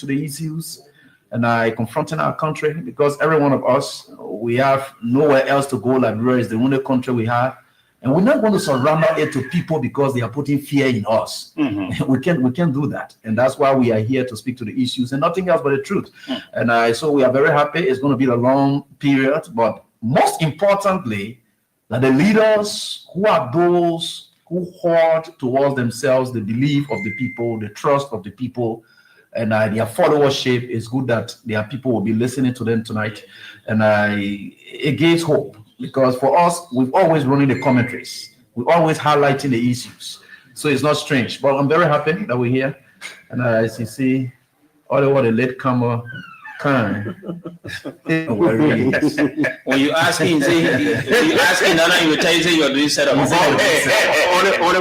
to the issues and confronting our country, because every one of us, we have nowhere else to go. Liberia is the only country we have, and we're not going to surrender it to people because they are putting fear in us. Mm-hmm. We can't do that, and that's why we are here to speak to the issues and nothing else but the truth. Mm-hmm. And so we are very happy. It's going to be a long period, but most importantly, that the leaders who are those who hoard towards themselves the belief of the people, the trust of the people, and their followership, is good that their people will be listening to them tonight. And it gives hope, because for us, we've always running the commentaries. We're always highlighting the issues. So it's not strange. But I'm very happy that we're here. And as you see, all the latecomer kind. When you ask him, another he will tell you, say you're doing setup. Only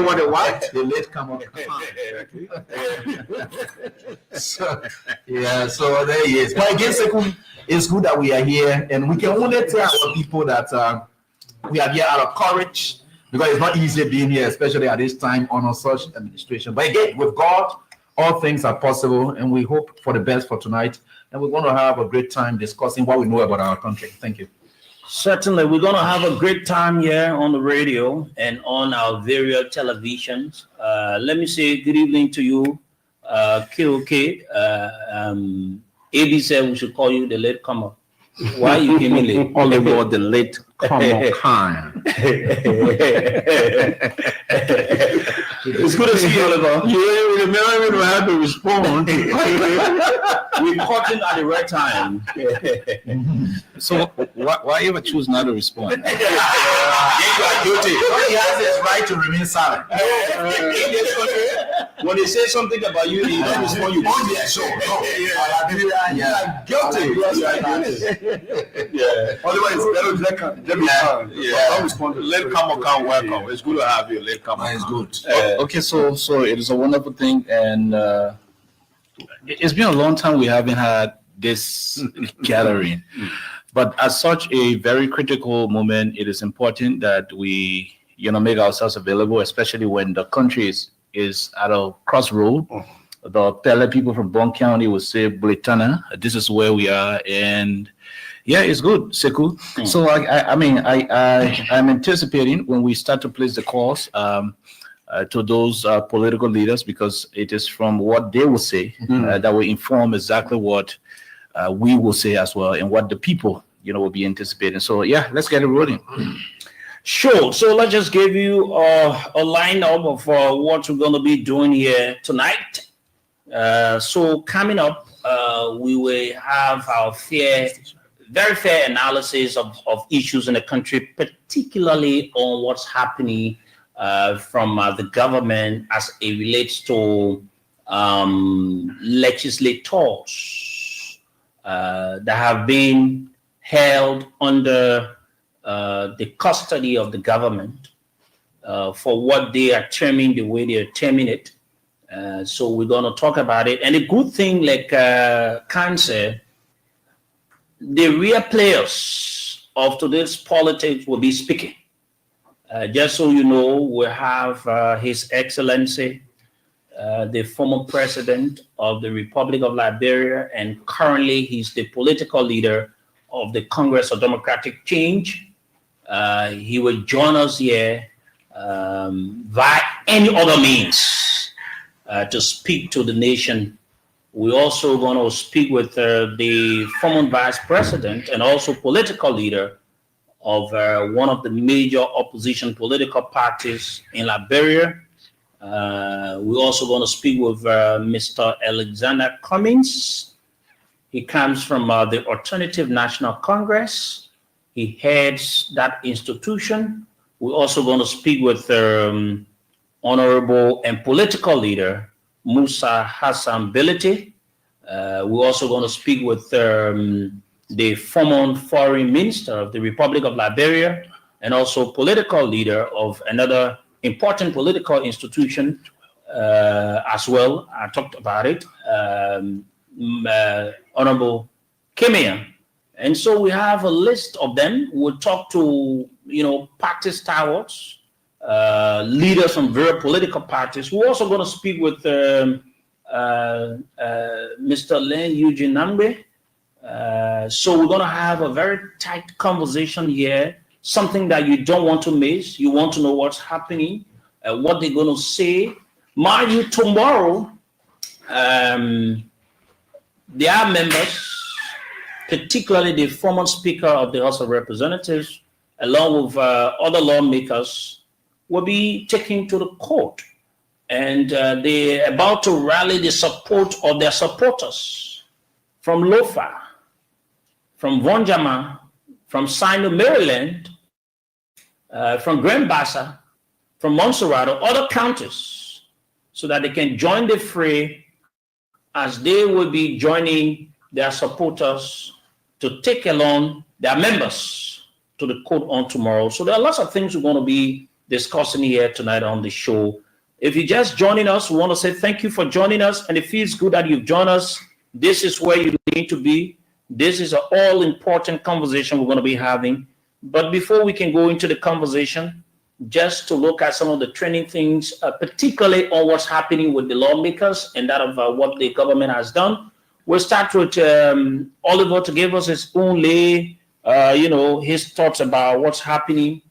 what the what? The latecomer kind. So there he is. But again, it's good that we are here, and we can only tell our people that we are here out of courage, because it's not easy being here, especially at this time on such administration. But again, with God, all things are possible, and we hope for the best for tonight. And we're going to have a great time discussing what we know about our country. Thank you. Certainly, we're going to have a great time here on the radio and on our various televisions. Let me say good evening to you, KOK. AB said we should call you the latecomer. Why you came in late? Only about the latecomer kind. It's good to see you, Oliver. You never even had to respond. We caught him at the right time. So why ever choose not to respond? You are guilty. He has his right to remain silent. When they say something about you, you don't respond. You go there. So you are guilty. Otherwise, don't respond. Latecomer can't welcome. It's good to have you. Latecomer. It's good. Okay, so it is a wonderful thing, and it's been a long time we haven't had this gathering. But at such a very critical moment, it is important that we, make ourselves available, especially when the country is at a crossroad. The Pele people from Bon County will say, Britana, this is where we are, and yeah, it's good, Sekou. So I'm anticipating when we start to place the calls to those political leaders, because it is from what they will say that will inform exactly what we will say as well, and what the people, will be anticipating. So yeah, let's get it rolling. Sure. So let's just give you a lineup of what we're going to be doing here tonight. So coming up, we will have our very fair analysis of issues in the country, particularly on what's happening from the government as it relates to legislators that have been held under the custody of the government for what they are terming the way they are terming it. So we're going to talk about it. And the good thing, like Khan said, the real players of today's politics will be speaking. Just so you know, we have His Excellency, the former president of the Republic of Liberia, and currently he's the political leader of the Congress of Democratic Change. He will join us here via any other means to speak to the nation. We're also going to speak with the former vice president and also political leader of one of the major opposition political parties in Liberia. We're also going to speak with Mr. Alexander Cummings. He comes from the Alternative National Congress. He heads that institution. We're also going to speak with honorable and political leader Musa Hassan Bility. We're also going to speak with the former foreign minister of the Republic of Liberia and also political leader of another important political institution as well. I talked about it, Honorable Kemayan. And so we have a list of them. We'll talk to, party stalwarts, leaders from various political parties. We're also going to speak with Mr. Len Eugene Nambe. So we're going to have a very tight conversation here, something that you don't want to miss. You want to know what's happening, what they're going to say. Mind you, tomorrow, there are members, particularly the former Speaker of the House of Representatives, along with other lawmakers, will be taken to the court. And they're about to rally the support of their supporters from Lofa, from Vonjama, from Sino, Maryland, from Grand Bassa, from Montserrat, other counties, so that they can join the fray as they will be joining their supporters to take along their members to the court on tomorrow. So there are lots of things we're going to be discussing here tonight on the show. If you're just joining us, we want to say thank you for joining us, and it feels good that you've joined us. This is where you need to be. This is an all-important conversation we're going to be having. But before we can go into the conversation, just to look at some of the trending things, particularly on what's happening with the lawmakers and that of what the government has done. We'll start with Oliver to give us his own his thoughts about what's happening.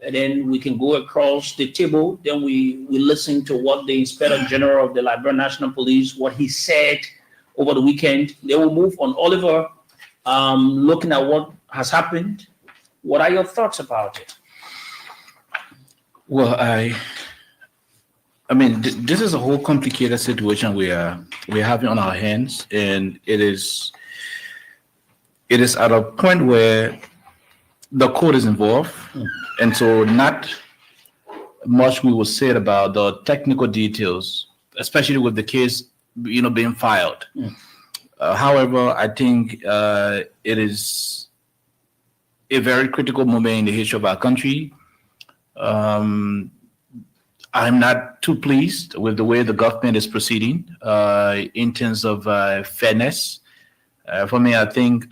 And then we can go across the table. Then we listen to what the Inspector General of the Liberia National Police, what he said over the weekend. Then we'll move on. Oliver, looking at what has happened, what are your thoughts about it? Well, I mean, this is a whole complicated situation we're having on our hands, and it is at a point where the court is involved, and so not much we will say about the technical details, especially with the case, being filed. However, I think it is a very critical moment in the history of our country. I'm not too pleased with the way the government is proceeding in terms of fairness. For me, I think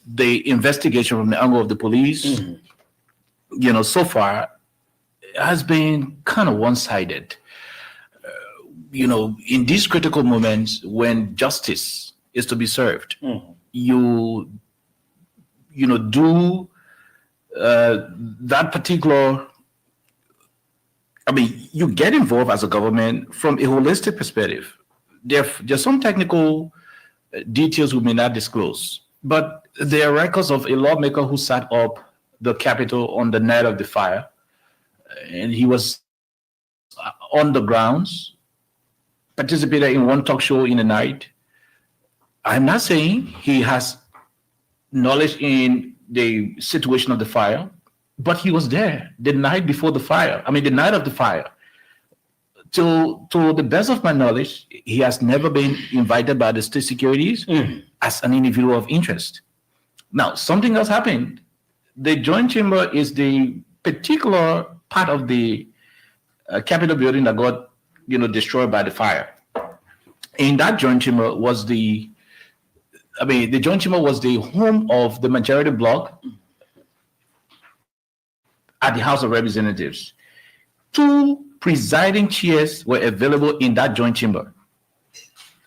the investigation from the angle of the police, so far has been kind of one-sided. In these critical moments when justice is to be served, you do that particular, you get involved as a government from a holistic perspective. There's some technical details we may not disclose, but there are records of a lawmaker who sat up the Capitol on the night of the fire, and he was on the grounds, participated in one talk show in the night. I'm not saying he has knowledge in the situation of the fire, but he was there the night before the fire. The night of the fire. To the best of my knowledge, he has never been invited by the state securities as an individual of interest. Now, something else happened. The joint chamber is the particular part of the Capitol building that got, destroyed by the fire. In that joint chamber was the joint chamber was the home of the majority bloc at the House of Representatives. 2 presiding chairs were available in that joint chamber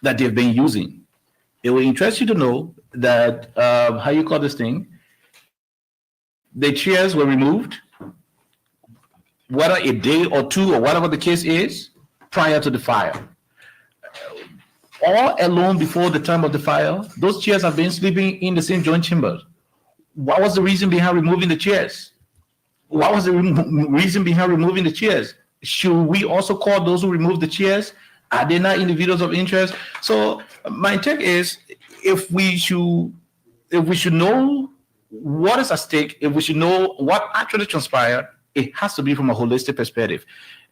that they've been using. It will interest you to know that, how you call this thing, the chairs were removed, whether a day or 2 or whatever the case is, prior to the fire. All alone before the time of the fire, those chairs have been sleeping in the same joint chamber. What was the reason behind removing the chairs? What was the reason behind removing the chairs? Should we also call those who removed the chairs? Are they not individuals of interest? So my take is, if we should know what is at stake, if we should know what actually transpired, it has to be from a holistic perspective.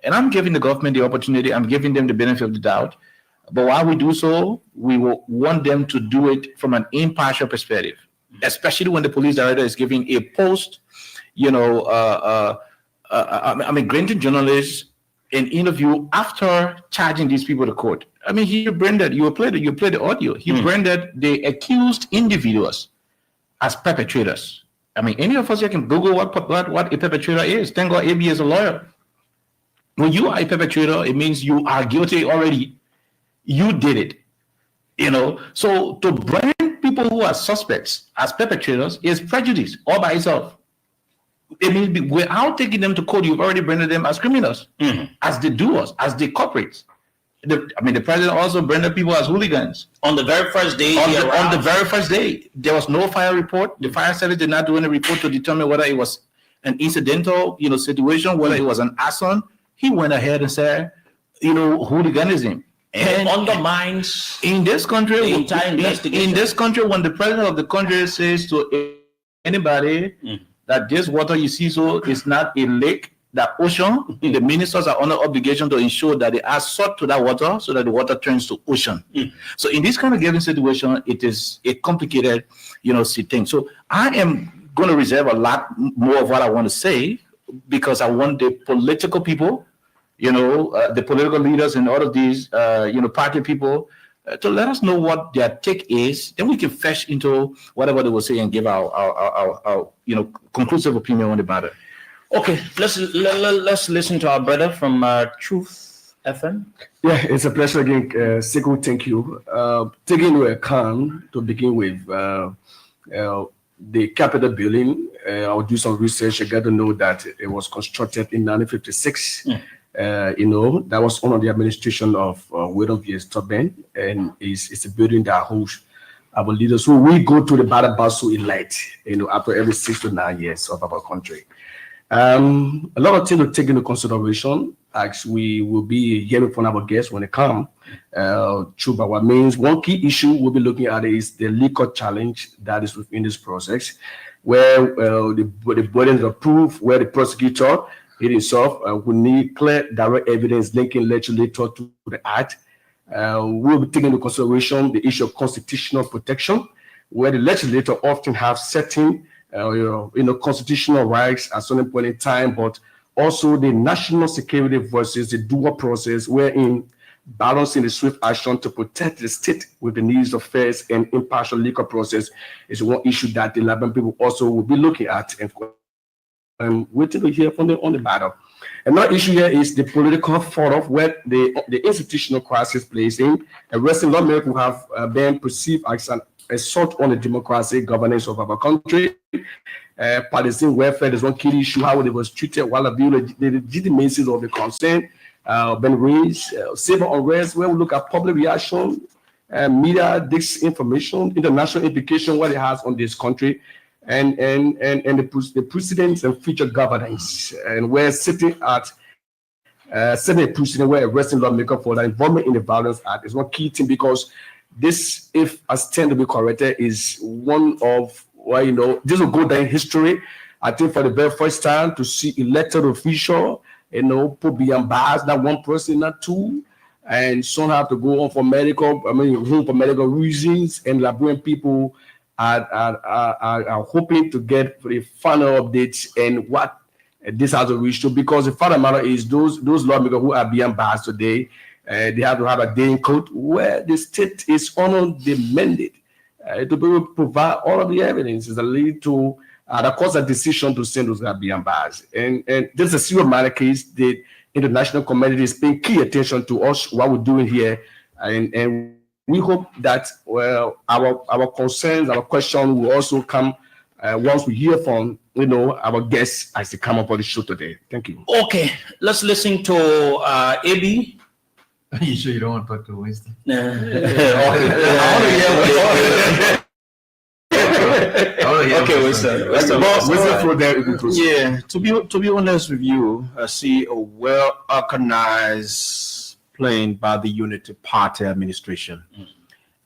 And I'm giving the government the opportunity, I'm giving them the benefit of the doubt. But while we do so, we will want them to do it from an impartial perspective, especially when the police director is giving a post, granting journalists an interview after charging these people to court. He branded, you play the audio, he branded the accused individuals as perpetrators. Any of us here can Google what a perpetrator is. Thank God AB is a lawyer. When you are a perpetrator, it means you are guilty already. You did it. You know, so to brand people who are suspects as perpetrators is prejudice all by itself. It means without taking them to court, you've already branded them as criminals, as the doers, as the culprits. The president also branded people as hooligans. On the very first day, on the very first day, there was no fire report. The fire service did not do any report to determine whether it was an incidental, situation, whether it was an arson. He went ahead and said, hooliganism. And undermines in this country the entire investigation. In this country, when the president of the country says to anybody that this water you see is not a lake, that ocean, the ministers are under obligation to ensure that they add salt to that water so that the water turns to ocean. So in this kind of given situation, it is a complicated, thing. So I am going to reserve a lot more of what I want to say because I want the political people, the political leaders and all of these, party people to let us know what their take is. Then we can fetch into whatever they will say and give our conclusive opinion on the matter. Okay, let's listen to our brother from Truth FM. Yeah, it's a pleasure again, Sekou. Thank you. Taking into account to begin with the Capitol building, I'll do some research. I got to know that it was constructed in 1956. That was under the administration of William V. Tubman, and it's a building that hosts our leaders who we go to the battle basu elect, after every 6 to 9 years of our country. A lot of things to take into consideration as we will be hearing from our guests when they come. Through our means, one key issue we'll be looking at is the legal challenge that is within this process, where the burden of proof, where the prosecutor himself will need clear direct evidence linking legislator to the act. We'll be taking into consideration the issue of constitutional protection, where the legislator often have certain constitutional rights at certain point in time, but also the national security versus the dual process, wherein balancing the swift action to protect the state with the needs of affairs and impartial legal process is one issue that the Liberian people also will be looking at and waiting to hear from them on the battle. Another issue here is the political falloff, where the institutional crisis plays in. Arresting lawmakers who have been perceived as an assault on the democracy governance of our country. Partisan welfare is one key issue, how it was treated while the legitimacy of the concern been raised. Civil unrest, where we look at public reaction, media disinformation, international implication, what it has on this country, and the precedents and future governance, and we're sitting at setting a precedent where arresting lawmaker for the involvement in the Violence Act is one key thing, because this, if as tend to be corrected, is one of this will go down in history. I think for the very first time to see elected official, put beyond bars, not one person, not two, and some have to go on for medical reasons, and Liberian people are hoping to get the final updates and what this has to reach to, because the fact of the matter is those lawmakers who are beyond bars today, they have to have a day in court where the state is honoring the mandate to be able to provide all of the evidence that lead to the cause a decision to send those guys beyond bars. And this is a serious matter case. The international community is paying key attention to us, what we're doing here, and we hope that our concerns, our questions will also come once we hear from our guests as they come up on the show today. Thank you. Okay, let's listen to AB. Are you sure you don't want to talk to Winston? Okay, Winston. Yeah, to be honest with you, I see a well-organized plan by the Unity Party administration.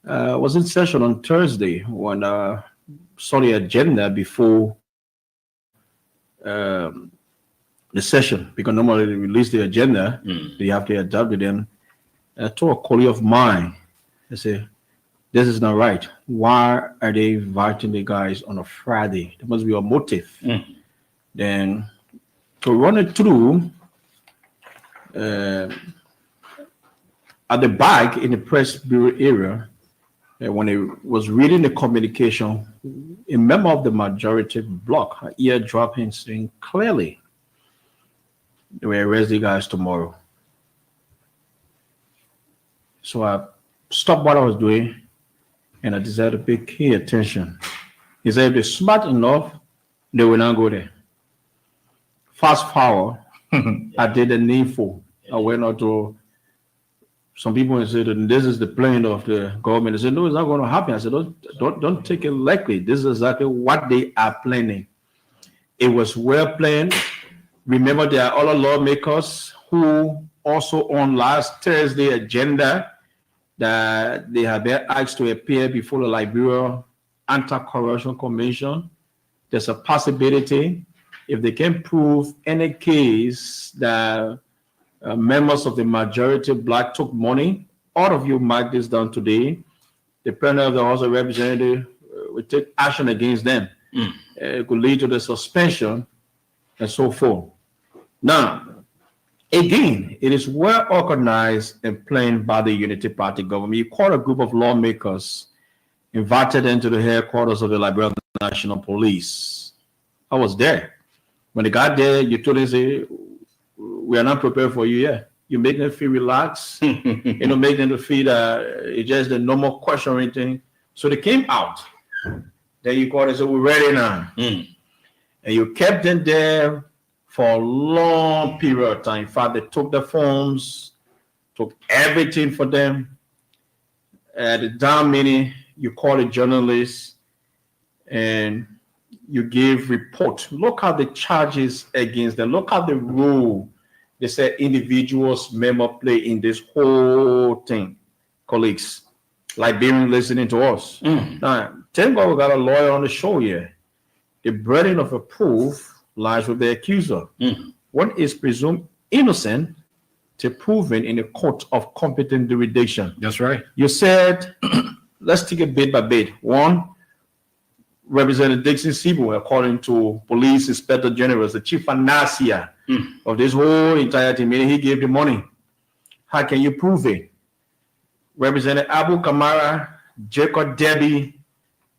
I was in session on Thursday when I saw the agenda before the session, because normally they release the agenda, they have to adopt it. And I told a colleague of mine, I said, this is not right. Why are they inviting the guys on a Friday? There must be a motive. Then to run it through, at the back in the press bureau area, when it was reading the communication, a member of the majority bloc, her ear dropping, saying clearly They will arrest the guys tomorrow. So I stopped what I was doing and I decided to pay key attention. He said, if they're smart enough, they will not go there. Fast forward, I did the needful. I went out to some people and said, this is the plan of the government. They said, no, it's not going to happen. I said, don't take it lightly. This is exactly what they are planning. It was well planned. Remember, there are other lawmakers who also on last Thursday agenda that they have been asked to appear before the Liberia Anti-Corruption Commission. There's a possibility, if they can prove any case that members of the majority black took money, all of you mark this down today, the panel of the House of Representatives will take action against them. It could lead to the suspension and so forth. Now, again, it is well organized and planned by the Unity Party government. You call a group of lawmakers, invited them to the headquarters of the Liberian National Police. I was there. When they got there, you told them, say, we are not prepared for you yet. You make them feel relaxed. You don't make them feel that it's just the normal question or anything. So they came out. Then you called and said, we're ready now. And you kept them there for a long period of time. In fact, they took the phones, took everything for them. At the down meeting, you call a journalist and you give report. Look at the charges against them. Look at the role they said individuals member play in this whole thing. Colleagues, Liberians listening to us. Now, thank God we got a lawyer on the show here. The burden of a proof lies with the accuser. One is presumed innocent to proven in a court of competent jurisdiction. That's right. You said, let's take it bit by bit. One, Representative Dixon Sibu, according to Police Inspector General, the chief financier of this whole entire thing, meaning he gave the money. How can you prove it? Representative Abu Kamara, Jacob Debbie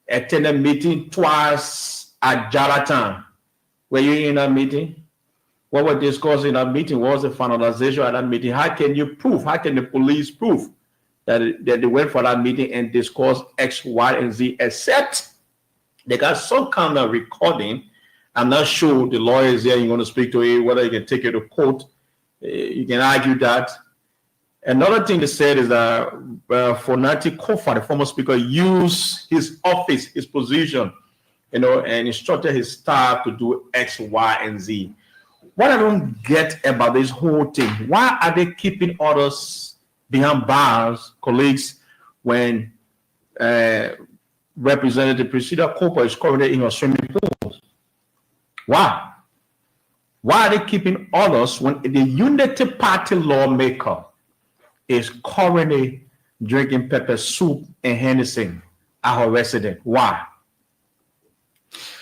attended a meeting twice at Jaratan. Were you in that meeting? What was discussed in that meeting? What was the finalization at that meeting? How can you prove? How can the police prove that they went for that meeting and discussed X, Y, and Z, except they got some kind of recording? I'm not sure the lawyer is there. You're going to speak to it, whether you can take it to court. You can argue that. Another thing they said is that Fonati Kofa, the former speaker, used his office, his position, and instructed his staff to do X, Y, and Z. What I don't get about this whole thing, why are they keeping others behind bars, colleagues, when Representative Priscilla Cooper is currently in her swimming pool? Why? Why are they keeping others when the Unity Party lawmaker is currently drinking pepper soup and Hennessy at her residence? Why?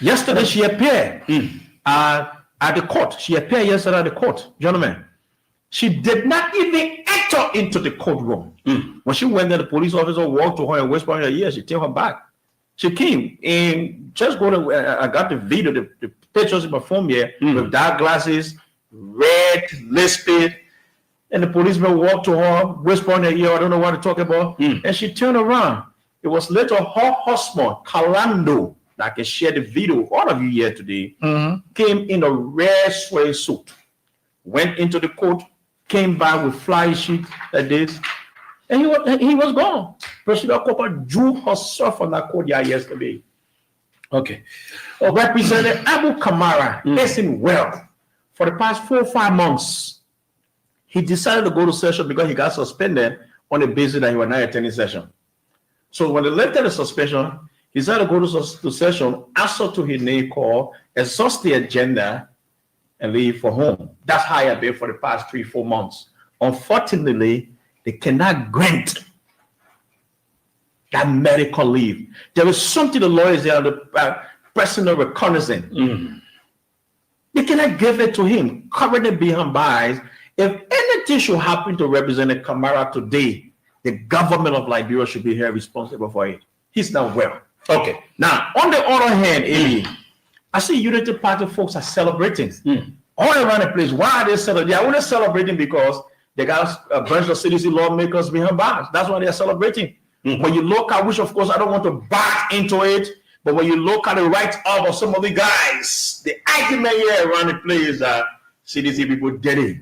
Yesterday she appeared at the court. She appeared yesterday at the court, gentlemen. She did not even enter into the courtroom. When she went there, the police officer walked to her and whispered in her ear. She took her back. She came and just go to. I got the video, the pictures in my phone here with dark glasses, red, lisped, and the policeman walked to her, whispered in her ear. I don't know what to talk about, and she turned around. It was later her husband, Kalando, that can share the video with all of you here today, came in a red suede suit, went into the court, came back with fly sheet like this, and he was gone. President Cooper drew herself on that court yesterday. Okay. Representative Abu Kamara, listened well. For the past 4 or 5 months, he decided to go to session because he got suspended on the basis that he was not attending session. So when they lifted the suspension, he decided to go to session, answer to his name call, exhaust the agenda, and leave for home. That's how I've been for the past 3 or 4 months. Unfortunately, they cannot grant that medical leave. There is something the lawyers there, the personal reconnaissance. They cannot give it to him. Currently behind bars. If anything should happen to Representative Kamara today, the government of Liberia should be here responsible for it. He's not well. Okay. Now, on the other hand, Amy, I see Unity Party folks are celebrating. all around the place. Why are they celebrating? They're only celebrating because they got a bunch of CDC lawmakers behind bars. That's why they're celebrating. When you look at, which of course I don't want to back into it, but when you look at the write-up of some of the guys, the argument here around the place is that CDC people did it.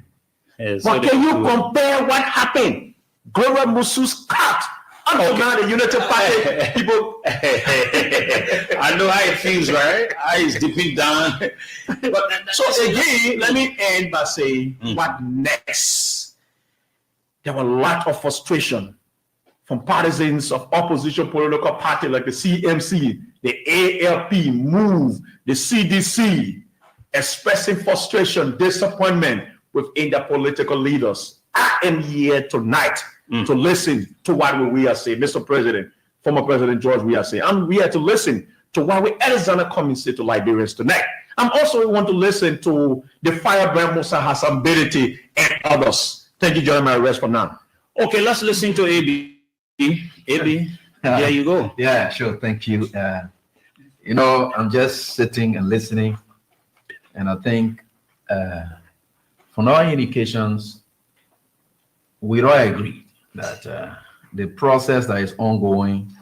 Yes, But can you compare what happened? Gloria Musu's cut. Now the Unity Party people. I know how it feels, right? How it's dipping down. But so again, let me end by saying, what next? There were a lot of frustration from partisans of opposition political party like the CMC, the ALP, MOVE, the CDC, expressing frustration, disappointment within the political leaders. I am here tonight to listen to what we are saying. Mr. President, former President George Weah say, I'm here to listen to what Alexander Cummings say to Liberians tonight. I'm also want to listen to the firebrand Musa, Hassan, Bility, and others. Thank you, John. My rest for now. Okay, let's listen to AB. AB, there you go. Yeah, sure. Thank you. You know, I'm just sitting and listening, and I think from all indications, we all agree that the process that is ongoing,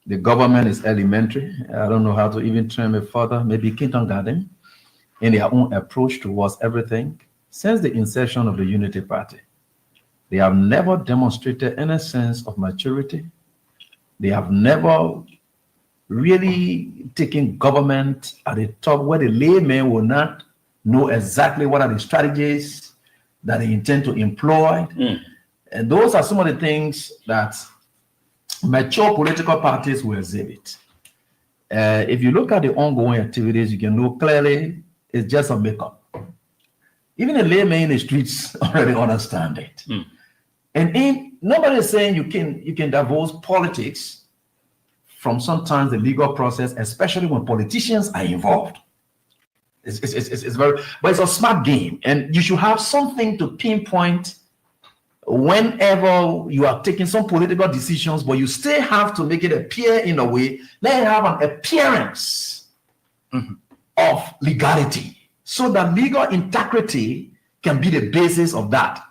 the government is elementary. I don't know how to even term it further, maybe kindergarten, in their own approach towards everything. Since the inception of the Unity Party, they have never demonstrated any sense of maturity. They have never really taken government at the top where the layman will not know exactly what are the strategies that they intend to employ. And those are some of the things that mature political parties will exhibit. If you look at the ongoing activities, you can know clearly it's just a makeup. Even a layman in the streets already understand it. And nobody is saying you can divorce politics from sometimes the legal process, especially when politicians are involved. It's very, but it's a smart game, and you should have something to pinpoint whenever you are taking some political decisions, but you still have to make it appear in a way, let it have an appearance of legality, so that legal integrity can be the basis of that.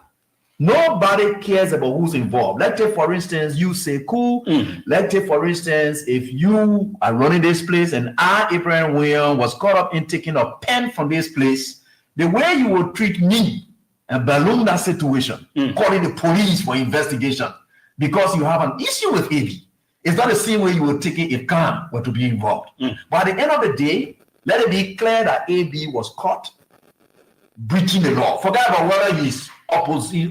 Nobody cares about who's involved. Let's take, for instance, you say, cool. Let's take, for instance, if you are running this place and Abraham Williams was caught up in taking a pen from this place, the way you would treat me and balloon that situation, calling the police for investigation because you have an issue with AB, is not the same way you would take it if Khan were to be involved. But at the end of the day, let it be clear that AB was caught breaching the law. Forget about whether he's opposing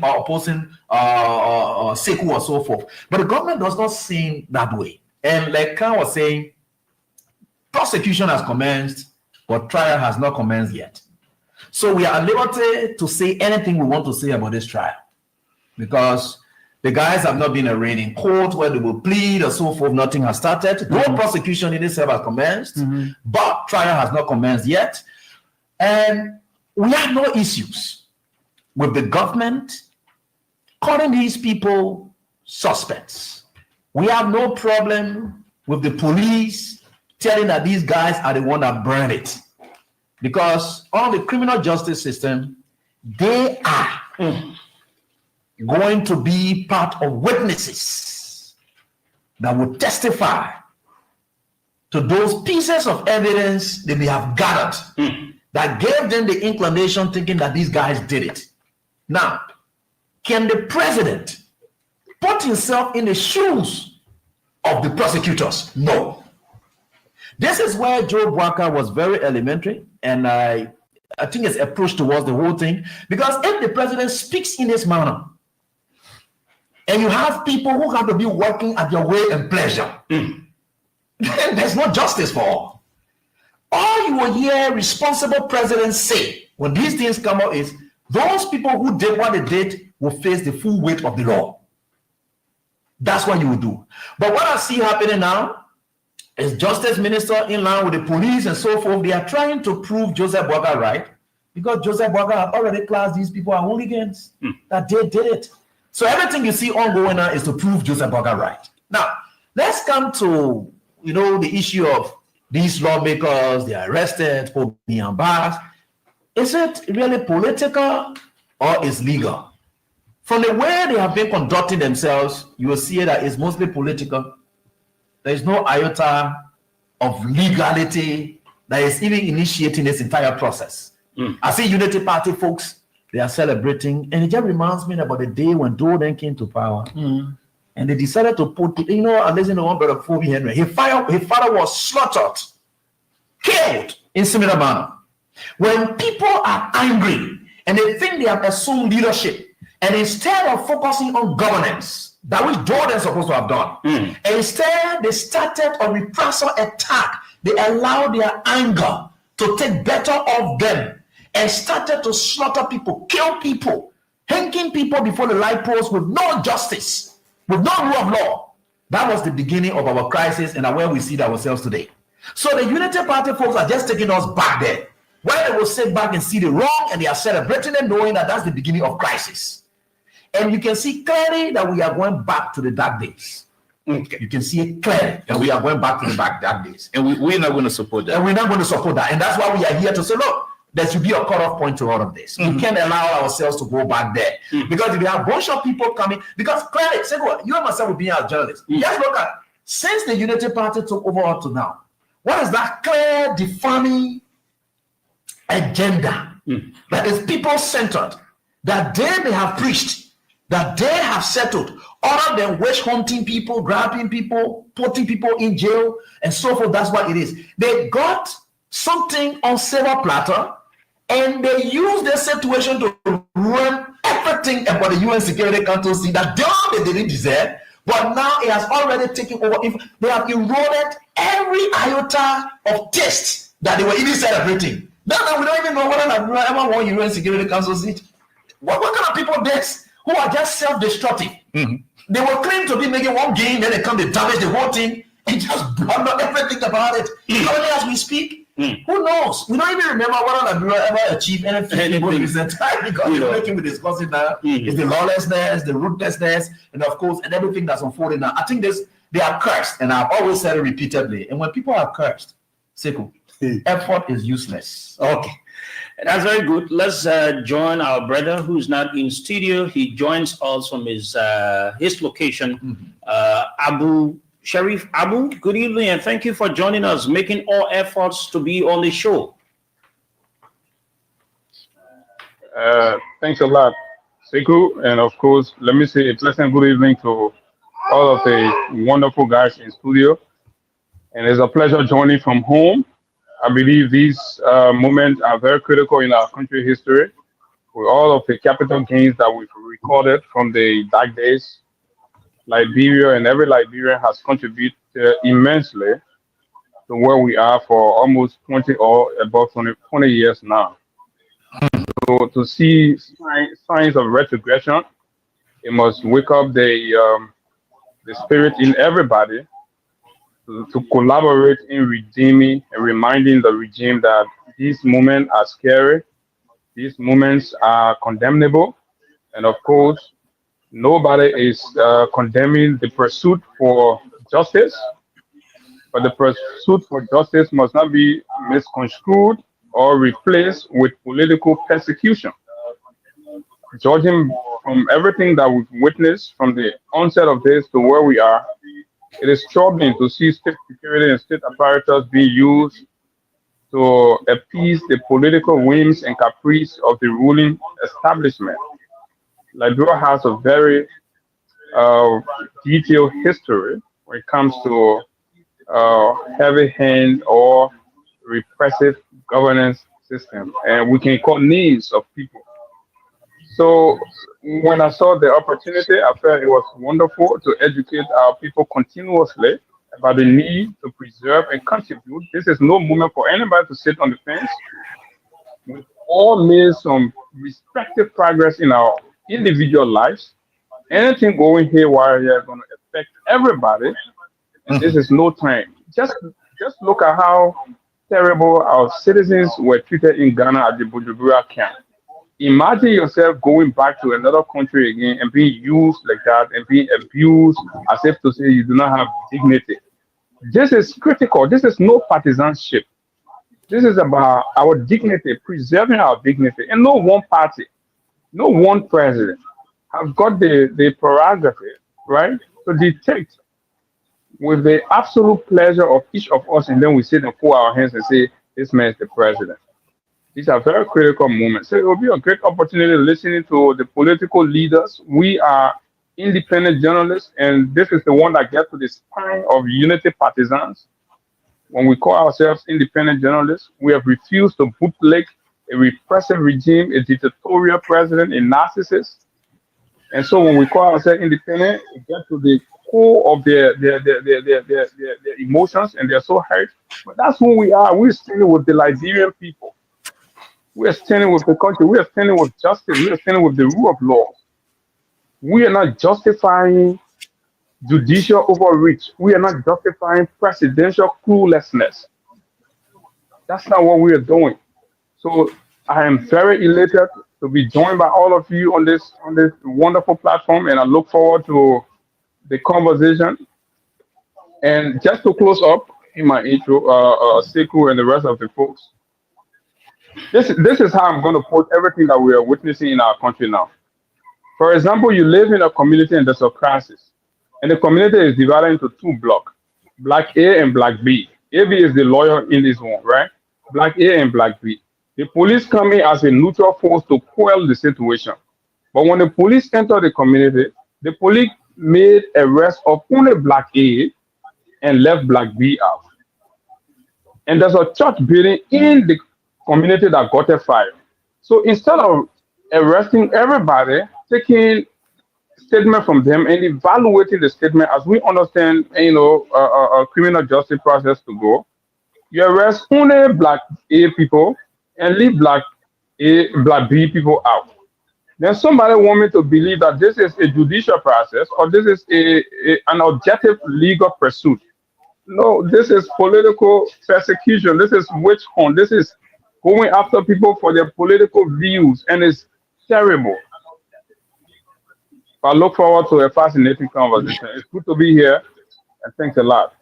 Sekou or so forth. But the government does not seem that way. And like Khan was saying, prosecution has commenced, but trial has not commenced yet. So we are at liberty to say anything we want to say about this trial, because the guys have not been arraigned in court where they will plead or so forth. Nothing has started. No prosecution in itself has commenced, but trial has not commenced yet. And we have no issues with the government calling these people suspects. We have no problem with the police telling that these guys are the one that burned it. Because on the criminal justice system, they are going to be part of witnesses that will testify to those pieces of evidence that they have gathered that gave them the inclination thinking that these guys did it. Now, can the president put himself in the shoes of the prosecutors? No. This is where Joe Walker was very elementary, and I think his approach towards the whole thing, because if the president speaks in this manner, and you have people who have to be working at your will and pleasure, then there's no justice for all. All you will hear responsible presidents say when these things come out is, those people who did what they did will face the full weight of the law. That's what you will do. But what I see happening now is Justice Minister in line with the police and so forth. They are trying to prove Joseph Boaga right, because Joseph Boaga had already classed these people as hooligans, that they did it. So everything you see ongoing now is to prove Joseph Boaga right. Now, let's come to, the issue of these lawmakers. They are arrested for being bars. is it really political or is legal? From the way they have been conducting themselves, you will see that it's mostly political. There is no iota of legality that is even initiating this entire process. I see Unity Party folks, they are celebrating, and it just reminds me about the day when Doe then came to power. And they decided to put, I listen to one brother, Phoebe Henry. His father was slaughtered, killed in similar manner. When people are angry and they think they have assumed leadership, and instead of focusing on governance, that which Jordan is supposed to have done, instead they started a reprisal attack. They allowed their anger to take better of them and started to slaughter people, kill people, hanging people before the light post with no justice, with no rule of law. That was the beginning of our crisis and where we see ourselves today. So the Unity Party folks are just taking us back there, where they will sit back and see the wrong, and they are celebrating and knowing that that's the beginning of crisis. And you can see clearly that we are going back to the dark days. Okay. You can see it clearly that we are going back to the dark days. And we're not going to support that. And we're not going to support that. And that's why we are here to say, look, there should be a cutoff point to all of this. We can't allow ourselves to go back there. Because if you have a bunch of people coming, because clearly, say what, you and myself will be our journalists. Just look at, since the Unity Party took over up to now, what is that clear, defining agenda that is people-centered, that they may have preached, that they have settled, other than witch hunting people, grabbing people, putting people in jail, and so forth? That's what it is. They got something on silver platter, and they use the situation to run everything about the UN Security Council that they didn't deserve, but now it has already taken over. If they have eroded every iota of taste that they were even celebrating. Now we don't even know whether ever won UN Security Council seat. What kind of people this who are just self-destructive? They will claim to be making one gain, then they come to damage the whole thing and just blunder everything about it. Only as we speak, who knows? We don't even remember whether Liberia ever achieved anything in recent time, because the only thing we're discussing now is the lawlessness, the ruthlessness, and of course, and everything that's unfolding now. I think they are cursed, and I've always said it repeatedly. And when people are cursed, Sekou, effort is useless. Okay. That's very good. Let's join our brother who's not in studio. He joins us from his location, Sharif Abu. Good evening, and thank you for joining us, making all efforts to be on the show. Thanks a lot, Sekou. And of course, let me say a pleasant good evening to all of the wonderful guys in studio. And it's a pleasure joining from home. I believe these moments are very critical in our country history, with all of the capital gains that we've recorded from the dark days. Liberia and every Liberian has contributed immensely to where we are for almost 20 or above 20 years now. So to see signs of retrogression, it must wake up the spirit in everybody to collaborate in redeeming and reminding the regime that these moments are scary, these moments are condemnable, and of course, nobody is condemning the pursuit for justice, but the pursuit for justice must not be misconstrued or replaced with political persecution. Judging from everything that we've witnessed from the onset of this to where we are, it is troubling to see state security and state apparatus being used to appease the political whims and caprice of the ruling establishment. Liberia has a very detailed history when it comes to heavy hand or repressive governance system, and we can call names of people. So when I saw the opportunity, I felt it was wonderful to educate our people continuously about the need to preserve and contribute. This is no moment for anybody to sit on the fence. We've all made some respective progress in our individual lives. Anything going haywire here is going to affect everybody, and this is no time. Just look at how terrible our citizens were treated in Ghana at the Bujumbura camp. Imagine yourself going back to another country again and being used like that and being abused as if to say you do not have dignity. This is critical. This is no partisanship. This is about our dignity, preserving our dignity. And no one party, no one president have got the prerogative, right, to dictate with the absolute pleasure of each of us, and then we sit and pull our hands and say, this man is the president. These are very critical moments. So it will be a great opportunity listening to the political leaders. We are independent journalists, and this is the one that gets to the spine of unity partisans. When we call ourselves independent journalists, we have refused to bootleg a repressive regime, a dictatorial president, a narcissist. And so when we call ourselves independent, it gets to the core of their emotions, and they're so hurt. But that's who we are. We're standing with the Liberian people. We're standing with the country. We're standing with justice. We're standing with the rule of law. We are not justifying judicial overreach. We are not justifying presidential cluelessness. That's not what we are doing. So I am very elated to be joined by all of you on this wonderful platform, and I look forward to the conversation. And just to close up in my intro, Sekou and the rest of the folks, this is how I'm going to put everything that we are witnessing in our country now. For example, you live in a community and there's a crisis, and the community is divided into two blocks, Black A and Black B. AB is the lawyer in this one, right? Black A and Black B. The police come in as a neutral force to quell the situation. But when the police enter the community, the police made arrest of only Black A and left Black B out. And there's a church building in the community that got a fire. So instead of arresting everybody, taking statement from them and evaluating the statement as we understand, a criminal justice process to go, you arrest only Black A people and leave Black B people out. Then somebody want me to believe that this is a judicial process or this is an objective legal pursuit. No, this is political persecution. This is witch hunt. This is going after people for their political views, and it's terrible. I look forward to a fascinating conversation. It's good to be here, and thanks a lot.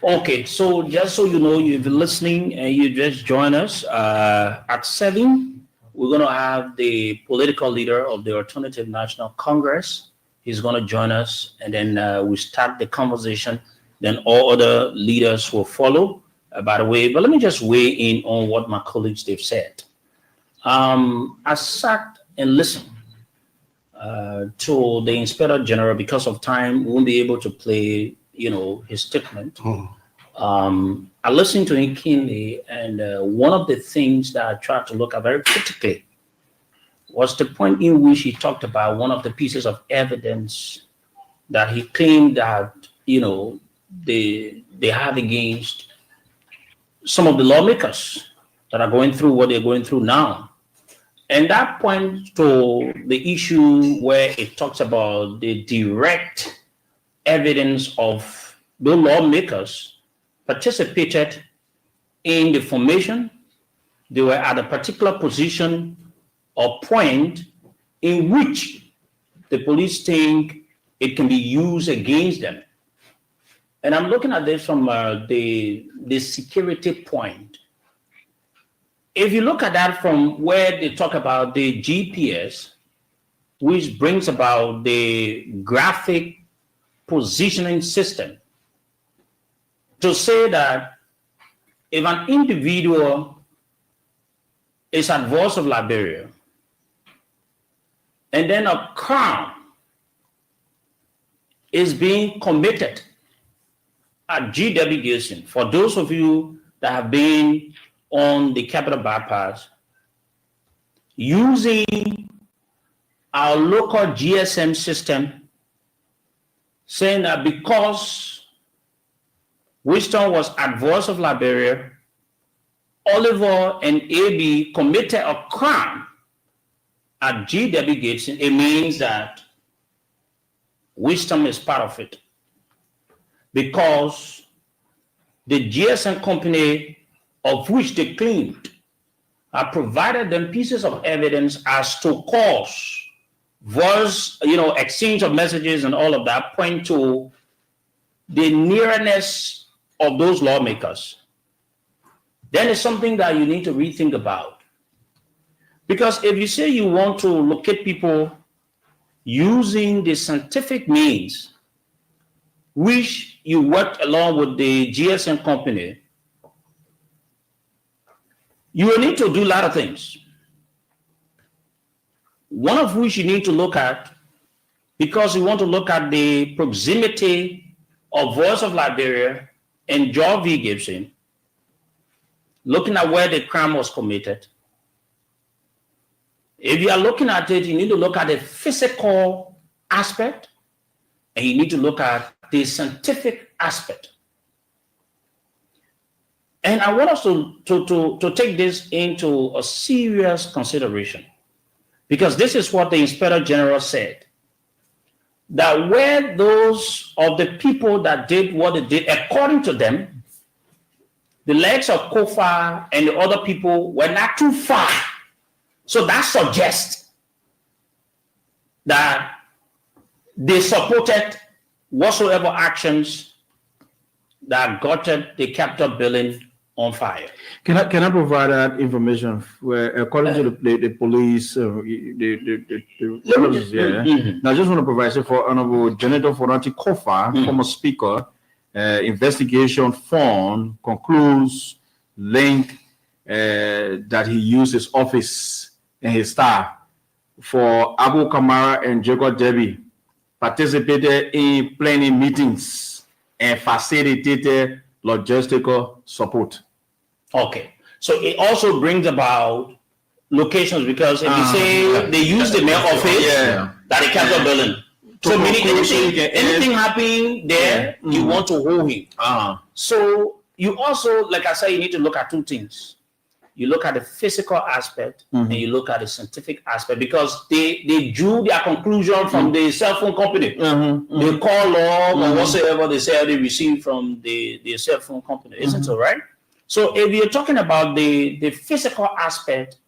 Okay, so just so you know, you've been listening and you just join us at 7. We're going to have the political leader of the Alternative National Congress. He's going to join us, and then we start the conversation. Then all other leaders will follow, by the way. But let me just weigh in on what my colleagues they've said. I sat and listened to the Inspector General. Because of time, we won't be able to play, his statement. I listened to him keenly, and one of the things that I tried to look at very critically was the point in which he talked about one of the pieces of evidence that he claimed that, they have against some of the lawmakers that are going through what they're going through now. And that points to the issue where it talks about the direct evidence of the lawmakers participated in the formation. They were at a particular position or point in which the police think it can be used against them. And I'm looking at this from the security point. If you look at that from where they talk about the GPS, which brings about the graphic positioning system, to say that if an individual is at voice of Liberia, and then a crime is being committed at GW Gilson, for those of you that have been on the Capital Bypass, using our local GSM system, saying that because Winston was at voice of Liberia, Oliver and AB committed a crime at GW Gibson, it means that Wisdom is part of it. Because the GSM company of which they claimed provided them pieces of evidence as to cause voice, exchange of messages and all of that point to the nearness of those lawmakers. then it's something that you need to rethink about. Because if you say you want to locate people using the scientific means, which you worked along with the GSM company, you will need to do a lot of things. One of which you need to look at, because you want to look at the proximity of Voice of Liberia and George V. Gibson, looking at where the crime was committed. If you are looking at it, you need to look at the physical aspect, and you need to look at the scientific aspect. And I want us to take this into a serious consideration, because this is what the Inspector General said, that where those of the people that did what they did, according to them, the legs of Kofa and the other people were not too far. So that suggests that they supported whatsoever actions that got the Capitol building on fire. Can I provide that information? Where according to the police, Now, I just want to provide it for Honorable Senator Fonati Kofa, former Speaker. Investigation fund concludes link that he used his office and his staff for Abu Kamara and Jacob Debbie participated in planning meetings and facilitated logistical support. Okay, so it also brings about locations, because if you say they use the mayor office, that the Capitol building. So meaning anything happening there, you want to hold him. So you also, like I said, you need to look at two things. You look at the physical aspect and you look at the scientific aspect, because they drew their conclusion from the cell phone company. They call log or whatsoever they say they received from the cell phone company. Isn't it right? So if you're talking about the physical aspect,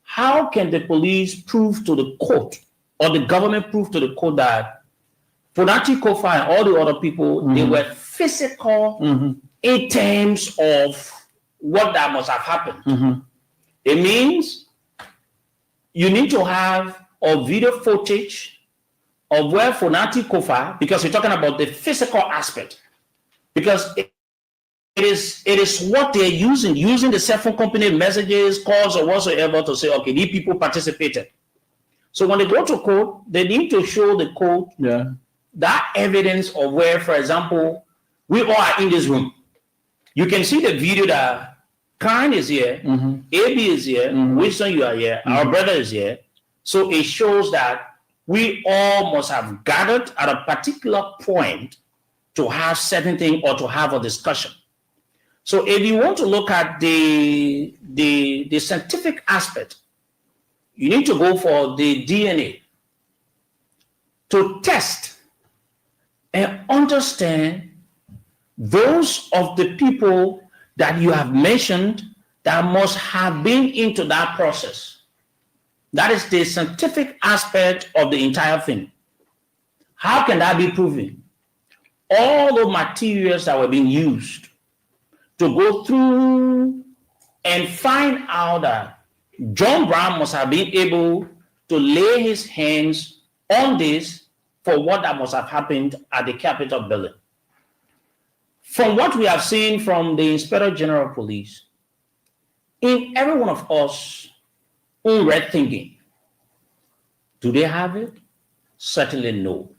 how can the police prove to the court, or the government prove to the court, that Fonati Kofa and all the other people, they were physical in terms of what that must have happened? It means you need to have a video footage of where Fonati Kofa, because we're talking about the physical aspect, because it is what they're using the cell phone company messages, calls, or whatsoever to say, okay, these people participated. So when they go to court, they need to show the court that evidence of where, for example, we all are in this room. You can see the video that Khan is here, AB is here, Wilson, you are here, our brother is here. So it shows that we all must have gathered at a particular point to have certain thing or to have a discussion. So if you want to look at the scientific aspect, you need to go for the DNA to test and understand those of the people that you have mentioned that must have been into that process. That is the scientific aspect of the entire thing. How can that be proven? All the materials that were being used to go through and find out that John Brown must have been able to lay his hands on this for what that must have happened at the Capitol building. From what we have seen from the Inspector General of Police, in every one of us own red thinking, do they have it? Certainly no.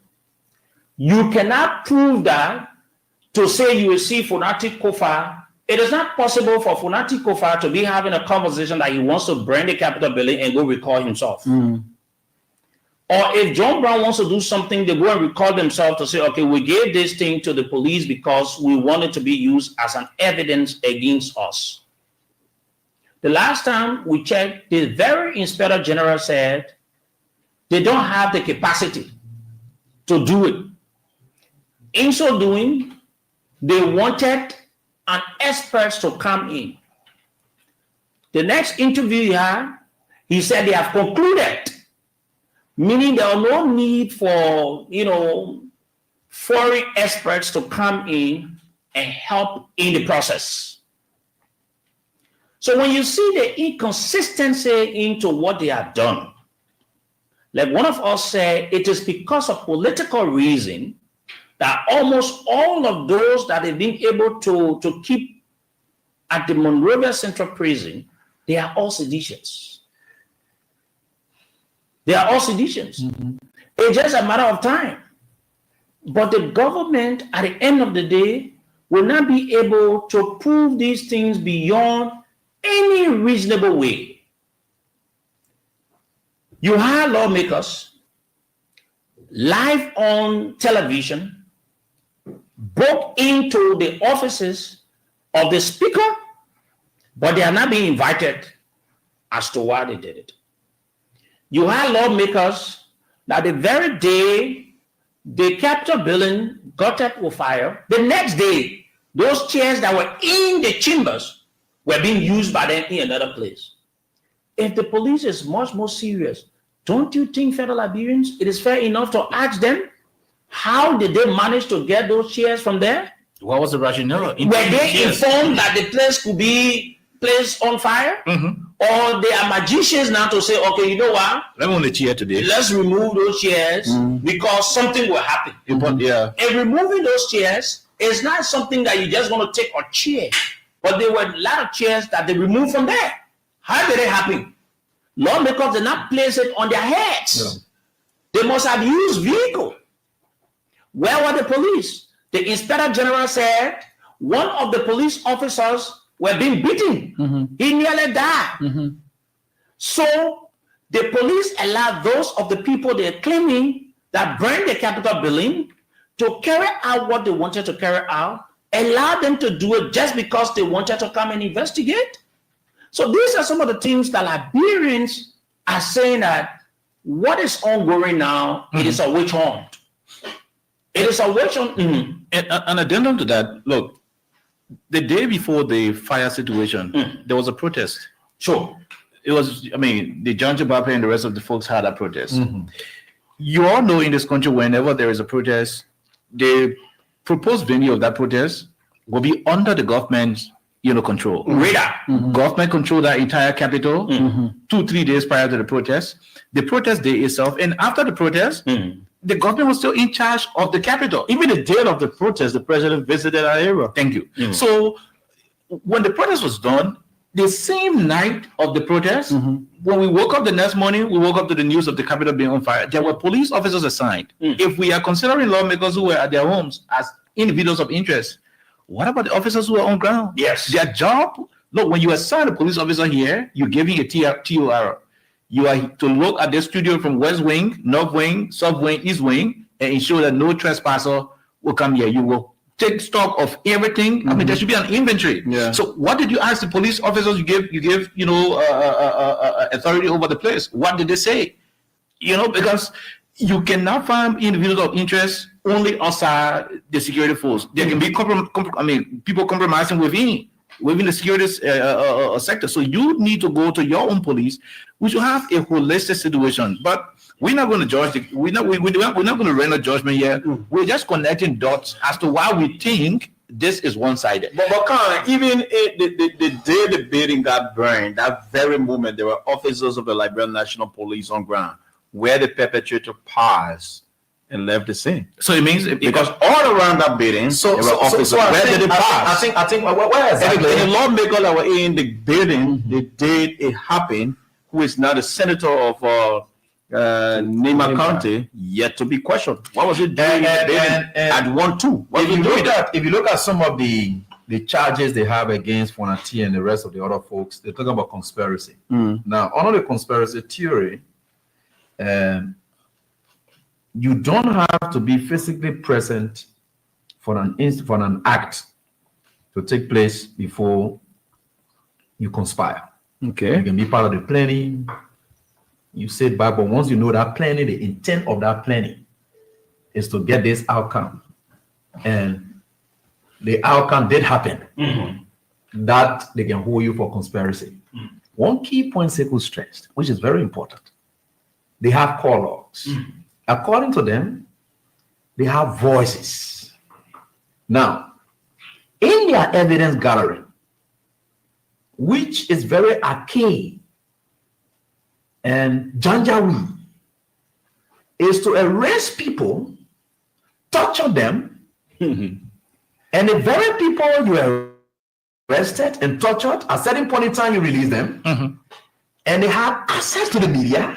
You cannot prove that to say you will see Fonati Kofa. It is not possible for Fonati Kofa to be having a conversation that he wants to burn the Capitol building and go recall himself. Or if John Brown wants to do something, they go and recall themselves to say, okay, we gave this thing to the police because we want it to be used as an evidence against us. The last time we checked, the very Inspector General said they don't have the capacity to do it. In so doing, they wanted an expert to come in. The next interview he had, he said they have concluded, meaning there are no need for, foreign experts to come in and help in the process. So when you see the inconsistency into what they have done, like one of us said, it is because of political reason that almost all of those that they've been able to keep at the Monrovia Central Prison, they are all seditious. They are all seditious. It's just a matter of time. But the government, at the end of the day, will not be able to prove these things beyond any reasonable way. You hire lawmakers live on television, broke into the offices of the speaker, but they are not being invited as to why they did it. You hire lawmakers that the very day the Capitol building got up with fire, the next day, those chairs that were in the chambers were being used by them in another place. If the police is much more serious, don't you think, fellow Liberians, it is fair enough to ask them, how did they manage to get those chairs from there? What was the rationale? Were they informed that the place could be placed on fire? Or they are magicians now to say, okay, you know what? I'm on the chair today. Let's remove those chairs because something will happen. Yeah. And removing those chairs is not something that you just want to take a chair. But there were a lot of chairs that they removed from there. How did it happen? Lawmakers did not place it on their heads. Yeah. They must have used vehicle. Where were the police? The Inspector General said one of the police officers were being beaten. He nearly died. So the police allowed those of the people they're claiming that burned the Capitol building to carry out what they wanted to carry out, allow them to do it just because they wanted to come and investigate. So these are some of the things that Liberians are saying that what is ongoing now, it is a witch hunt. It is a witch hunt. An addendum to that, look, the day before the fire situation, there was a protest. Sure. It was, the John Jabape and the rest of the folks had a protest. You all know in this country, whenever there is a protest, the proposed venue of that protest will be under the government's control. Radar. Government control that entire capital 2-3 days prior to the protest. The protest day itself, and after the protest, the government was still in charge of the capital. Even the day of the protest, the president visited our area. Thank you. So when the protest was done, the same night of the protest, when we woke up the next morning, we woke up to the news of the capital being on fire. There were police officers assigned. If we are considering lawmakers who were at their homes as individuals of interest, what about the officers who are on ground? Yes. Their job, look, when you assign a police officer here, you give him a TOR. You are to look at the studio from West Wing, North Wing, South Wing, East Wing, and ensure that no trespasser will come here. You will take stock of everything. There should be an inventory. Yeah. So what did you ask the police officers? You give authority over the place. What did they say? Because you cannot find individuals of interest only outside the security force. There can be people compromising within the security sector. So you need to go to your own police. We should have a holistic situation. But we're not going to judge. We're not going to render judgment here. We're just connecting dots as to why we think this is one-sided. But even the day the building got burned, that very moment, there were officers of the Liberian National Police on ground where the perpetrator paused and left the scene. So it means Because all around that building, there were officers. Where did they pass? I think where exactly? And the lawmakers that were in the building, the day it happened, who is now the senator of Nema County, yet to be questioned. What was it doing at 1-2? If you look at some of the charges they have against Fonati and the rest of the other folks, they're talking about conspiracy. Now, under the conspiracy theory, you don't have to be physically present for an act to take place before you conspire. Okay. You can be part of the planning. You sit back, but once you know that planning, the intent of that planning is to get this outcome, and the outcome did happen, that they can hold you for conspiracy. One key point Sekou stressed, which is very important, they have call logs. According to them, they have voices. Now, in their evidence gathering, which is very archaic and janjaweed, is to arrest people, torture them, and the very people you arrested and tortured, at a certain point in time you release them, and they have access to the media,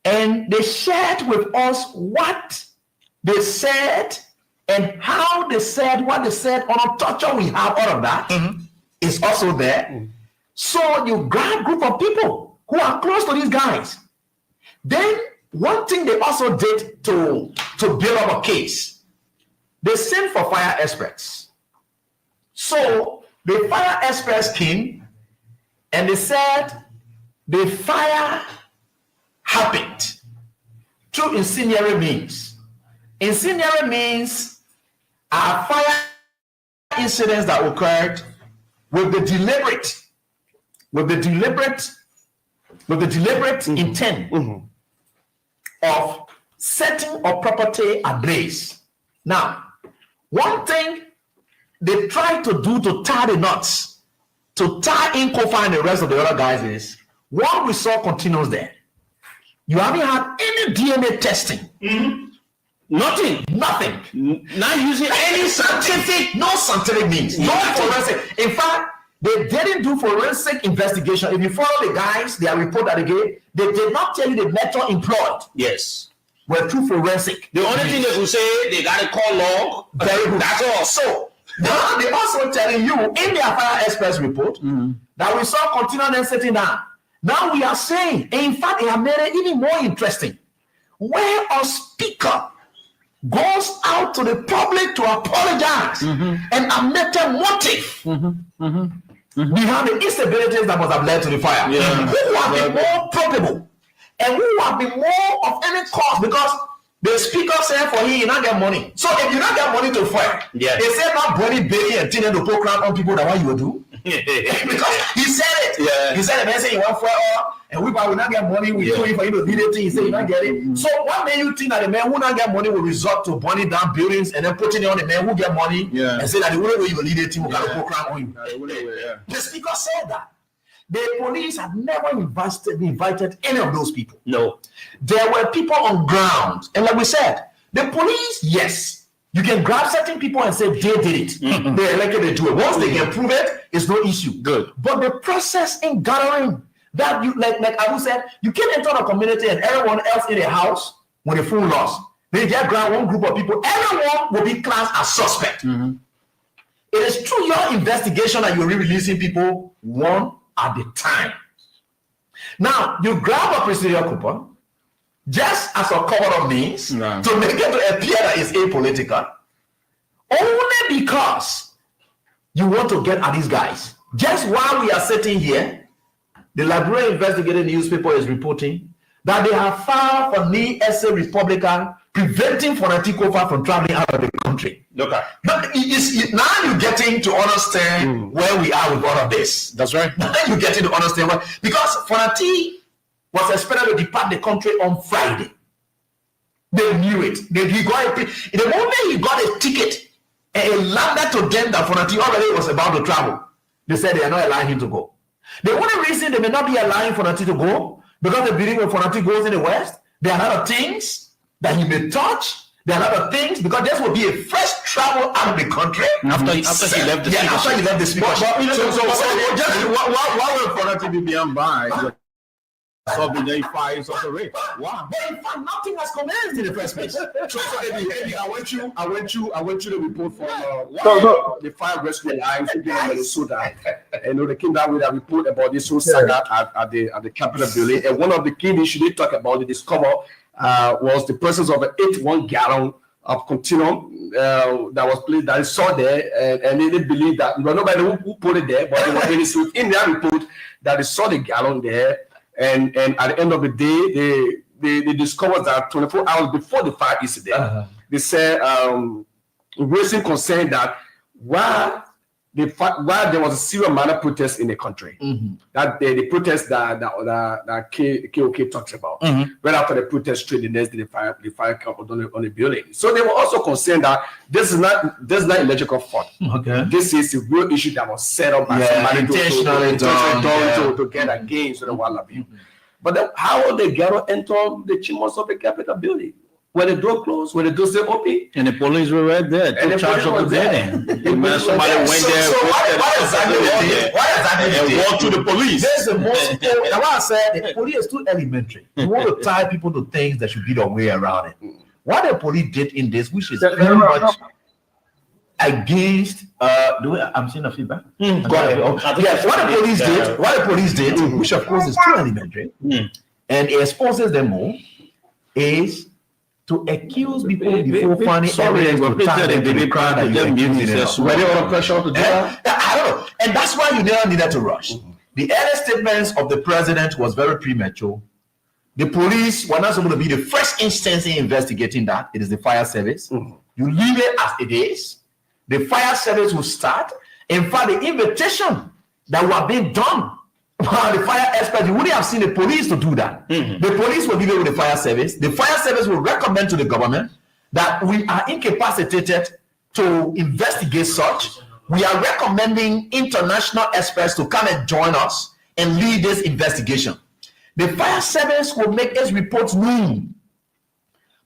and they shared with us what they said and how they said what they said on a torture we have. All of that is also there. So you grab a group of people who are close to these guys. Then one thing they also did to build up a case, they sent for fire experts. So the fire experts came and they said the fire happened through incendiary means. Incendiary means are fire incidents that occurred with the deliberate intent of setting a property ablaze. Now, one thing they try to do to tie the knots, to tie in Kofa and the rest of the other guys, is what we saw continues there. You haven't had any DNA testing. Nothing. Not using any scientific, no scientific means, no forensic. In fact, they didn't do forensic investigation. If you follow the guys, their report that they gave, they did not tell you the method employed. Yes. Were through forensic. The only thing they will say, they got to call log. Very good. That's all. So now they also telling you in their fire experts report that we saw continuing and sitting down. Now we are saying, in fact, they have made it even more interesting. Where a speaker goes out to the public to apologize and admit a motive behind the instabilities that must have led to the fire. Who have been more probable and who have been more of any cause, because the speaker said for him, you not get money. So if you not get money to fire, they said not Bonnie, Billy, and Tina to poke around on people that what you will do. Because he said it. He said the man said you want fire, and we will not get money. We do it for you to lead it. He said you not get it. So what made you think that the man who not get money will resort to burning down buildings and then putting it on the man who get money and say that the only way you will lead it team will got to poke around on you? The speaker said that. The police had never invited any of those people. No. There were people on ground. And like we said, the police, yes, you can grab certain people and say they did it. They elected to do it. Once they can prove it, it's no issue. Good. But the process in gathering, that you like Abu said, you can't enter a community and everyone else in a house when the full loss. They just grab one group of people, everyone will be classed as suspect. It is through your investigation that you're releasing people one at the time. Now, you grab a presidential coupon just as a cover of means to make it to appear that it's apolitical, only because you want to get at these guys. Just while we are sitting here, the Liberia Investigative Newspaper is reporting that they have filed for the essay Republican preventing Fonatikofa from traveling out of the country. Look at But now you're getting to understand where we are with all of this. That's right. Now you're getting to understand why. Because Fonati was expected to depart the country on Friday. They knew it. The moment he got a ticket and it landed to them that Fonati already was about to travel, they said they are not allowing him to go. The only reason they may not be allowing Fonati to go, because they believe when Fonati goes in the West, there are other things that he may touch. There are other things, because this will be a fresh travel out of the country After he left the speakership. after he left the speakership. Why will Fonati be beyond by? So they fire of the rape. Wow. But in fact, nothing has commenced in the first place. So Eddie, I want you to report from the fire rescue alliance in Minnesota. And they came down with a report about this whole saga at the Capitol building. And one of the key issues they talk about, they discover was the presence of an 81 gallon of continuum that was placed, that is saw there, and they believe that nobody who put it there, but it was in their report that they saw the gallon there. And at the end of the day, they discovered that 24 hours before the fire incident, they said, raising concern that while while there was a serious minor protest in the country, that the protest that KOK talks about, right after the protest, straight the next day, the fire came on the building. So they were also concerned that this is not electrical fault. Okay. This is a real issue that was set up by somebody to get against the Wallaby. But then how will the ghetto enter the chambers of the Capitol building? When the door closed, when the door still open, And the police were right there. and the Charge police of was the there. building. Somebody went there. Why walked to the police. There's the most. That's why I said the police is too elementary. You want to tie people to things that should be the way around it. What the police did in this, which is very much against. I'm seeing a feedback. Go ahead. Yes, what the police did, which of course is too elementary, and it exposes them more, is to accuse people before finding evidence to tie them to the crime that you're accusing them of. Were they under pressure to do that? I don't know. And that's why you never needed to rush. The early statements of the president was very premature. The police were not supposed to be the first instance in investigating that. It is the fire service. You leave it as it is. The fire service will start. In fact, the invitation that were being done by the fire experts, you wouldn't have seen the police to do that. The police will give it with the fire service. The fire service will recommend to the government that we are incapacitated to investigate such. We are recommending international experts to come and join us and lead this investigation. The fire service will make its reports known.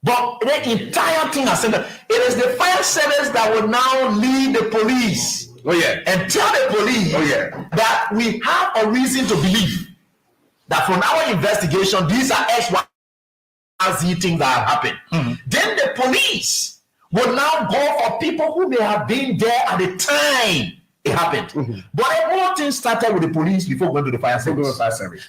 But the entire thing has said that it is the fire service that will now lead the police. And tell the police that we have a reason to believe that from our investigation, these are X, Y, Z things that have happened. Then the police will now go for people who may have been there at the time it happened. But the whole thing started with the police before going to the fire service.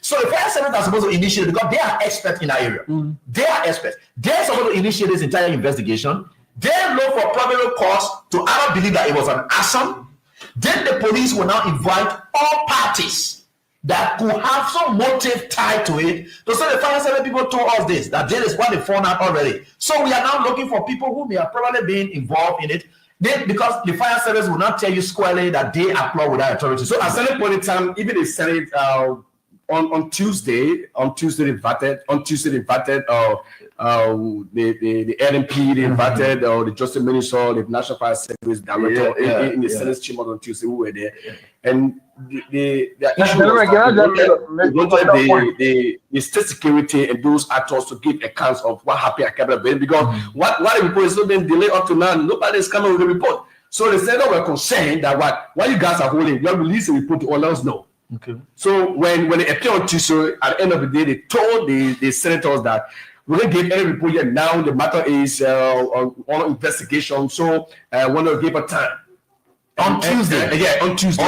So the fire service are supposed to initiate, because they are experts in that area. They are experts. They're supposed to initiate this entire investigation. They look for probable cause to either believe that it was an arson. Then the police will now invite all parties that could have some motive tied to it. To say the fire service people told us this, that this is what they found out already. So we are now looking for people who may have probably been involved in it. Then, because the fire service will not tell you squarely that they applaud with that authority. So at certain point in time, even the Senate on Tuesday they invited the LMP, they invited the Justice Minister, the National Fire Service Director in the Senate chamber on Tuesday, who were there. And the issue was the state security and those actors to give accounts of what happened at Capitol Building, because what the report is not been delayed up to now, nobody is coming with a report. So the Senate were concerned that what you guys are holding, you have released a report to all us know. Okay. So when they appeared on Tuesday, at the end of the day, they told the senators that we don't give any report yet. Now the matter is on investigation. So when they give a time on Tuesday, on Tuesday,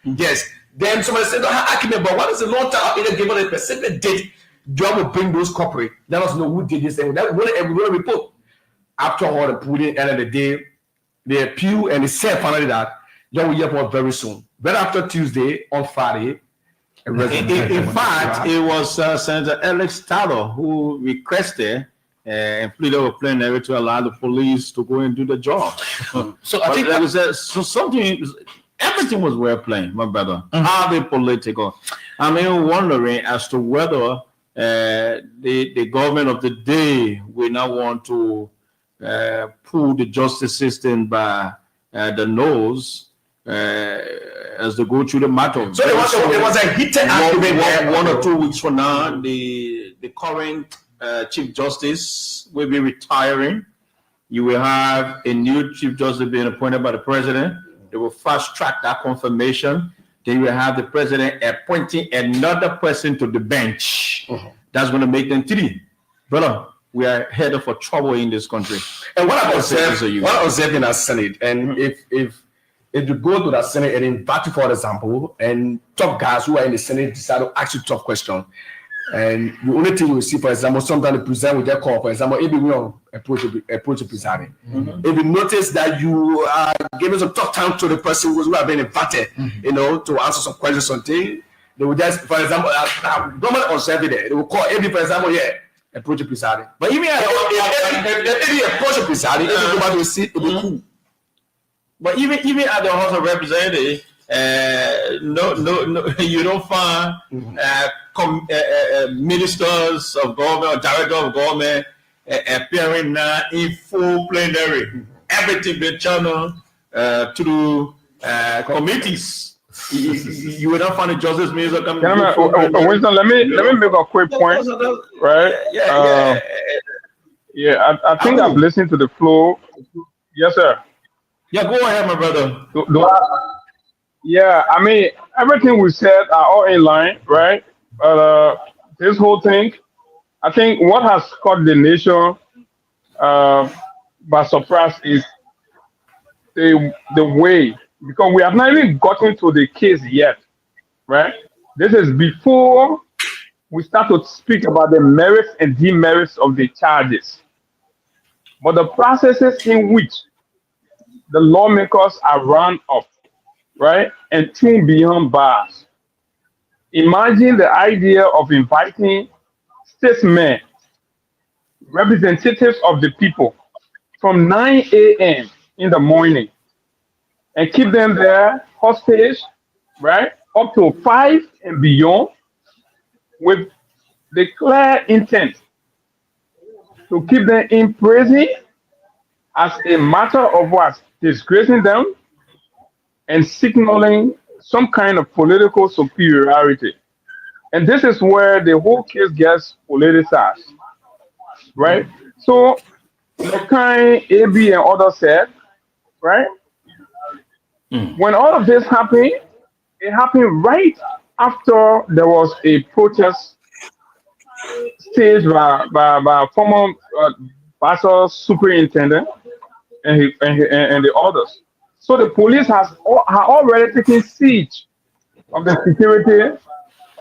yes. Then somebody said, but what is the long time? Either give us a specific date, John will bring those corporate. Let us know who did this and that. We're going to report. After all the putting, end of the day, they appeal and they said finally that John will hear very soon. But after Tuesday, on Friday, in fact, it was Senator Alex Taylor who requested and pleaded with plenary to allow the police to go and do the job. So I think that was everything was well playing, my brother. Highly political. I'm wondering as to whether the government of the day will not want to pull the justice system by the nose as they go through the matter. So there was a heated argument. One or 2 weeks from now, the current Chief Justice will be retiring. You will have a new Chief Justice being appointed by the President. They will fast track that confirmation. Then you will have the President appointing another person to the bench. That's going to make them 3. Brother, we are headed for trouble in this country. And what I observe in the Senate, and if you go to the Senate and invite, for example, and top guys who are in the Senate decide to ask you tough questions, and the only thing you will see, for example, sometimes the president will just call, for example, if we approach the president. If you notice that you are giving some tough time to the person who have been invited, to answer some questions, something, they will just, for example, government observe it. They will call every, for example, approach the president. But even if you approach the president, everybody will sit, it will be cool. But even at the House of Representatives, no, you don't find ministers of government or director of government appearing now in full plenary. Everything been channeled through committees. You will not find a justice minister coming. Winston, let me make a quick point, right? I think I've listened to the flow. Yes, sir. Yeah, go ahead, my brother. I mean, everything we said are all in line, right? But this whole thing, I think what has caught the nation by surprise is the way, because we have not even gotten to the case yet, right? This is before we start to speak about the merits and demerits of the charges. But the processes in which the lawmakers are run up, right, and thrown behind bars. Imagine the idea of inviting statesmen, representatives of the people, from 9 a.m. in the morning and keep them there hostage, right, up to 5 and beyond, with the clear intent to keep them in prison as a matter of what? Disgracing them and signaling some kind of political superiority. And this is where the whole case gets politicized, right? So, the kind AB and others said, right? When all of this happened, it happened right after there was a protest staged by former Pastor Superintendent and the others. So the police have already taken siege of the security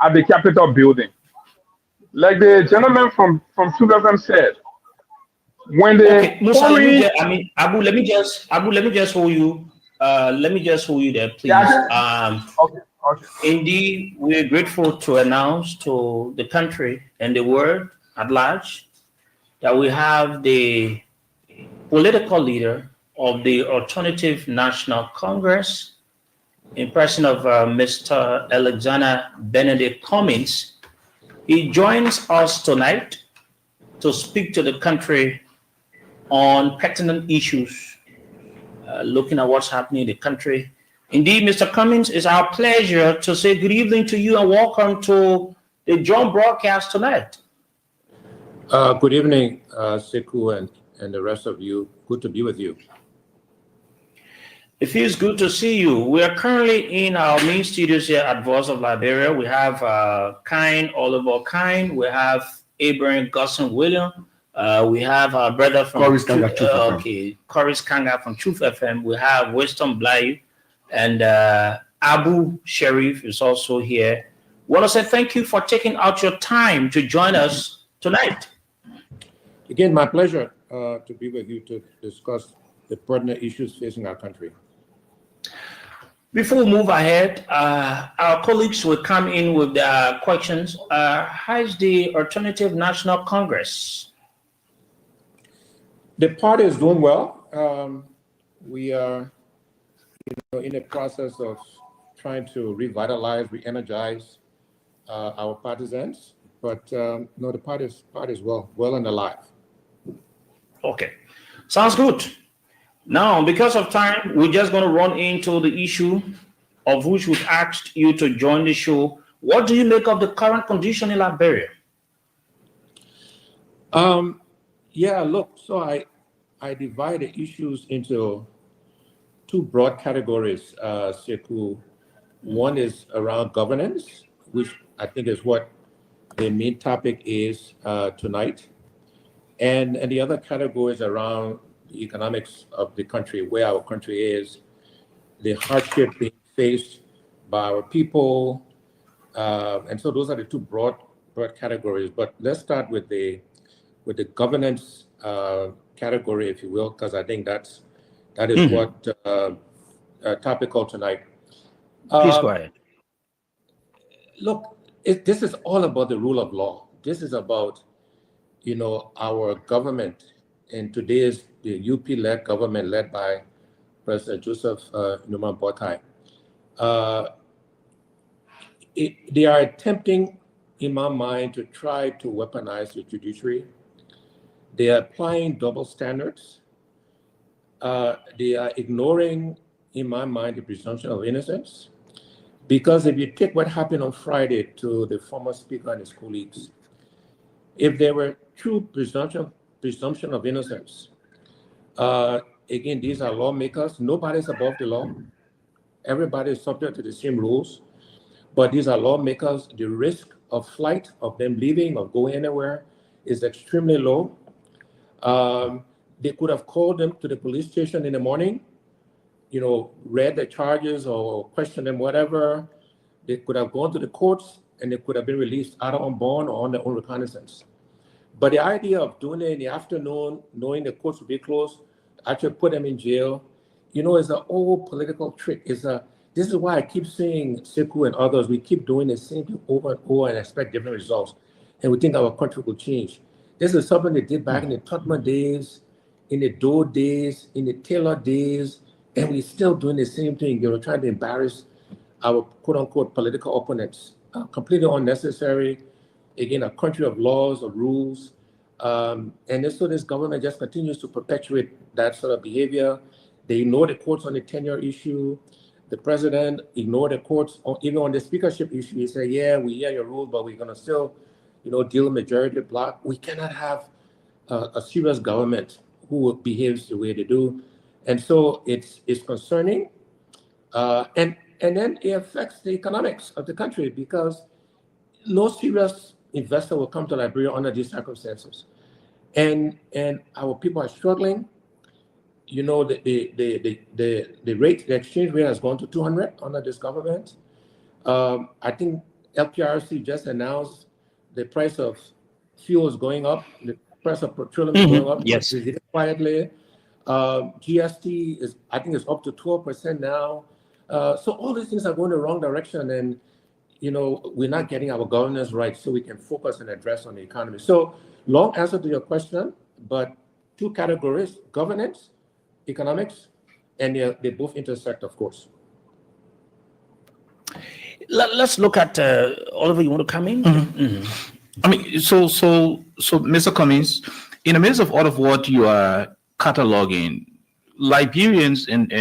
at the Capitol building. Like the gentleman from 2000 said, when the Musa, let me just hold you. Let me just hold you there, please. Okay. Indeed, we're grateful to announce to the country and the world at large that we have the political leader of the Alternative National Congress, in person of Mr. Alexander Benedict Cummings. He joins us tonight to speak to the country on pertinent issues, looking at what's happening in the country. Indeed, Mr. Cummings, it's our pleasure to say good evening to you and welcome to the joint broadcast tonight. Good evening, Sekou and the rest of you. Good to be with you. It feels good to see you. We are currently in our main studios here at Voice of Liberia. We have Oliver Kine. We have Abraham Gusson William. We have our brother from Corey's Kanga from Truth FM. We have Winston Blay, and Abu Sharif is also here. I want to say thank you for taking out your time to join us tonight. Again, my pleasure to be with you to discuss the pertinent issues facing our country. Before we move ahead, our colleagues will come in with their questions. How is the Alternative National Congress? The party is doing well. We are in the process of trying to revitalize, re-energize our partisans, but the party is well and alive. Okay, sounds good. Now, because of time, we're just going to run into the issue of which we've asked you to join the show. What do you make of the current condition in Liberia? So I divide the issues into two broad categories, Sekou. One is around governance, which I think is what the main topic is tonight. And the other category is around the economics of the country, where our country is, the hardship being faced by our people. And so those are the two broad categories. But let's start with the governance category, if you will, because I think that is what topical tonight. Please go ahead. Look, this is all about the rule of law. This is about, our government, and today is the UP-led government led by President Joseph Numa Boakai. They are attempting, in my mind, to try to weaponize the judiciary. They are applying double standards. They are ignoring, in my mind, the presumption of innocence. Because if you take what happened on Friday to the former speaker and his colleagues, if there were true presumption of innocence, again, these are lawmakers. Nobody's above the law. Everybody is subject to the same rules. But these are lawmakers. The risk of flight, of them leaving or going anywhere, is extremely low. They could have called them to the police station in the morning, read the charges or questioned them, whatever. They could have gone to the courts and they could have been released either on bond or on their own recognizance. But the idea of doing it in the afternoon, knowing the courts will be closed, actually put them in jail, is an old political trick. This is why I keep saying, Sekou and others, we keep doing the same thing over and over and expect different results. And we think our country will change. This is something they did back in the Totman days, in the Doe days, in the Taylor days, and we're still doing the same thing, trying to embarrass our quote-unquote political opponents. Completely unnecessary. Again, a country of laws, of rules. And so this government just continues to perpetuate that sort of behavior. They ignore the courts on the tenure issue. The president ignored the courts, even on the speakership issue. He said, yeah, we hear your rules, but we're going to still, deal majority block. We cannot have a serious government who behaves the way they do. And so it's concerning. And then it affects the economics of the country because no serious investor will come to Liberia under these circumstances. And our people are struggling. The exchange rate has gone to 200 under this government. I think LPRC just announced the price of fuel is going up. The price of petroleum is going up. Yes. Quietly. GST is up to 12% now. So all these things are going the wrong direction, and we're not getting our governance right, so we can focus and address on the economy. So long answer to your question, but two categories: governance, economics, and they both intersect, of course. Let's look at Oliver. You want to come in? I mean, so Mr. Cummings, in the midst of all of what you are cataloging, Liberians and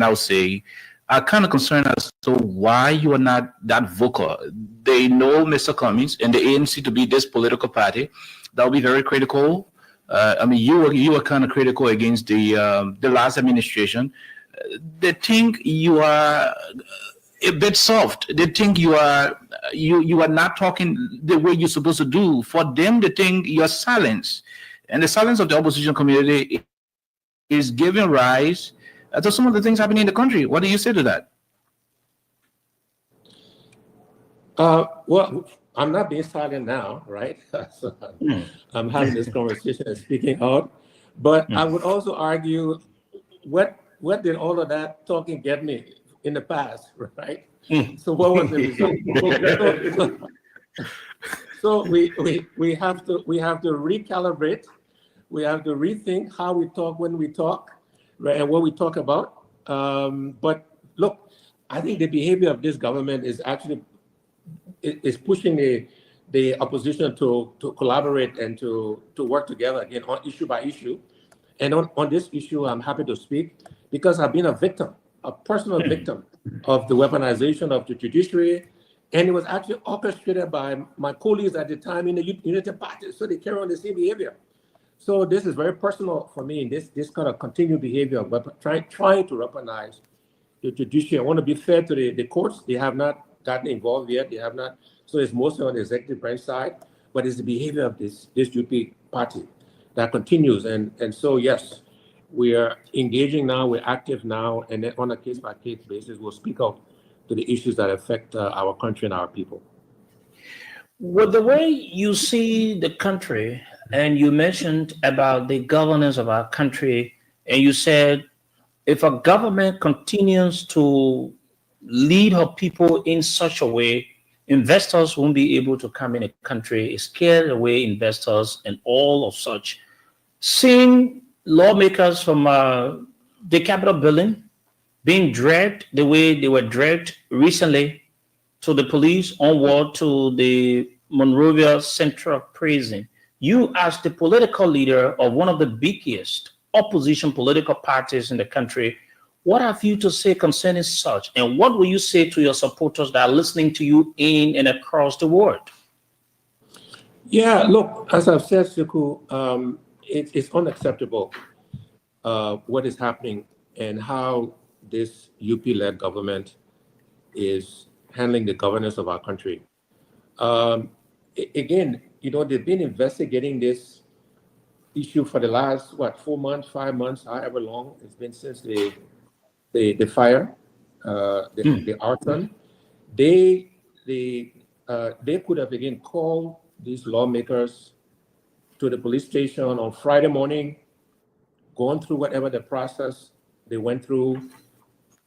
I would say are kind of concerned as to why you are not that vocal. They know Mr. Cummings and the ANC to be this political party that will be very critical. You were kind of critical against the last administration. They think you are a bit soft. They think you are not talking the way you're supposed to do. For them, they think you're silence, and the silence of the opposition community is giving rise to some of the things happening in the country. What do you say to that? Well, I'm not being silent now, right? So I'm having this conversation and speaking out. But I would also argue, what did all of that talking get me in the past, right? So what was the result? So we have to recalibrate. We have to rethink how we talk when we talk, right, and what we talk about. But look, I think the behavior of this government is actually is pushing the opposition to collaborate and to work together again on issue by issue. And on this issue, I'm happy to speak because I've been a victim, a personal victim of the weaponization of the judiciary. And it was actually orchestrated by my colleagues at the time in the Unity Party. So they carry on the same behavior. So this is very personal for me, this kind of continued behavior of trying to weaponize the judiciary. I want to be fair to the courts. They have not gotten involved yet. They have not. So it's mostly on the executive branch side, but it's the behavior of this UP party that continues. And so, yes, we are engaging now, we're active now, and then on a case-by-case basis, we'll speak out to the issues that affect our country and our people. With the way you see the country, and you mentioned about the governance of our country, and you said if a government continues to lead her people in such a way, investors won't be able to come in a country, scare away investors and all of such. Seeing lawmakers from the Capitol building being dragged the way they were dragged recently to the police onward to the Monrovia Central Prison. You, as the political leader of one of the biggest opposition political parties in the country, what have you to say concerning such? And what will you say to your supporters that are listening to you in and across the world? Yeah, look, as I've said, Sekou, it's unacceptable what is happening and how this UP-led government is handling the governance of our country. Again, they've been investigating this issue for the last, 4 months, 5 months, however long it's been since the fire, the arson. They could have, again, called these lawmakers to the police station on Friday morning, gone through whatever the process they went through,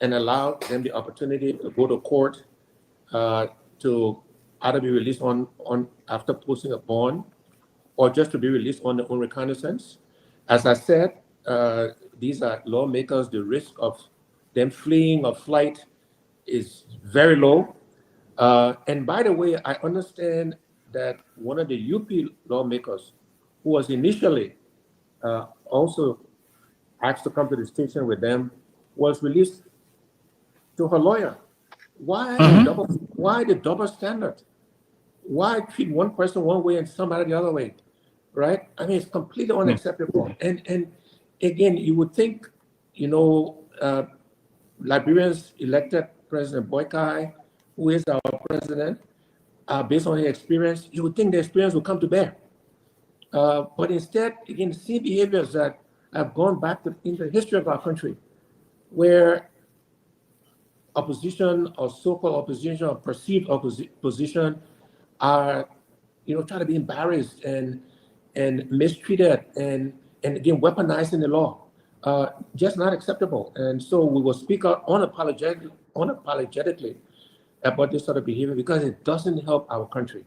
and allowed them the opportunity to go to court to either be released on after posting a bond, or just to be released on their own recognizance. As I said, these are lawmakers. The risk of them fleeing or flight is very low. And by the way, I understand that one of the UP lawmakers, who was initially also asked to come to the station with them, was released to her lawyer. Why the double standard? Why treat one person one way and somebody the other way, right? I mean, it's completely unacceptable. And again, you would think, Liberians elected President Boykai, who is our president, based on his experience, you would think the experience would come to bear. But instead, again, see behaviors that have gone back in the history of our country, where opposition or so-called opposition or perceived opposition are, trying to be embarrassed and mistreated and again, weaponizing the law. Just not acceptable. And so we will speak out unapologetically about this sort of behavior because it doesn't help our country.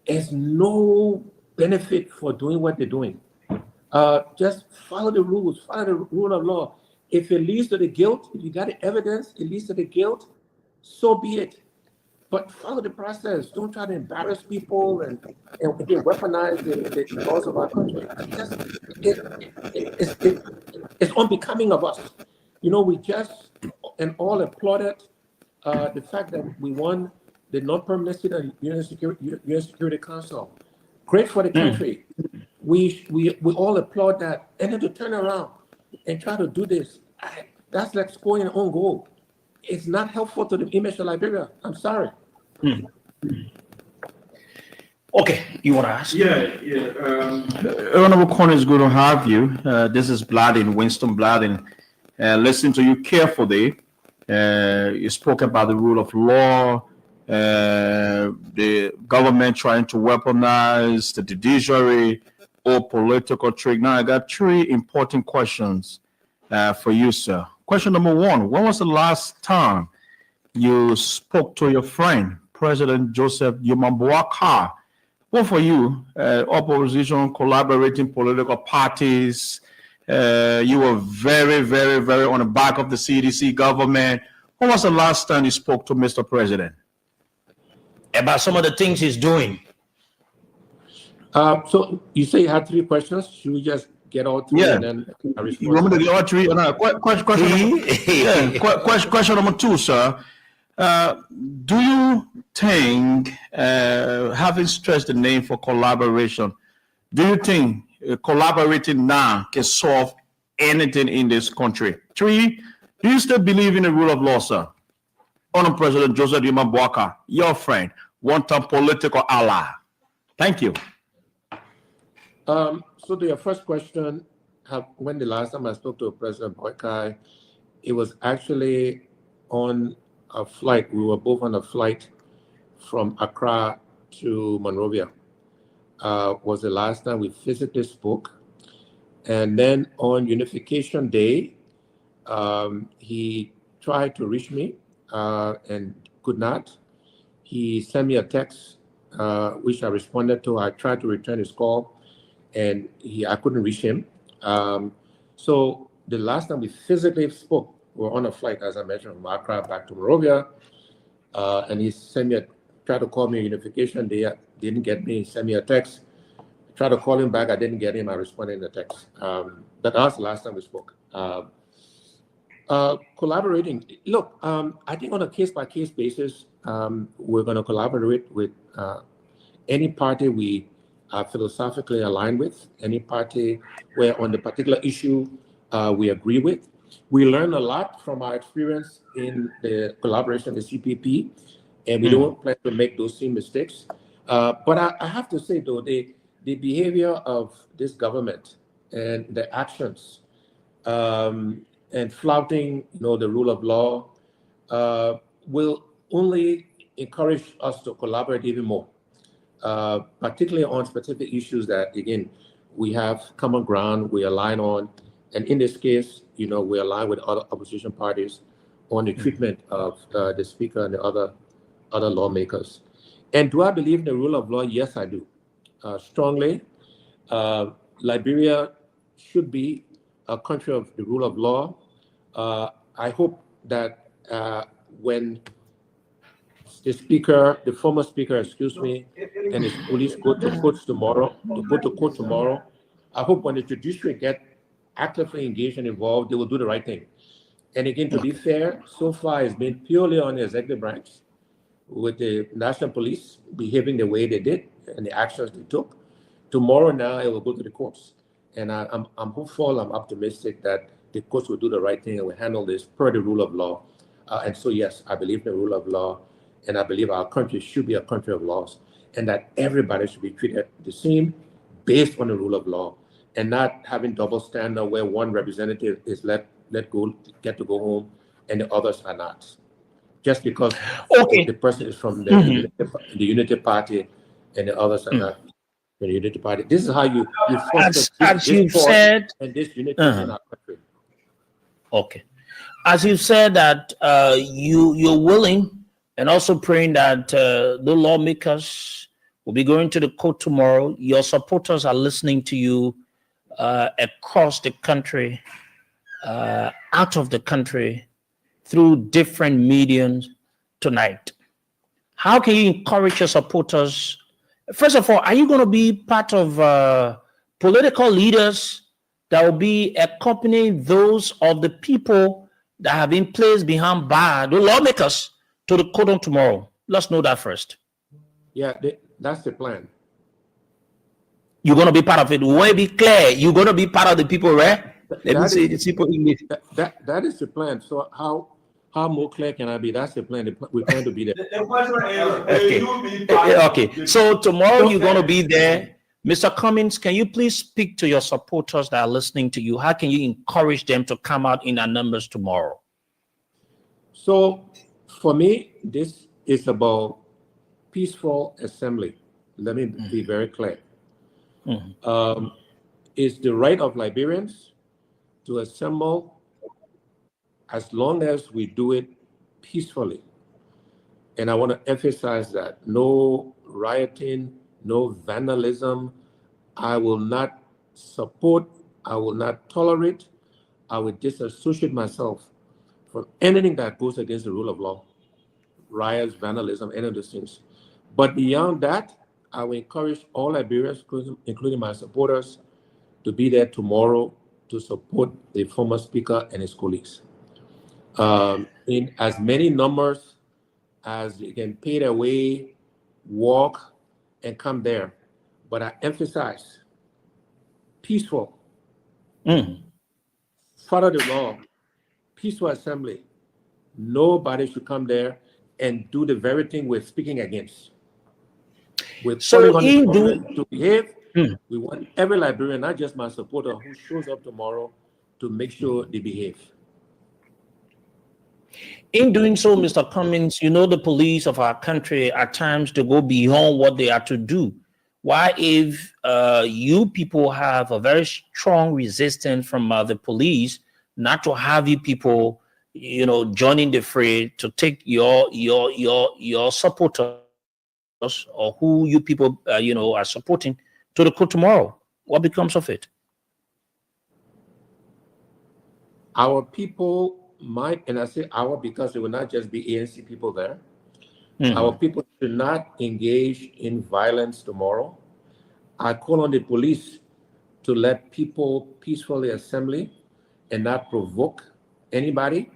There's no benefit for doing what they're doing. Just follow the rules, follow the rule of law. If it leads to the guilt, if you got the evidence, it leads to the guilt, so be it. But follow the process. Don't try to embarrass people and again, weaponize the laws of our country. It's unbecoming of us. We just and all applauded the fact that we won the non-permanent seat on UN Security Council. Great for the country. We all applaud that. And then to turn around and try to do this, that's like scoring an own goal. It's not helpful to the image of Liberia. I'm sorry. Okay, you want to ask? Honorable Corner, it's good to have you. This is Bladin, Winston Bladin. Listen to you carefully. You spoke about the rule of law, the government trying to weaponize the judiciary or political trick. Now, I got 3 important questions for you, sir. Question number 1, when was the last time you spoke to your friend, President Joseph Weah? What for you, opposition, collaborating political parties? You were very, very, very on the back of the CDC government. When was the last time you spoke to Mr. President? About some of the things he's doing. So you say you had 3 questions. Should we just get all 3 and then I respond? You want me to get all 3? Question number 2, sir. Do you think, having stressed the name for collaboration, do you think collaborating now can solve anything in this country? 3, do you still believe in the rule of law, sir? Honorable President Joseph Weah, your friend, one-time political ally. Thank you. So to your first question, when the last time I spoke to President Boykai, it was actually on a flight. We were both on a flight from Accra to Monrovia. Was the last time we physically spoke. And then on Unification Day, he tried to reach me and could not. He sent me a text, which I responded to. I tried to return his call, and I couldn't reach him. So the last time we physically spoke, we were on a flight, as I mentioned, from Accra back to Monrovia, and he tried to call me a unification. They didn't get me. He sent me a text. I tried to call him back. I didn't get him. I responded in the text. That was the last time we spoke. Collaborating. Look, I think on a case-by-case basis, we're going to collaborate with any party we are philosophically aligned with, any party where on the particular issue we agree with. We learn a lot from our experience in the collaboration with CPP, and we don't plan to make those same mistakes. But I have to say, though, the behavior of this government and the actions and flouting, the rule of law will only encourage us to collaborate even more, particularly on specific issues that, again, we have common ground, we align on. And in this case, we align with other opposition parties on the treatment of the speaker and the other lawmakers. And do I believe in the rule of law? Yes, I do. Strongly. Liberia should be a country of the rule of law. I hope that when the former speaker, and his police go to court tomorrow, I hope when the judiciary get actively engaged and involved, they will do the right thing. And again, to be fair, so far it's been purely on the executive branch, with the national police behaving the way they did and the actions they took. Tomorrow now it will go to the courts. And I'm hopeful, I'm optimistic that the courts will do the right thing and will handle this per the rule of law. And so, yes, I believe in the rule of law, and I believe our country should be a country of laws, and that everybody should be treated the same based on the rule of law, and not having double standard where one representative is get to go home and the others are not. Just because the person is from the Unity Party and the others are not from the Unity Party. This is how you as you've said, and this unity in our country. Okay. As you said that you're willing and also praying that the lawmakers will be going to the court tomorrow. Your supporters are listening to you across the country, out of the country, through different mediums tonight. How can you encourage your supporters? First of all, are you going to be part of political leaders that will be accompanying those of the people that have been placed behind bars, the lawmakers, to the court on tomorrow? Let's know that first. Yeah, that's the plan. You're going to be part of it. Will it be clear? You're going to be part of the people, right? Let me say the simple English. That is the plan. So how more clear can I be? That's the plan. We plan to be there. Okay. So tomorrow you're going to be there. Mr. Cummings, can you please speak to your supporters that are listening to you? How can you encourage them to come out in their numbers tomorrow? So for me, this is about peaceful assembly. Let me be very clear. It's the right of Liberians to assemble as long as we do it peacefully. And I want to emphasize that no rioting, no vandalism. I will not support, I will not tolerate, I will disassociate myself from anything that goes against the rule of law, riots, vandalism, any of those things. But beyond that, I will encourage all Liberians, including my supporters, to be there tomorrow to support the former speaker and his colleagues. In as many numbers as they can pay their way, walk, and come there. But I emphasize peaceful, follow the law, peaceful assembly. Nobody should come there and do the very thing we're speaking against. So in doing to behave, we want every Liberian, not just my supporter, who shows up tomorrow to make sure they behave. In doing so, Mr. Cummings, the police of our country at times to go beyond what they are to do. Why, if you people have a very strong resistance from the police, not to have you people, joining the fray to take your supporters or who you people, are supporting to the court tomorrow? What becomes of it? Our people might, and I say our because it will not just be ANC people there. Our people should not engage in violence tomorrow. I call on the police to let people peacefully assemble and not provoke anybody.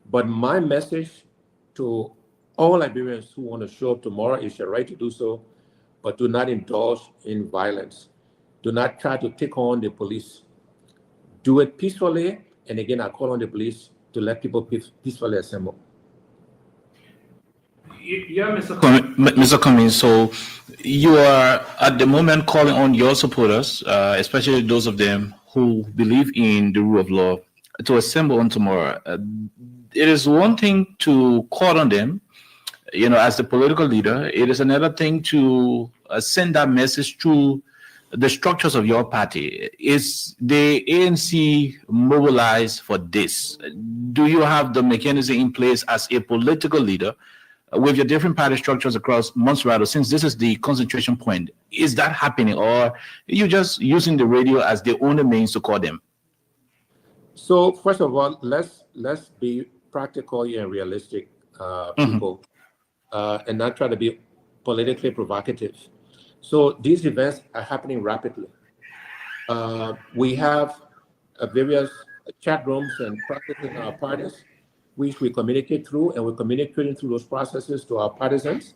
But my message to all Liberians who want to show up tomorrow is your right to do so, but do not indulge in violence. Do not try to take on the police. Do it peacefully. And again, I call on the police to let people peacefully assemble. Yeah, Mr. Cummings, so you are at the moment calling on your supporters, especially those of them who believe in the rule of law, to assemble on tomorrow. It is one thing to call on them, as the political leader. It is another thing to send that message to the structures of your party. Is the ANC mobilized for this? Do you have the mechanism in place as a political leader with your different party structures across Montserrat, since this is the concentration point? Is that happening, or are you just using the radio as the only means to call them? So first of all, let's be practical and realistic, people, and not try to be politically provocative. So these events are happening rapidly. We have various chat rooms and processes in our parties, which we communicate through, and we're communicating through those processes to our partisans.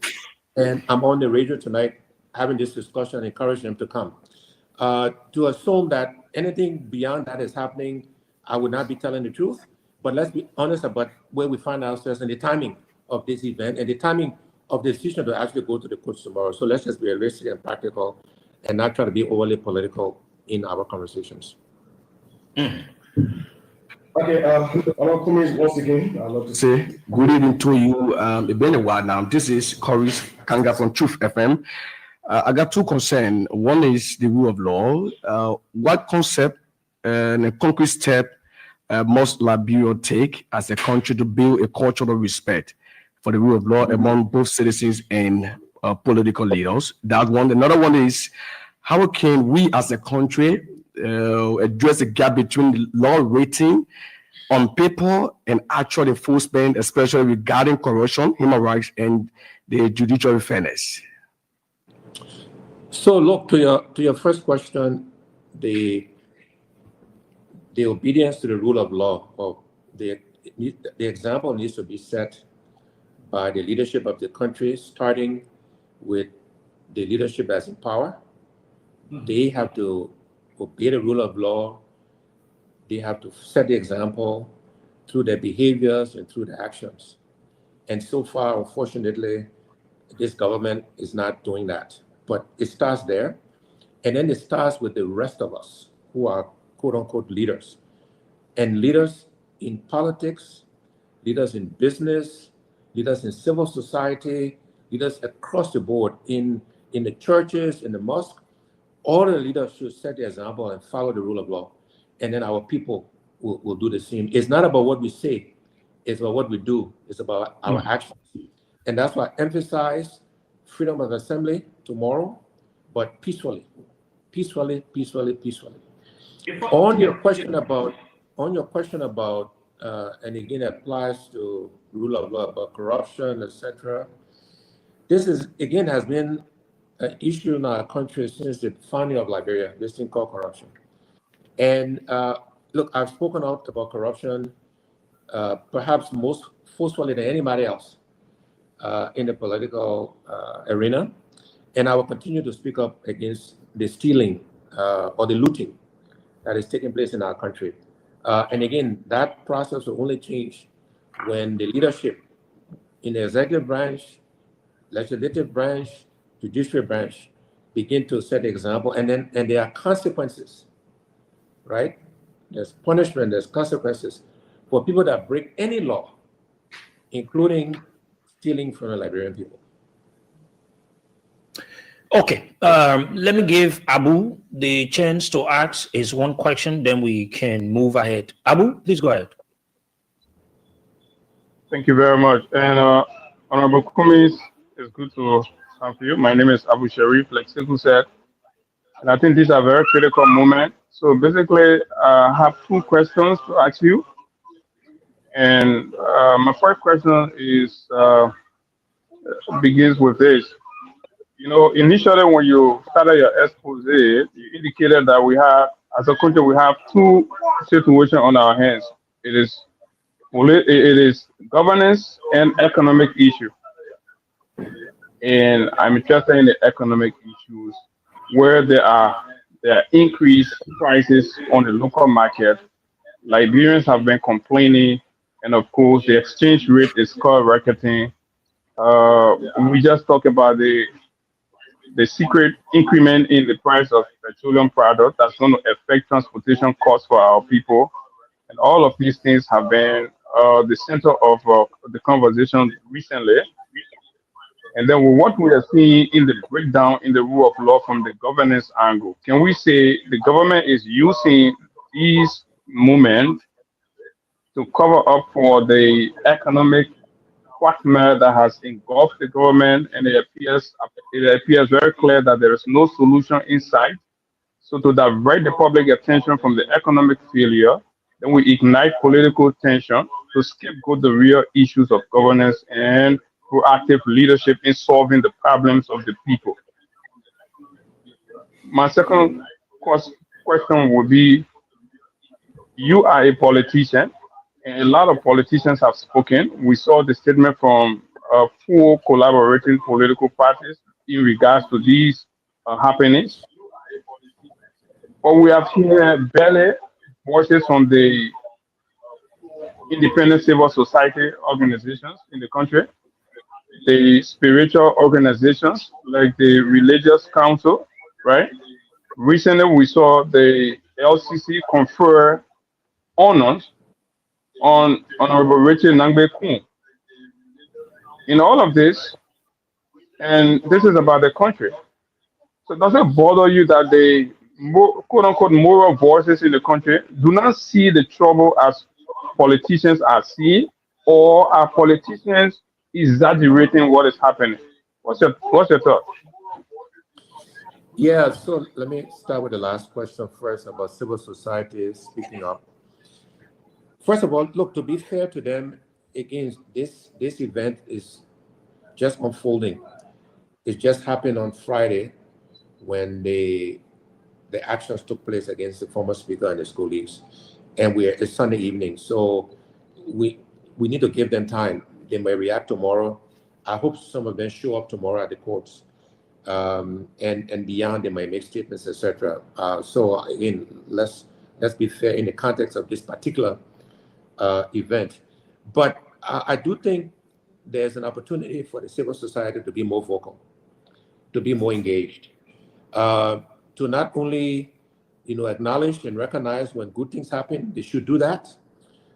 And I'm on the radio tonight having this discussion and encouraging them to come. To assume that anything beyond that is happening, I would not be telling the truth. But let's be honest about where we find ourselves and the timing of this event and the timing of the decision to actually go to the courts tomorrow. So let's just be realistic and practical and not try to be overly political in our conversations. Okay, Cummings, once again, I'd love to say good evening to you. It's been a while now. This is Corey's Kanga from Truth FM. I got two concerns. One is the rule of law. What concept and a concrete step must Liberia take as a country to build a culture of respect for the rule of law among both citizens and political leaders? That one. Another one is, how can we as a country address the gap between the law rating on paper and actual enforcement, especially regarding corruption, human rights, and the judicial fairness? So look, to your first question, the obedience to the rule of law, or the example needs to be set by the leadership of the country, starting with the leadership that's in power. They have to obey the rule of law. They have to set the example through their behaviors and through their actions. And so far, unfortunately, this government is not doing that. But it starts there. And then it starts with the rest of us who are quote unquote leaders. And leaders in politics, leaders in business, leaders in civil society, leaders across the board in the churches, in the mosque. All the leaders should set the example and follow the rule of law. And then our people will do the same. It's not about what we say, it's about what we do. It's about our actions. And that's why I emphasize freedom of assembly tomorrow, but peacefully. On your question about, and again, it applies to rule of law, about corruption, etc. This is, again, has been an issue in our country since the founding of Liberia, this thing called corruption. And look, I've spoken out about corruption perhaps most forcefully than anybody else in the political arena. And I will continue to speak up against the stealing or the looting that is taking place in our country. And again, that process will only change when the leadership in the executive branch, legislative branch, judiciary branch begin to set the example, and there are consequences, right? There's punishment, there's consequences for people that break any law, including stealing from the Liberian people. Okay, let me give Abu the chance to ask his one question, then we can move ahead. Abu, please go ahead. Thank you very much. And Honorable Cummings, it's good to have you. My name is Abu Sharif, like Simple said. And I think these are very critical moments So basically, I have two questions to ask you. And my first question is begins with this. You know, initially when you started your expose, you indicated that we have, as a country, we have two situations on our hands. It is it is governance and economic issue. And I'm interested in the economic issues where there are increased prices on the local market. Liberians have been complaining, and of course, the exchange rate is skyrocketing. We just talked about the secret increment in the price of petroleum product that's going to affect transportation costs for our people. And all of these things have been the center of the conversation recently. And then with what we are seeing in the breakdown in the rule of law from the governance angle, can we say the government is using these movements to cover up for the economic quagmire that has engulfed the government, and it appears very clear that there is no solution in sight. So to divert the public attention from the economic failure, then we ignite political tension to scapegoat the real issues of governance and proactive leadership in solving the problems of the people. My second question would be, you are a politician, and a lot of politicians have spoken. We saw the statement from four collaborating political parties in regards to these happenings. But we have here barely voices from the independent civil society organizations in the country, the spiritual organizations like the Religious Council, right? Recently, we saw the LCC confer honors on Honorable Richard Nangbe Kun. In all of this, and this is about the country. So does it bother you that the quote unquote moral voices in the country do not see the trouble as politicians are seeing, or are politicians exaggerating what is happening? What's your thought? Yeah, so let me start with the last question first about civil society speaking up. First of all, look, to be fair to them, again, this event is just unfolding. It just happened on Friday when the actions took place against the former speaker and his colleagues, and it's Sunday evening. So we need to give them time. They may react tomorrow. I hope some of them show up tomorrow at the courts, and beyond. They might make statements, etc. So again, let's be fair in the context of this particular event. But I do think there's an opportunity for the civil society to be more vocal, to be more engaged, to not only acknowledge and recognize when good things happen. They should do that,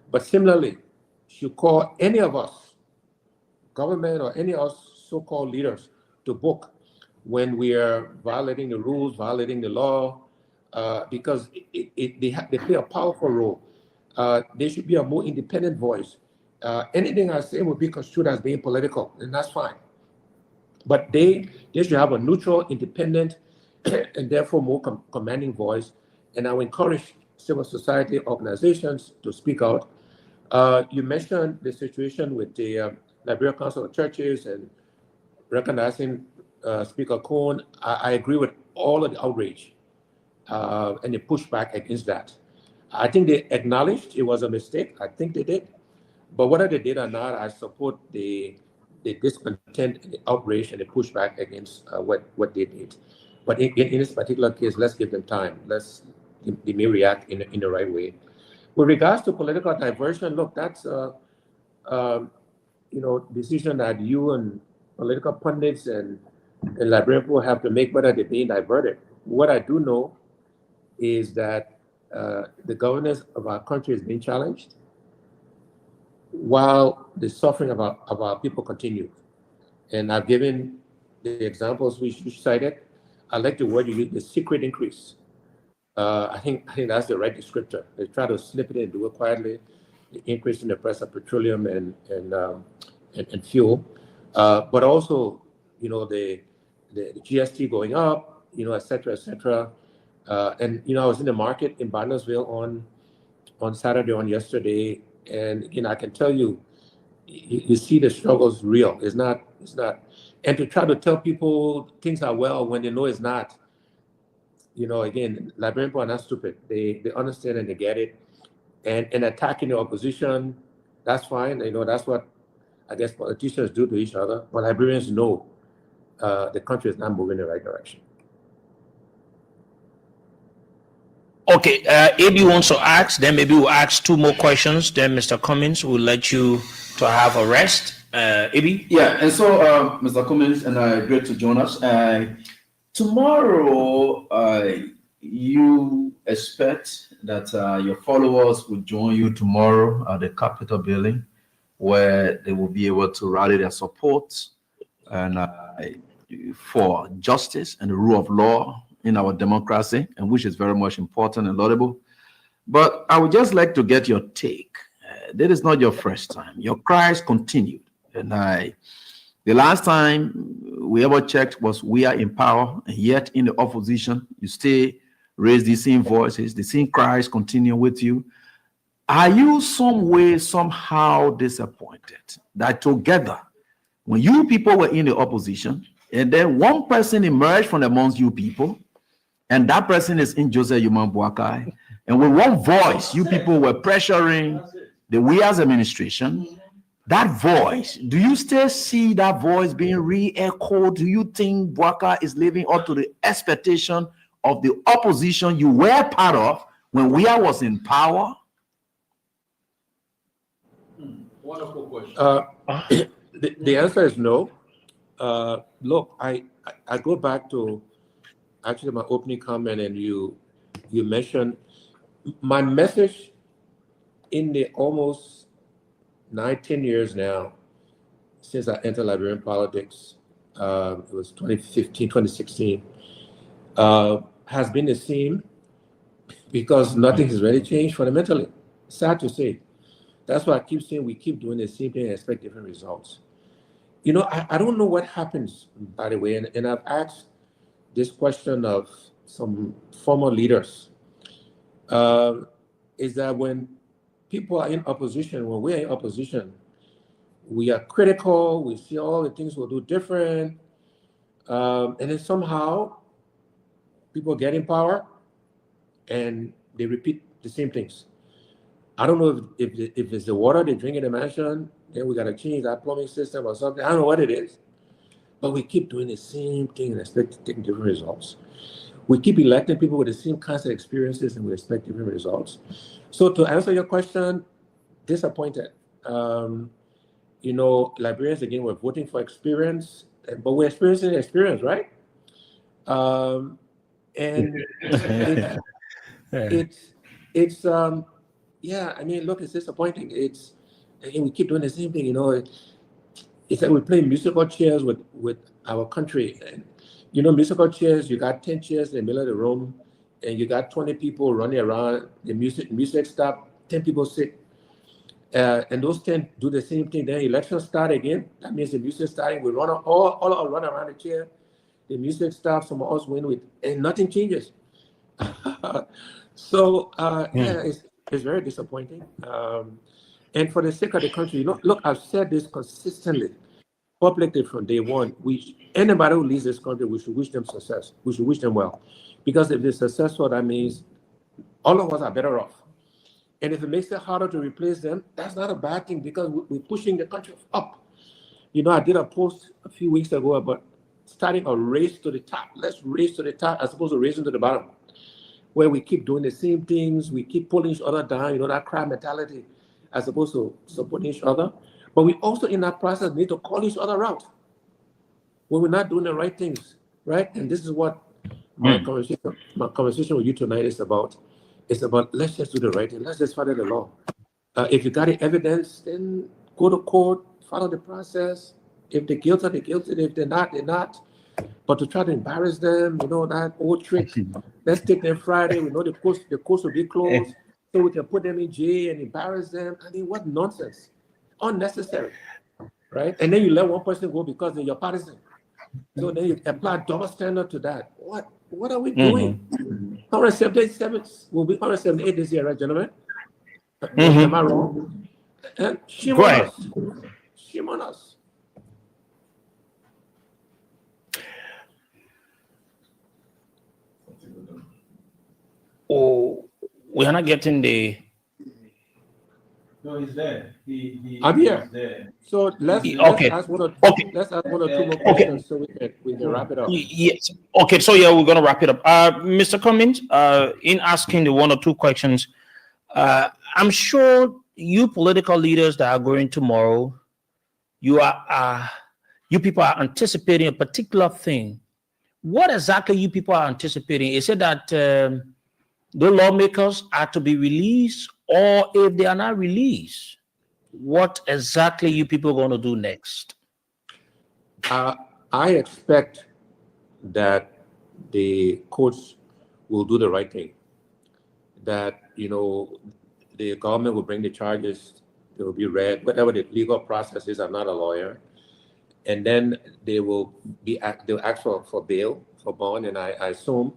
but similarly should call any of us, government or any of us so-called leaders, to book when we are violating the rules, violating the law, because they play a powerful role. They should be a more independent voice. Anything I say will be construed as being political, and that's fine. But they should have a neutral, independent, and therefore more commanding voice. And I will encourage civil society organizations to speak out. You mentioned the situation with the Liberia Council of Churches and recognizing Speaker Cohn. I agree with all of the outrage and the pushback against that. I think they acknowledged it was a mistake. I think they did. But whether they did or not, I support the discontent, and the outrage, and the pushback against what they did. But in this particular case, let's give them time. They may react in the right way. With regards to political diversion, look, that's decision that you and political pundits and Liberian people have to make, whether they're being diverted. What I do know is that the governance of our country is being challenged, while the suffering of our people continue. And I've given the examples we cited. I like the word you use, the secret increase. I think that's the right descriptor. They try to slip it in and do it quietly. The increase in the price of petroleum and fuel, but also the GST going up, et cetera, et cetera. And I was in the market in Barnesville on Saturday, on yesterday, and again, I can tell you, you see the struggle's real. It's not. And to try to tell people things are well when they know it's not. Again, Liberian people are not stupid. They understand and they get it. And attacking the opposition, that's fine. That's what I guess politicians do to each other. But Liberians know the country is not moving in the right direction. Okay, AB wants to ask, then maybe we'll ask 2 more questions. Then Mr. Cummings will let you to have a rest. AB? Yeah, and so Mr. Cummings and I agreed to join us. Tomorrow, you expect that your followers will join you tomorrow at the Capitol building, where they will be able to rally their support and for justice and the rule of law in our democracy, and which is very much important and laudable. But I would just like to get your take. This is not your first time. Your cries continued. And the last time we ever checked was we are in power, and yet in the opposition, you still raise the same voices, the same cries continue with you. Are you some way, somehow disappointed that together, when you people were in the opposition, and then one person emerged from amongst you people, and that person is in Joseph Yuman Boakai, and with one voice, you people were pressuring the Weah's administration. That voice, do you still see that voice being re-echoed? Do you think Boakai is living up to the expectation of the opposition you were part of when Weah was in power? Wonderful question. The answer is no. Look, I go back to actually my opening comment, and you mentioned my message in the almost 19 years now since I entered Liberian politics. It was 2015, 2016. Has been the same, because nothing has really changed fundamentally. Sad to say. That's why I keep saying we keep doing the same thing and expect different results. I don't know what happens, by the way, and I've asked this question of some former leaders, is that when people are in opposition, when we're in opposition, we are critical, we see all the things we'll do different, and then somehow people get in power and they repeat the same things. I don't know if it's the water they drink in the mansion, then we got to change that plumbing system or something. I don't know what it is. But we keep doing the same thing and expect to take different results. We keep electing people with the same kinds of experiences and we expect different results. So to answer your question, disappointed. Liberians, again, we're voting for experience, but we're experiencing experience, right? Look, it's disappointing. We keep doing the same thing, It's like we're playing musical chairs with our country. And, musical chairs, you got 10 chairs in the middle of the room, and you got 20 people running around. The music stop, 10 people sit. And those 10 do the same thing. Then elections start again. That means the music starting. We all run around the chair. The music stops, some of us win and nothing changes. It's very disappointing. And for the sake of the country, look, I've said this consistently, publicly from day one. Anybody who leads this country, we should wish them success. We should wish them well. Because if they're successful, that means all of us are better off. And if it makes it harder to replace them, that's not a bad thing, because we're pushing the country up. I did a post a few weeks ago about starting a race to the top. Let's race to the top as opposed to racing to the bottom, where we keep doing the same things, we keep pulling each other down, that crab mentality, as opposed to supporting each other. But we also, in that process, need to call each other out when we're not doing the right things, right? And this is what my conversation with you tonight is about. It's about, let's just do the right thing. Let's just follow the law. If you got the evidence, then go to court, follow the process. If they're guilty, they're guilty. If they're not, they're not. But to try to embarrass them, that old trick, let's take them Friday. We know the courts will be closed, so we can put them in jail and embarrass them. What nonsense. Unnecessary, right? And then you let one person go because they're your partisan. So then you apply double standard to that. What are we doing? 177 will be 178 this year, right, gentlemen? Mhm. Am I wrong? And shame Go on ahead. us. Shame on us. Oh, we are not getting the. No, he's there. I'm here. He's there. So let's Okay. ask one or Okay. let's ask one or two more questions so we can wrap it up. Yes. Okay. So yeah, we're gonna wrap it up. Mr. Cummings, in asking the one or two questions, I'm sure you political leaders that are going tomorrow, you people are anticipating a particular thing. What exactly you people are anticipating? Is it that the lawmakers are to be released, or if they are not released, what exactly you people going to do next? I expect that the courts will do the right thing. That the government will bring the charges. They will be read, whatever the legal process is. I'm not a lawyer, and then they'll ask for bail, for bond, and I assume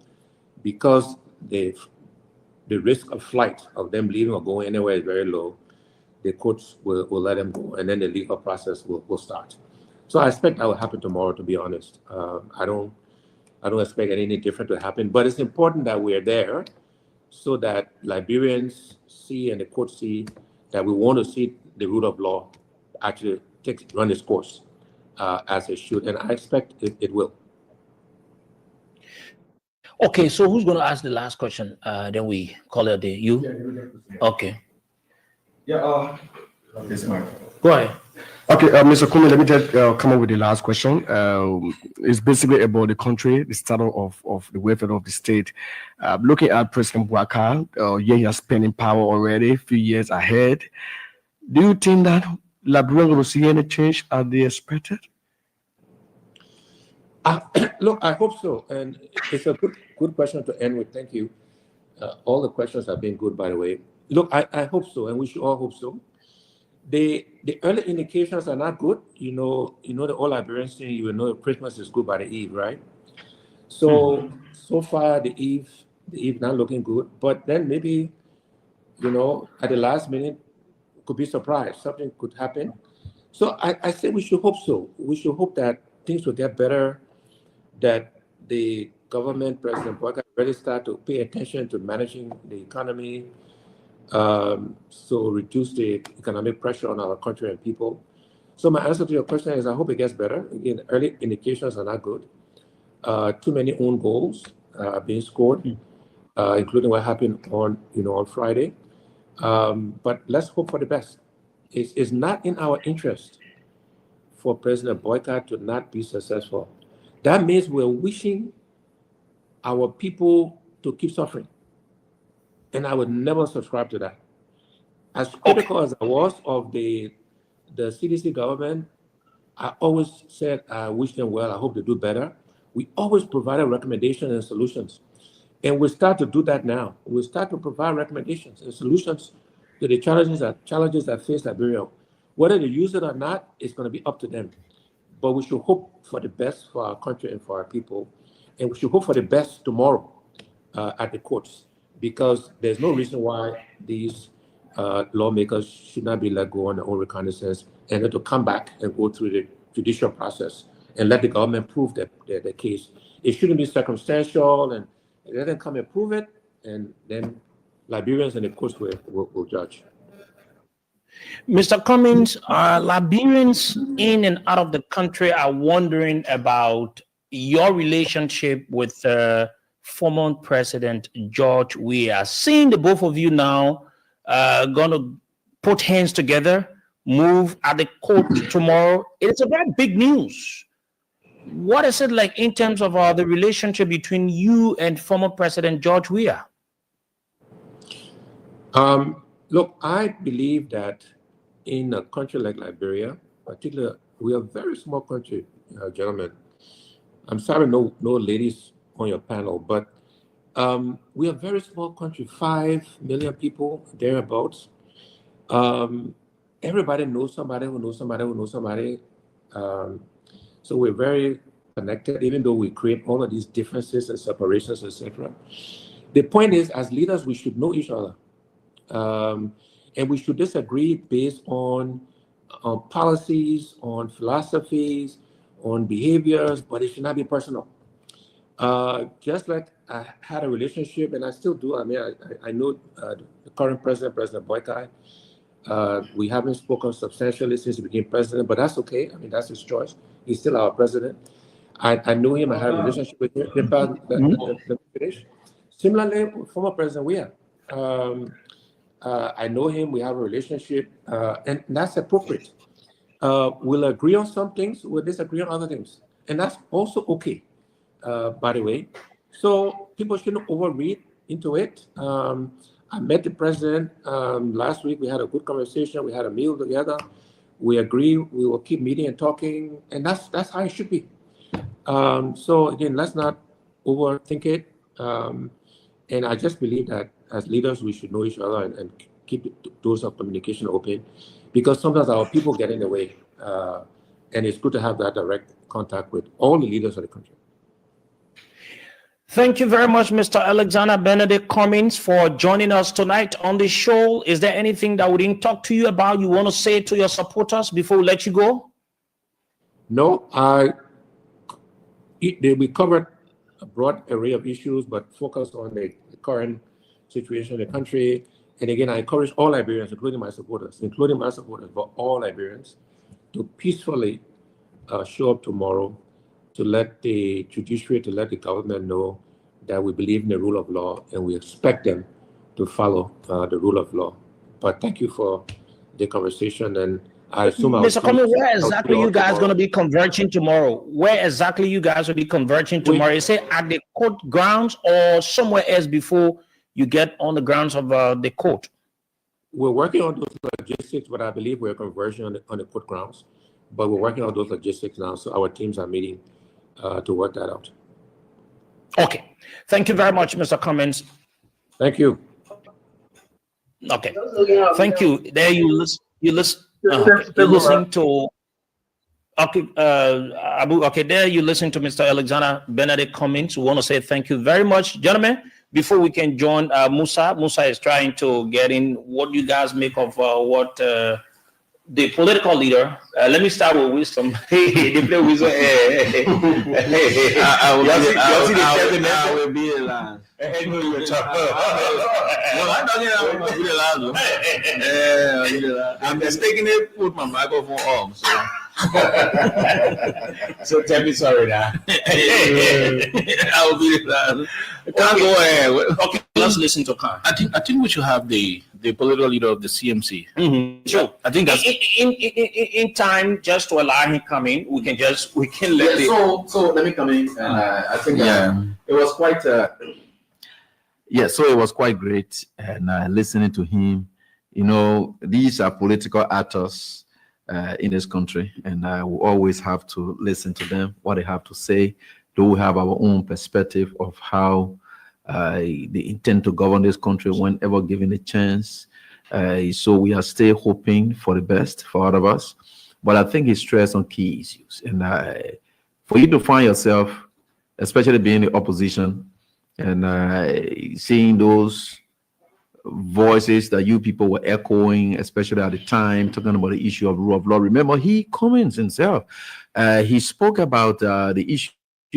because the risk of flight of them leaving or going anywhere is very low, the courts will let them go, and then the legal process will start. So I expect that will happen tomorrow, to be honest. I don't expect anything different to happen, but it's important that we are there so that Liberians see and the court see that we want to see the rule of law actually run its course as it should, and I expect it will. Okay, so who's going to ask the last question? Then we call it a day. You? Okay. Yeah. This mic. Go ahead. Okay, Mr. Cummings, let me just come up with the last question. It's basically about the country, the status of the welfare of the state. Looking at President Weah, he has spending power already, a few years ahead. Do you think that Liberia will see any change as they expected? Look, I hope so, and it's a good question to end with. Thank you. All the questions have been good, by the way. Look, I hope so, and we should all hope so. The early indications are not good. The all Liberians saying you will know Christmas is good by the eve, right? So far the eve not looking good, but then maybe at the last minute could be surprised. Something could happen. So I say we should hope so. We should hope that things will get better, that the government, President Weah, really start to pay attention to managing the economy, so reduce the economic pressure on our country and people. So my answer to your question is I hope it gets better. Again, early indications are not good. Too many own goals being scored, including what happened on Friday. But let's hope for the best. It's not in our interest for President Weah to not be successful. That means we're wishing our people to keep suffering. And I would never subscribe to that. As critical as I was of the CDC government, I always said I wish them well. I hope they do better. We always provided recommendations and solutions. And we start to do that now. We start to provide recommendations and solutions to the challenges that face Liberia. Whether they use it or not, it's going to be up to them. But we should hope for the best for our country and for our people. And we should hope for the best tomorrow at the courts, because there's no reason why these lawmakers should not be let go on their own recognizance and then to come back and go through the judicial process and let the government prove their case. It shouldn't be circumstantial, and let them come and prove it, and then Liberians and the courts will judge. Mr. Cummings, Liberians in and out of the country are wondering about your relationship with former President George Weah. Seeing the both of you now going to put hands together, move at the court tomorrow, it's a very big news. What is it like in terms of the relationship between you and former President George Weah? Look, I believe that in a country like Liberia, particularly, we are a very small country, gentlemen. I'm sorry, no ladies on your panel, but we are a very small country, 5 million people, thereabouts. Everybody knows somebody who knows somebody who knows somebody. So we're very connected, even though we create all of these differences and separations, etc. The point is, as leaders, we should know each other. And we should disagree based on policies, on philosophies, on behaviors, but it should not be personal. Just like I had a relationship, and I still do. I mean, I know the current president, President Boykai. We haven't spoken substantially since he became president, but that's okay. I mean, that's his choice. He's still our president. I know him. I had a relationship with him. Similarly, former President Weah. I know him. We have a relationship, and that's appropriate. We'll agree on some things. We'll disagree on other things, and that's also okay. By the way, so people shouldn't overread into it. I met the president last week. We had a good conversation. We had a meal together. We agree. We will keep meeting and talking, and that's how it should be. So again, let's not overthink it. And I just believe that as leaders, we should know each other and keep the doors of communication open, because sometimes our people get in the way, and it's good to have that direct contact with all the leaders of the country. Thank you very much, Mr. Alexander Benedict Cummings, for joining us tonight on the show. Is there anything that we didn't talk to you about you want to say to your supporters before we let you go? No, we covered a broad array of issues, but focused on the current situation in the country. And again, I encourage all Liberians, including my supporters, but all Liberians, to peacefully show up tomorrow, to let the judiciary, to let the government know that we believe in the rule of law and we expect them to follow the rule of law. But thank you for the conversation, and I assume Mr. Cummings, where exactly you guys going to be converging tomorrow? Where exactly you guys will be converging tomorrow? Is it at the court grounds or somewhere else before you get on the grounds of the court? We're working on those logistics, but I believe we're converging on the court grounds. But we're working on those logistics now, so our teams are meeting to work that out. Okay. Thank you very much, Mr. Cummings. Thank you. Okay. Thank you. There you listen. You're listening to. Okay, Abu. Okay, there you listen to Mr. Alexander Benedict Cummings. We want to say thank you very much, gentlemen. Before we can join Musa, Musa is trying to get in what you guys make of what the political leader. Let me start with Wisdom. They play Wisdom. I will be the last. I'm mistaking it. Put my microphone on. So tell me sorry now. I will be the last. Can't go ahead. Okay, let's listen to Khan. I think we should have the political leader of the CMC. Mm-hmm. Sure. I think that's in time, just to allow him come in. We can let so let me come in, and I think it was quite so it was quite great, and listening to him. You know, these are political actors in this country, and we always have to listen to them, what they have to say. Do we have our own perspective of how they intend to govern this country whenever given a chance? So we are still hoping for the best for all of us. But I think he stressed on key issues. And for you to find yourself, especially being in the opposition, and seeing those voices that you people were echoing, especially at the time, talking about the issue of rule of law. Remember, he Cummings himself, he spoke about the issue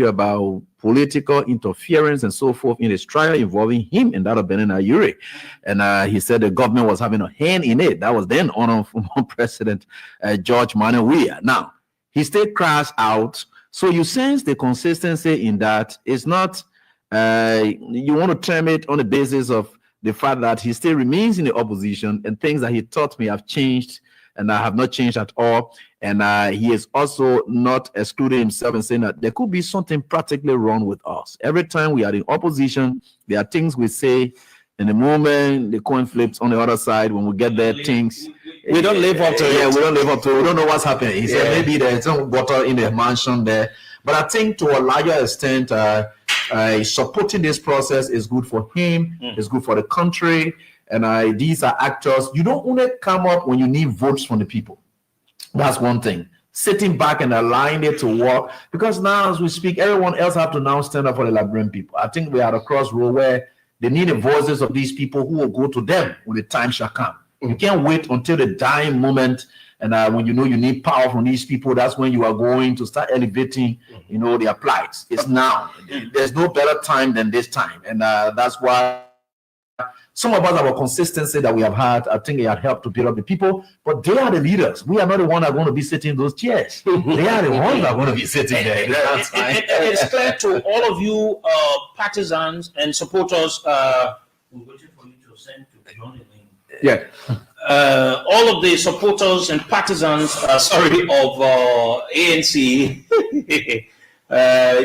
about political interference and so forth in his trial involving him and that of Benin Ayure. And he said the government was having a hand in it. That was then on Former President George Weah. Now, he still cries out. So you sense the consistency in that. It's not, you want to term it on the basis of the fact that he still remains in the opposition and things that he taught me have changed and have not changed at all. And he is also not excluding himself and saying that there could be something practically wrong with us. Every time we are in opposition, there are things we say, and the moment the coin flips on the other side, when we get there, things we don't live up to it. Yeah, we don't live up to it. We don't know what's happening. He said maybe there's some water in the mansion there. But I think to a larger extent, supporting this process is good for him, it's good for the country. And these are actors. You don't want to come up when you need votes from the people. That's one thing. Sitting back and allowing it to work. Because now as we speak, everyone else have to now stand up for the Liberian people. I think we are at a crossroad where They need the voices of these people who will go to them when the time shall come. You can't wait until the dying moment. And when you know you need power from these people, that's when you are going to start elevating, their plights. It's now. There's no better time than this time. And that's why some of us, our consistency that we have had, I think it had helped to build up the people. But they are the leaders. We are not the ones that are going to be sitting in those chairs. They are the ones that are going to be sitting there. It's clear to all of you partisans and supporters. We're waiting for you to send to John the link. Yeah. All of the supporters and partisans, of ANC,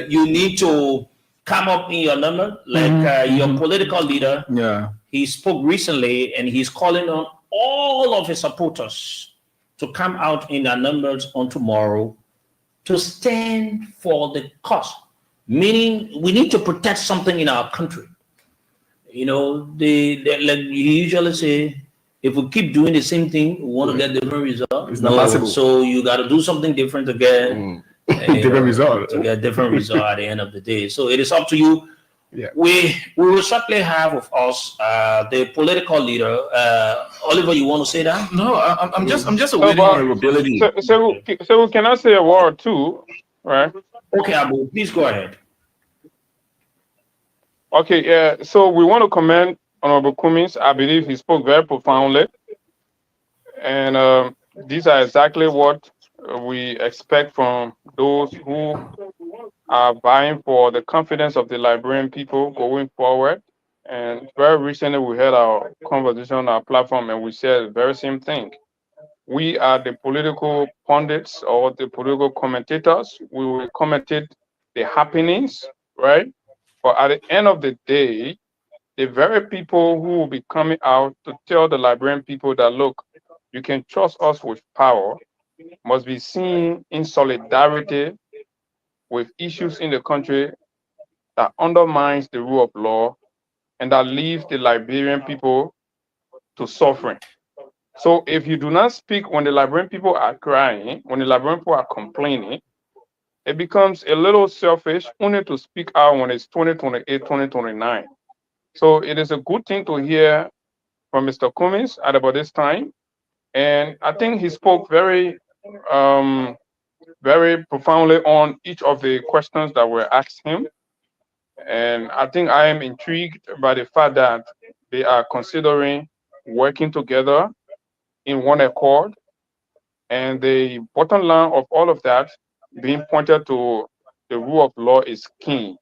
you need to come up in your number, like your political leader. Yeah. He spoke recently, and he's calling on all of his supporters to come out in their numbers on tomorrow to stand for the cause. Meaning, we need to protect something in our country. They like you usually say, if we keep doing the same thing, we want to get different results. It's not possible. So you got to do something different to get different result. To get different result at the end of the day. So it is up to you. Yeah. We will certainly have with us the political leader. Oliver, you want to say that? No, I'm just awaiting my ability. So can I say a word too? Right. Okay, Abu, please go ahead. Okay, yeah. So we want to commend Honorable Cummings. I believe he spoke very profoundly, and these are exactly what we expect from those who are vying for the confidence of the Liberian people going forward. And very recently, we had our conversation on our platform, and we said the very same thing. We are the political pundits or the political commentators. We will commentate the happenings, right? But at the end of the day, the very people who will be coming out to tell the Liberian people that, look, you can trust us with power, must be seen in solidarity with issues in the country that undermines the rule of law and that leaves the Liberian people to suffering. So if you do not speak when the Liberian people are crying, when the Liberian people are complaining, it becomes a little selfish only to speak out when it's 2028, 2029. So it is a good thing to hear from Mr. Cummings at about this time. And I think he spoke very profoundly on each of the questions that were asked him. And I think I am intrigued by the fact that they are considering working together in one accord. And the bottom line of all of that being pointed to the rule of law is key.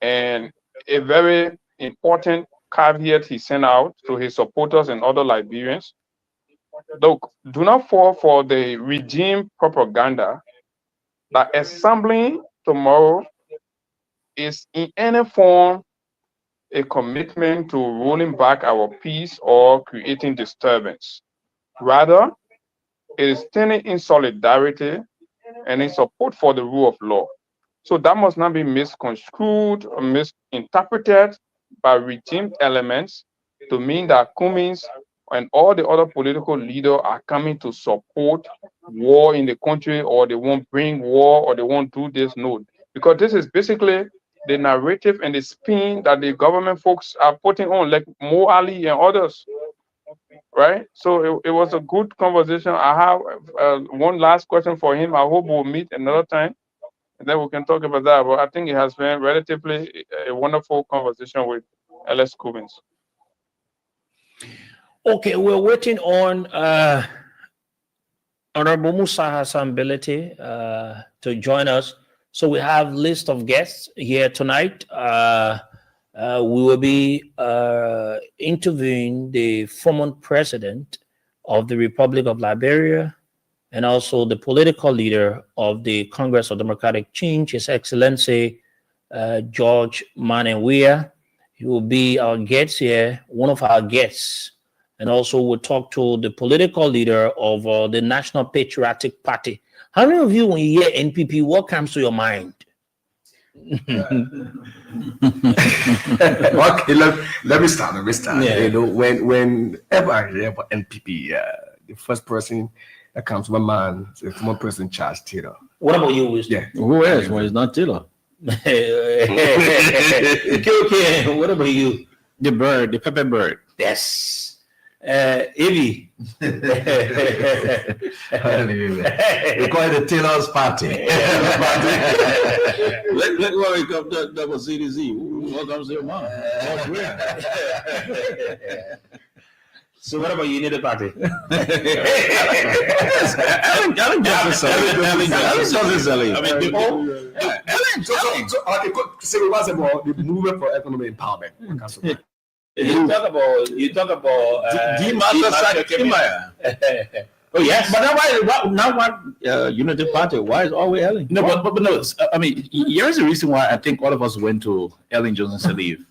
And a very important caveat he sent out to his supporters and other Liberians: look, do not fall for the regime propaganda that assembling tomorrow is in any form a commitment to rolling back our peace or creating disturbance. Rather, it is standing in solidarity and in support for the rule of law. So that must not be misconstrued or misinterpreted by regime elements to mean that Cummings and all the other political leaders are coming to support war in the country, or they won't bring war, or they won't do this. No, because this is basically the narrative and the spin that the government folks are putting on, like Mo Ali and others, right? So it was a good conversation. I have one last question for him. I hope we'll meet another time, and then we can talk about that. But I think it has been relatively a wonderful conversation with LS Cummings. Okay, we're waiting on Honorable Musa Hassan Bility to join us. So we have list of guests here tonight. We will be interviewing the former president of the Republic of Liberia and also the political leader of the Congress of Democratic Change, His Excellency George Weah. He will be our guest here, one of our guests. And also we'll talk to the political leader of the National Patriotic Party. How many of you, when you hear NPP, what comes to your mind? Okay, let me start. Yeah. You know, whenever I hear about NPP, the first person that comes to my mind is the former President Charles Taylor. What about you, Wisdom? Yeah. Who else? Well, it's not Taylor. Okay. What about you? The bird, the pepper bird. Yes. Evie. We call it the Taylor's Party. Let me come. That was CDC. What comes to your mind? So what about Unity Party? Ellen Johnson selling. I mean, Say we was about the movement for economic empowerment. You talk about Kemayan. Oh yes, But now what? Unity Party. Why is always Ellen? No, but no. I mean, here's the reason why I think all of us went to Ellen Johnson Sirleaf.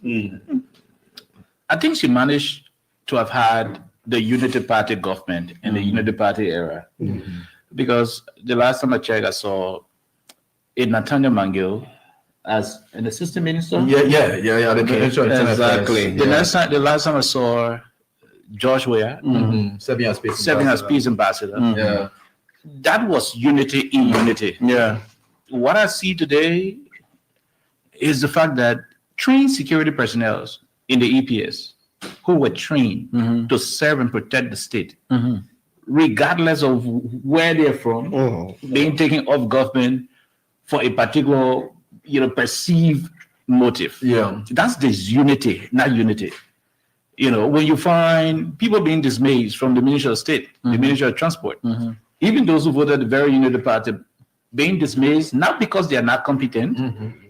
I think she managed to have had the Unity Party government in the Unity Party era, because the last time I checked, I saw Nathaniel Mangill as an assistant minister. Yeah. The minister of Internal Affairs. Exactly. The last time I saw George Weah, Serving as peace ambassador. Yeah. That was unity in unity. Yeah. What I see today is the fact that trained security personnel in the EPS who were trained to serve and protect the state, regardless of where they're from, being taken off government for a particular, perceived motive. Yeah. That's disunity, not unity. When you find people being dismissed from the Ministry of State, the Ministry of Transport, even those who voted the very Unity Party, being dismissed, not because they are not competent,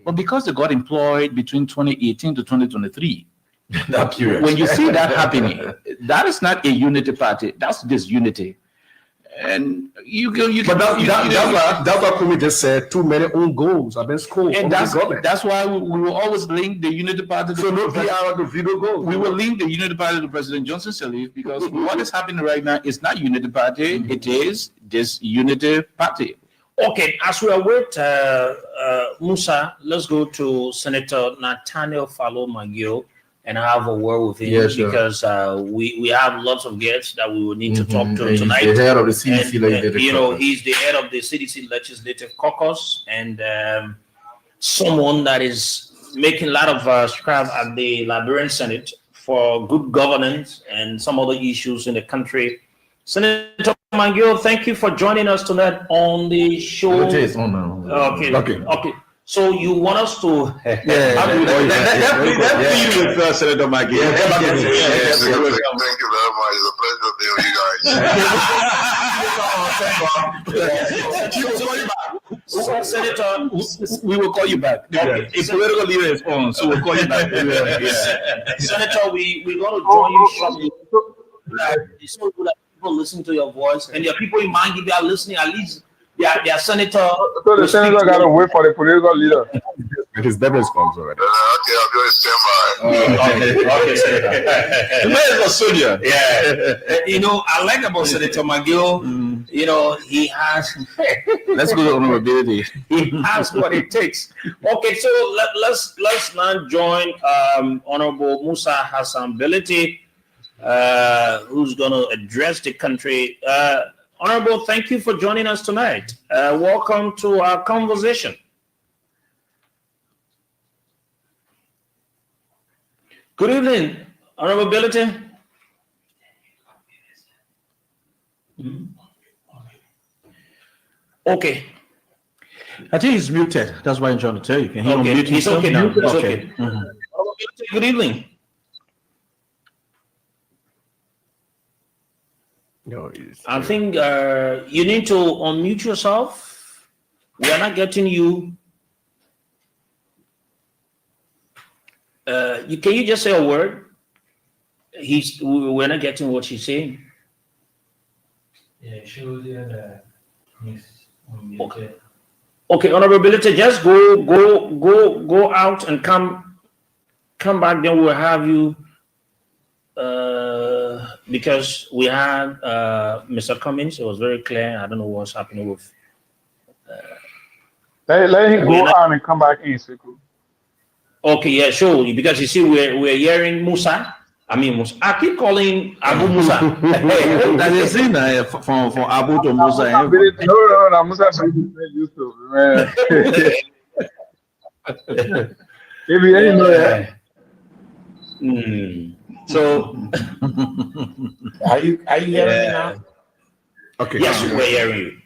but because they got employed between 2018 to 2023. That period. When you see that happening, that is not a Unity Party, that's disunity. And that's what Cummings just said. Too many own goals have been scored. And that's why we will always link the Unity Party to the video goals. We will link the Unity Party to President Johnson Sirleaf, because what is happening right now is not Unity Party, it is this Unity Party. Okay, as we await Musa, let's go to Senator Nathaniel Mangill and have a word with him, because we have lots of guests that we will need to talk to tonight. He's the head of the CDC Legislative Caucus. He's the head of the CDC Legislative Caucus, and someone that is making a lot of strides at the Liberian Senate for good governance and some other issues in the country. Senator Mangill, thank you for joining us tonight on the show. It is on now. Okay. So you want us to? That's you with Senator Mangill. Thank you very much. It's a pleasure being with you guys. Senator, We will call you back. Okay. A political leader is on, so we'll call you back. Senator, we're going to join you shortly. It's so good that people listen to your voice, and there are people in Mangi that are listening. At least they are senator. So the senator got to wait for the political leader. His debit is comes already. Okay, I'll do a standby. Okay, Senator. The man is a soldier. Yeah. I like about Senator Mangill. He has. Let's go to honorability. He has what it takes. Okay, so let's now join Honorable Musa Hassan Bility, who's going to address the country. Honorable, thank you for joining us tonight. Welcome to our conversation. Good evening, Honorable Bility. Okay. I think he's muted. That's why I'm trying to tell you. Can he unmute He's himself? okay now. It's okay. Mhm. Honorable Bility, good evening. No, I think you need to unmute yourself. We are not getting you. Can you just say a word? We're not getting what she's saying. Yeah, she was in unmuted. Okay, Honorability, just go out and come back. Then we'll have you. Because we had Mr. Cummings, it was very clear. I don't know what's happening with. Let him go out and come back in. Okay, yeah, sure. Because you see, we're hearing Musa. I mean, Musa. I keep calling Abu Musa. That is in from Abu to Musa. No, Musa used to, man. If you ain't know that, So, Are you hearing me now? Okay. yes, we're hearing you.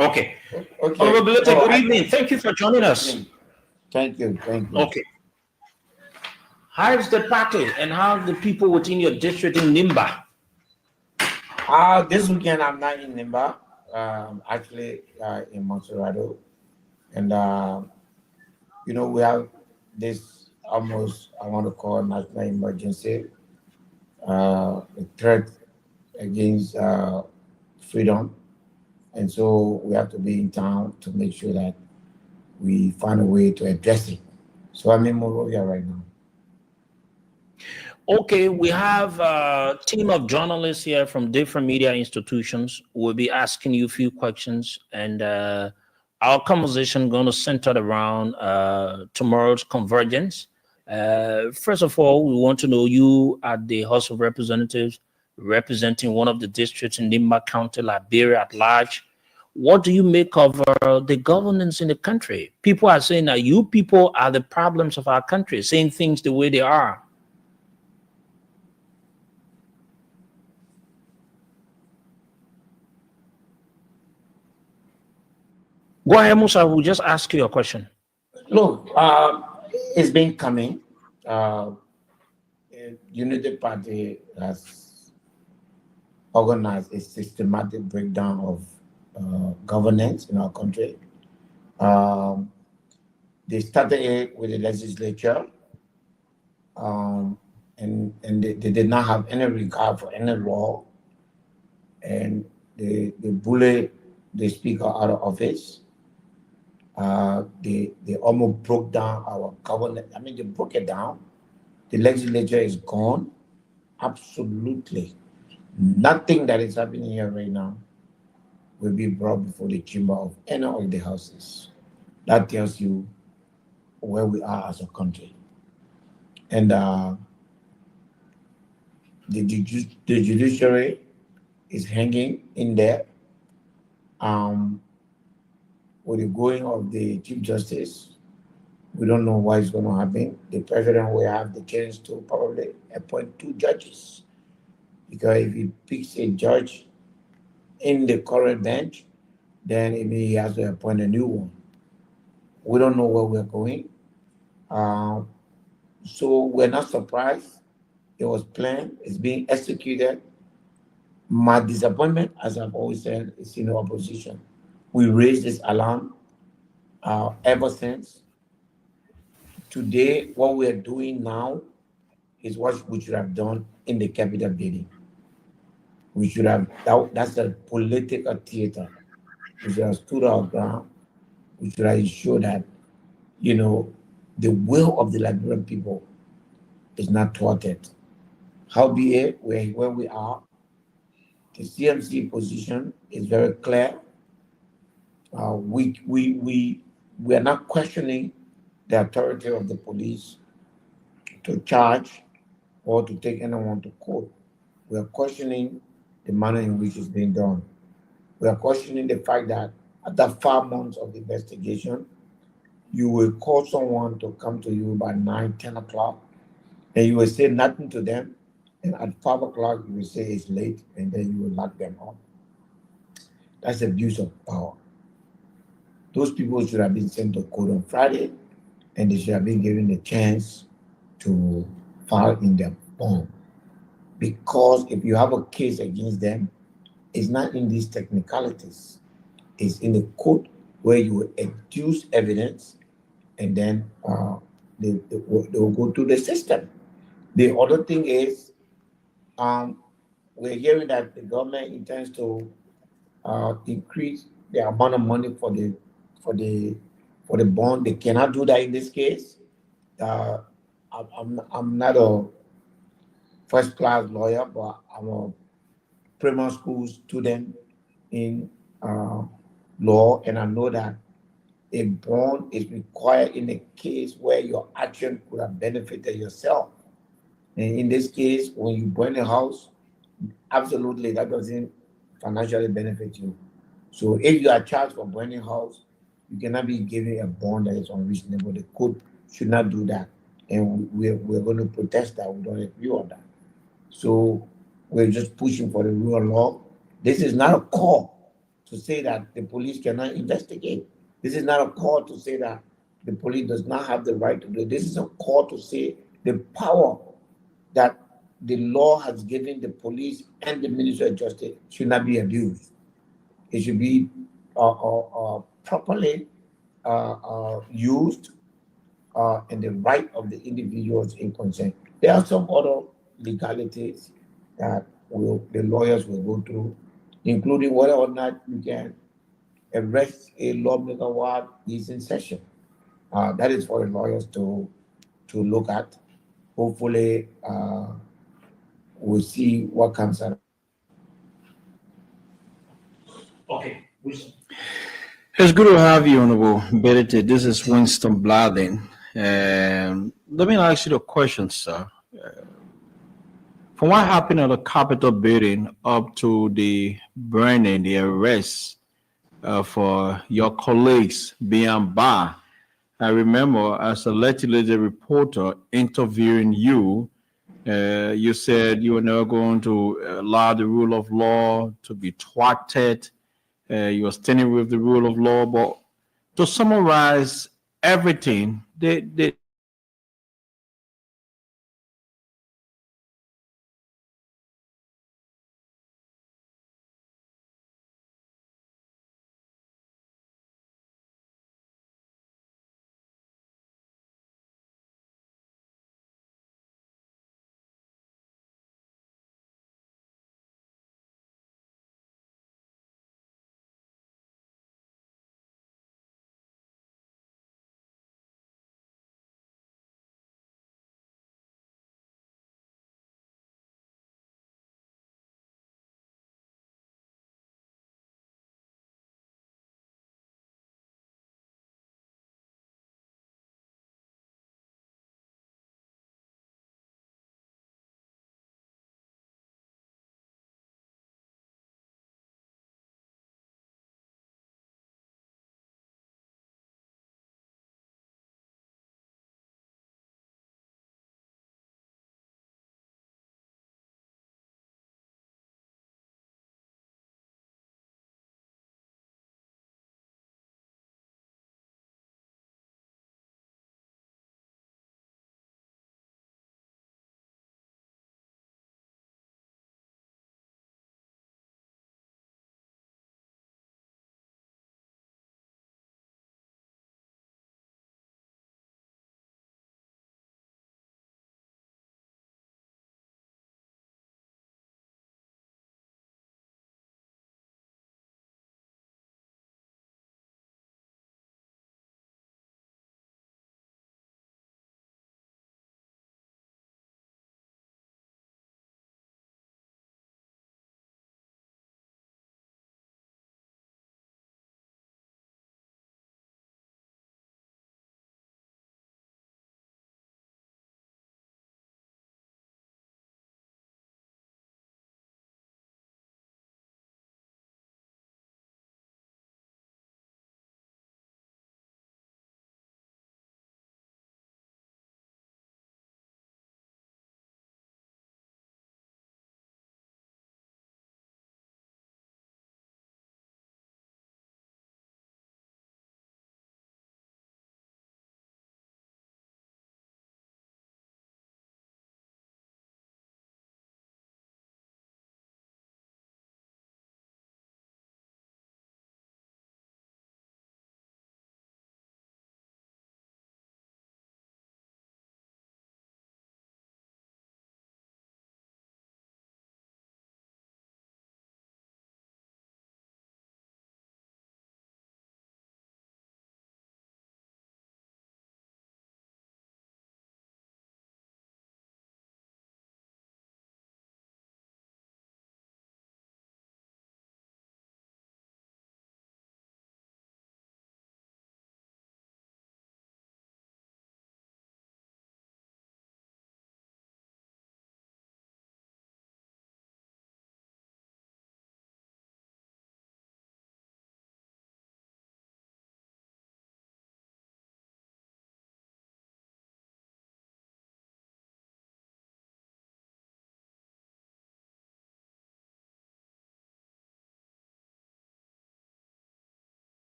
Okay. Okay. Honorable Bility, good evening. Thank you for joining us. Thank you. Okay. How is the party and how are the people within your district in Nimba? This weekend I'm not in Nimba. Actually in Monserrado, and we have this almost I want to call national emergency, a threat against freedom, and so we have to be in town to make sure that we find a way to address it. So I'm in Monrovia right now. Okay, we have a team of journalists here from different media institutions. We'll be asking you a few questions, and our conversation going to center around tomorrow's convergence. First of all, we want to know you at the House of Representatives, representing one of the districts in Nimba County, Liberia at large. What do you make of the governance in the country? People are saying that you people are the problems of our country, saying things the way they are. Go ahead, Musa. We'll just ask you a question. Look, it's been coming. Unity Party has organized a systematic breakdown of governance in our country. They started it with the legislature, and they did not have any regard for any law, and they bullied the speaker out of office. They almost broke down our government. I mean, they broke it down. The legislature is gone. Absolutely nothing that is happening here right now will be brought before the chamber of any of the houses. That tells you where we are as a country. And the judiciary is hanging in there. With the going of the Chief Justice, we don't know what is going to happen. The president will have the chance to probably appoint 2 judges. Because if he picks a judge in the current bench, then it means he has to appoint a new one. We don't know where we're going. So we're not surprised. It was planned. It's being executed. My disappointment, as I've always said, is in the opposition. We raised this alarm ever since. Today, what we are doing now is what we should have done in the Capitol building. We should have, that's a political theater. We should have stood our ground. We should have ensured that, the will of the Liberian people is not thwarted. Howbeit, where we are, the CMC position is very clear. We are not questioning the authority of the police to charge or to take anyone to court. We are questioning the manner in which it's being done. We are questioning the fact that after 5 months of investigation, you will call someone to come to you by 9, 10 o'clock, and you will say nothing to them, and at 5 o'clock, you will say it's late, and then you will lock them up. That's abuse of power. Those people should have been sent to court on Friday, and they should have been given the chance to file in their bond. Because if you have a case against them, it's not in these technicalities. It's in the court where you will adduce evidence, and then they will go through the system. The other thing is, we're hearing that the government intends to increase the amount of money for the bond. They cannot do that in this case. I'm not a first-class lawyer, but I'm a primary school student in law, and I know that a bond is required in a case where your action could have benefited yourself. And in this case, when you burn a house, absolutely that doesn't financially benefit you. So if you are charged for burning a house, You cannot be giving a bond that is unreasonable. The court should not do that. And we're going to protest that. We don't agree on that. So we're just pushing for the rule of law. This is not a call to say that the police cannot investigate. This is not a call to say that the police does not have the right to do it. This is a call to say the power that the law has given the police and the Ministry of Justice should not be abused. It should be properly used in the right of the individuals in concern. There are some other legalities that the lawyers will go through, including whether or not you can arrest a lawmaker while he's in session. That is for the lawyers to look at. Hopefully, we'll see what comes out. Okay. It's good to have you, Honorable Bility. This is Winston Bladden. Let me ask you the question, sir. From what happened at the Capitol building up to the burning, the arrest for your colleagues being barred, I remember as a legislative reporter interviewing you, you said you were never going to allow the rule of law to be thwarted. You were standing with the rule of law. But to summarize everything, they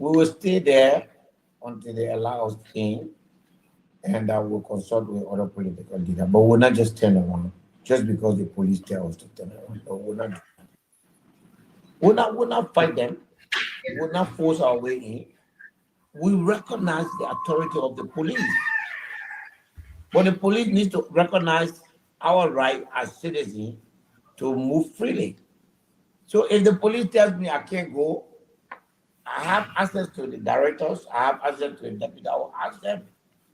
We will stay there until they allow us in, and I will consult with other political leaders. But we'll not just turn around just because the police tell us to turn around. No, we'll not. We'll not fight them. We'll not force our way in. We recognize the authority of the police. But the police needs to recognize our right as citizens to move freely. So if the police tells me I can't go, I have access to the directors, I have access to the deputy, I will ask them,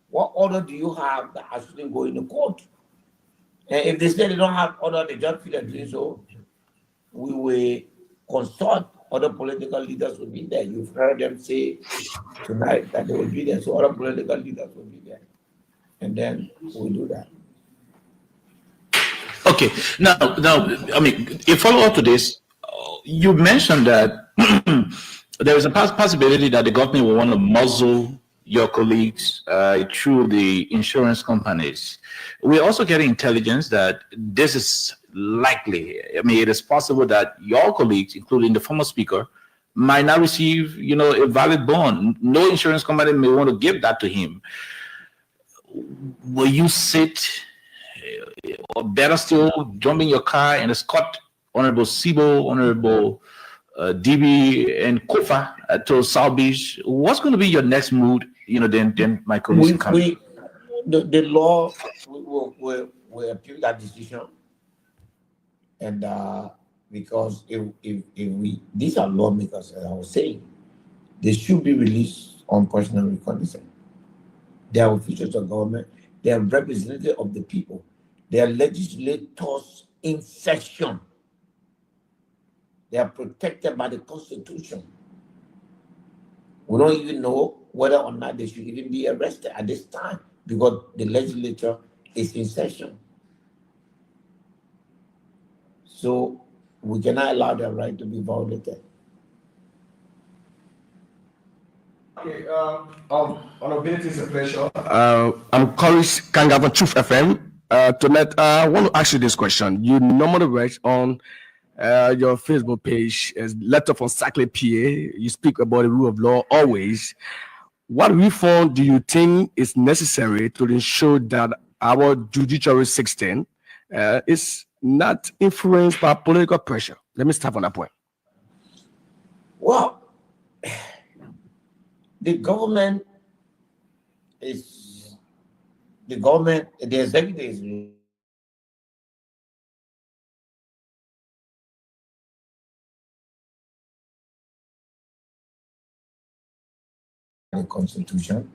what order do you have that I shouldn't go in the court? And if they say they don't have order, they just feel like doing so, we will consult other political leaders will be there. You've heard them say tonight that they will be there, so other political leaders will be there. And then we'll do that. Okay. Now, I mean, a follow-up to this, you mentioned that there is a possibility that the government will want to muzzle your colleagues through the insurance companies. We're also getting intelligence that this is likely. I mean, it is possible that your colleagues, including the former speaker, might not receive, a valid bond. No insurance company may want to give that to him. Will you sit, or better still, jump in your car and escort Honorable Sibo, Honorable DB, and Kofa to South Beach? What's going to be your next mood? Then my colleagues come. The law will appeal that decision, and because if we these are lawmakers, as I was saying, they should be released on personal reconnaissance. They are officials of government. They are representatives of the people. They are legislators in session. They are protected by the Constitution. We don't even know whether or not they should even be arrested at this time because the legislature is in session. So we cannot allow their right to be violated. Okay, Bility, it's a pleasure. I'm Coris Kanga from Truth FM. Tonight, I want to ask you this question. You normally write on your Facebook page as letter from Sackley PA. You speak about the rule of law always. What reform do you think is necessary to ensure that our judiciary system is not influenced by political pressure? Let me start on that point. Well, the executive is the Constitution.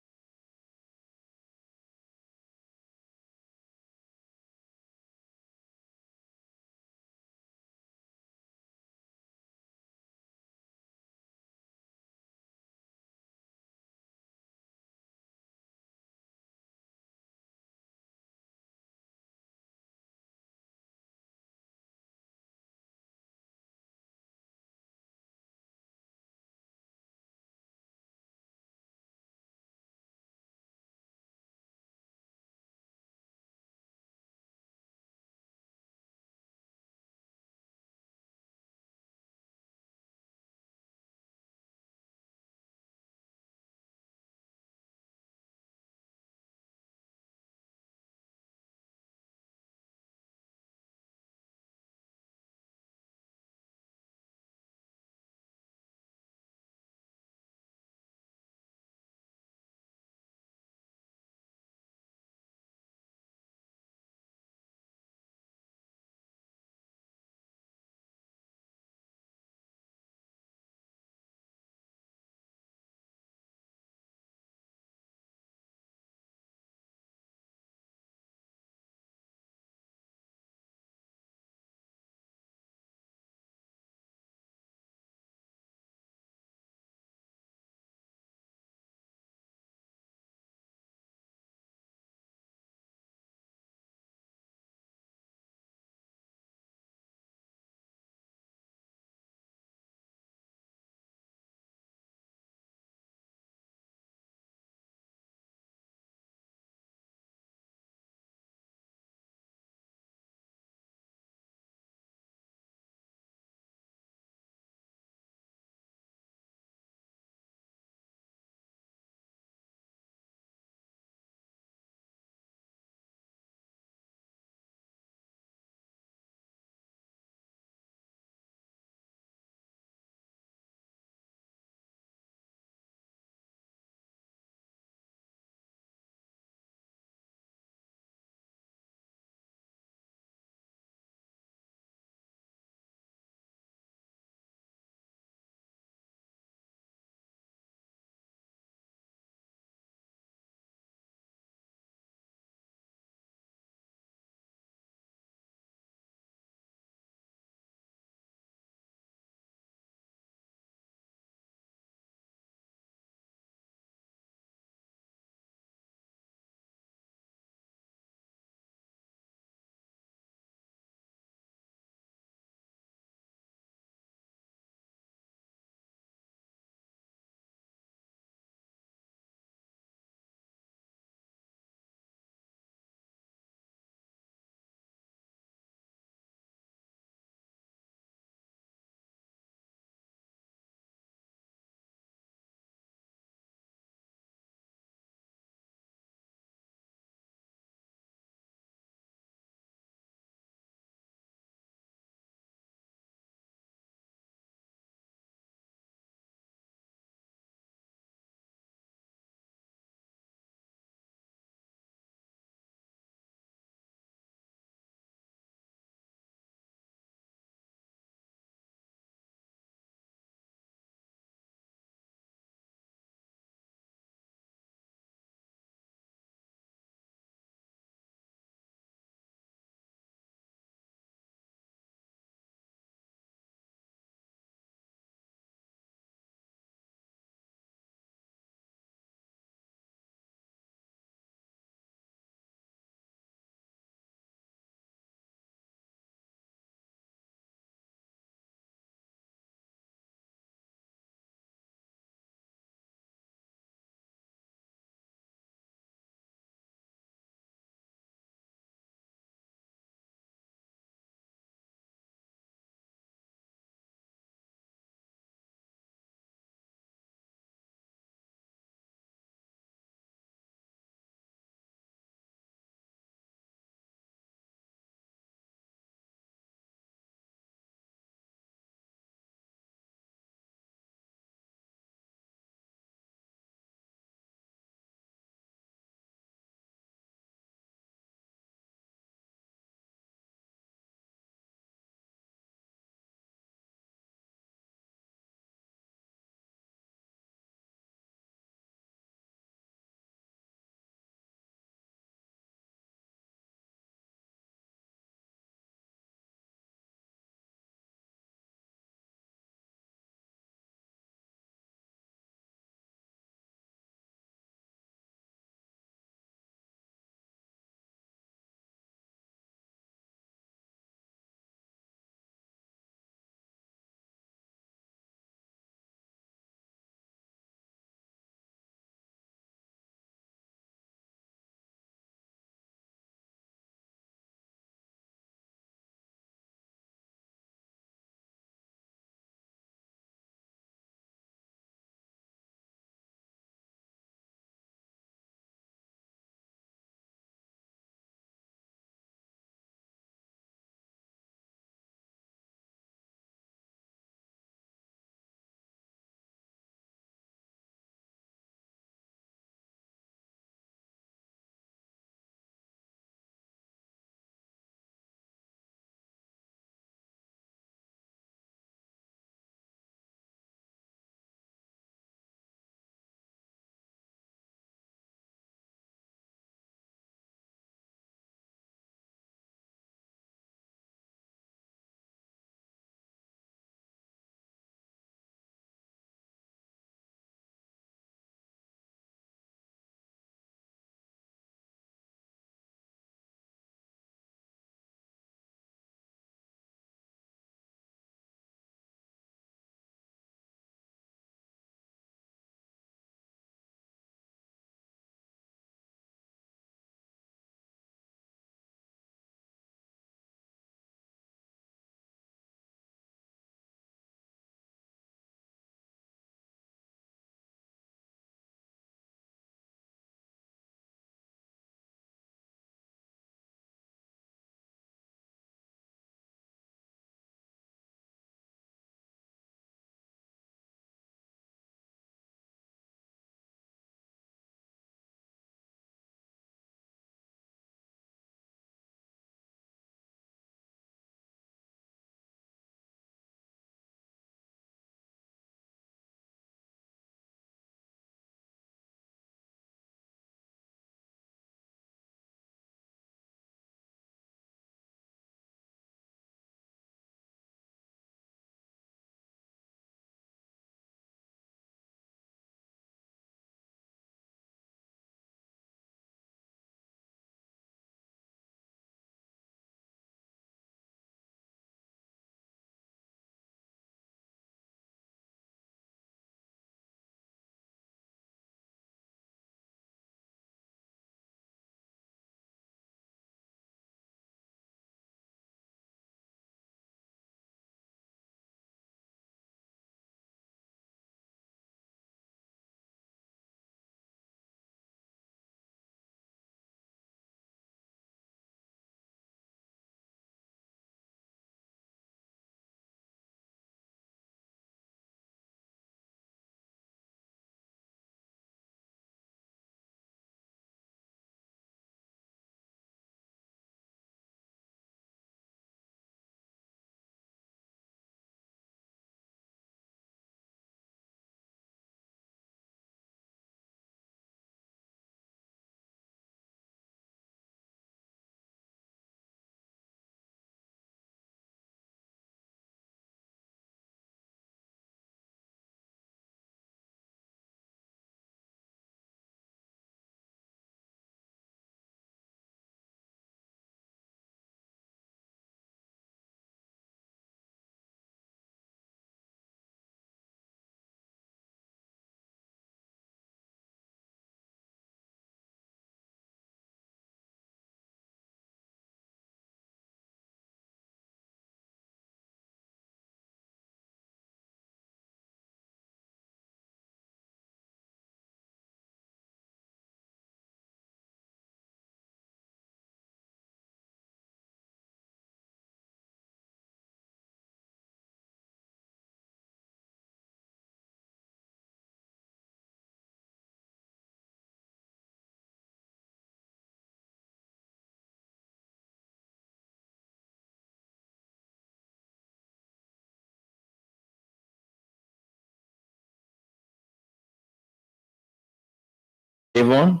Avon.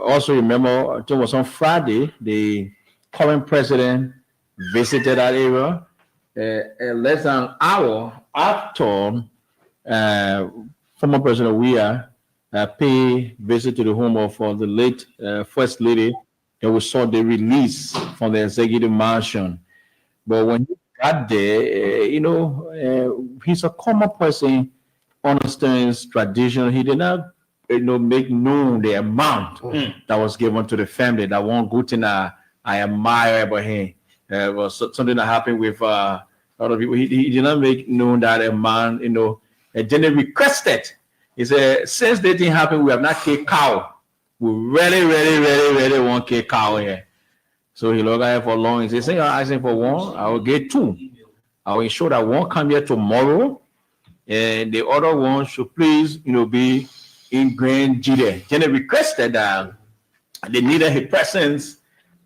Also remember, I think it was on Friday, the current president visited that area. Less than an hour after former President Weah paid visit to the home of the late First Lady, and we saw the release from the executive mansion. But when he got there, he's a common person, understands tradition. He did not, make known the amount that was given to the family. That one good thing I admire about him. Was something that happened with a lot of people. He did not make known that amount, and then they requested. He said, since that thing happened, we have not killed cow. We really want to kill cow here. So he looked at it for long. He said, you're asking for one, I will get two. I will ensure that one come here tomorrow, and the other one should please, be in Grand Jide. Then they requested that they needed his presence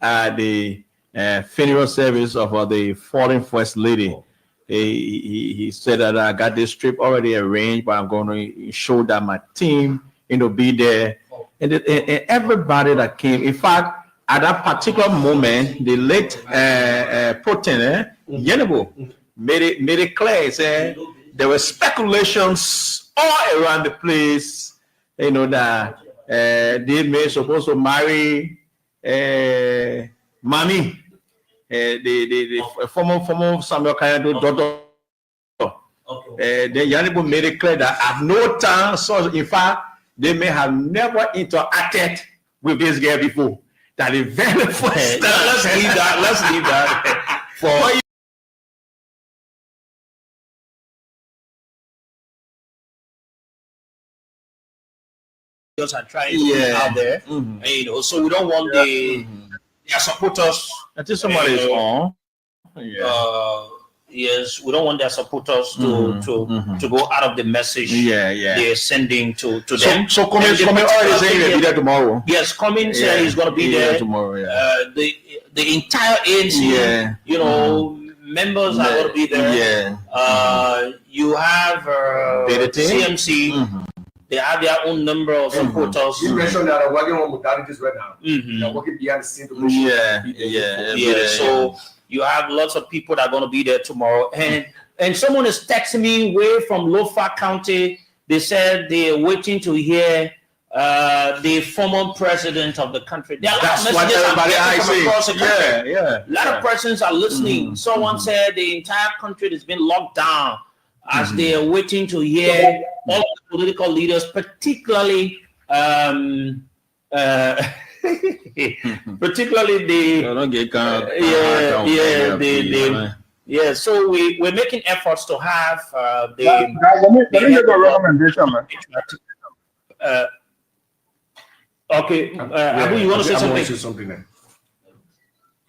at the funeral service of the fallen First Lady. He said that I got this trip already arranged, but I'm going to show that my team, be there. And everybody that came, in fact, at that particular moment, the late Putin, Yenebo, made it clear. He said there were speculations all around the place, that they may supposed to marry Mami, the former Samuel Kayado daughter. The Yenebo made it clear that at no time, so in fact, they may have never interacted with this girl before. That is very first. Let's leave that. For are trying to get out there, so we don't want their supporters. I think somebody is on. Yes, we don't want their supporters to go out of the message they're sending to them. So Cummings already saying he'll be there tomorrow. Yes, Cummings said he's going to be there tomorrow. The entire ANC, members are going to be there. You have CMC. They have their own number of supporters. You mentioned that I'm working on modalities right now. They're working behind the scene to push. So you have lots of people that are going to be there tomorrow. And someone is texting me way from Lofa County. They said they're waiting to hear the former president of the country. That's what everybody I say. A lot of persons are listening. Someone said the entire country has been locked down as they are waiting to hear all the political leaders, particularly so we're making efforts to have the guys, let me give a recommendation, man. Abu, you want to say something?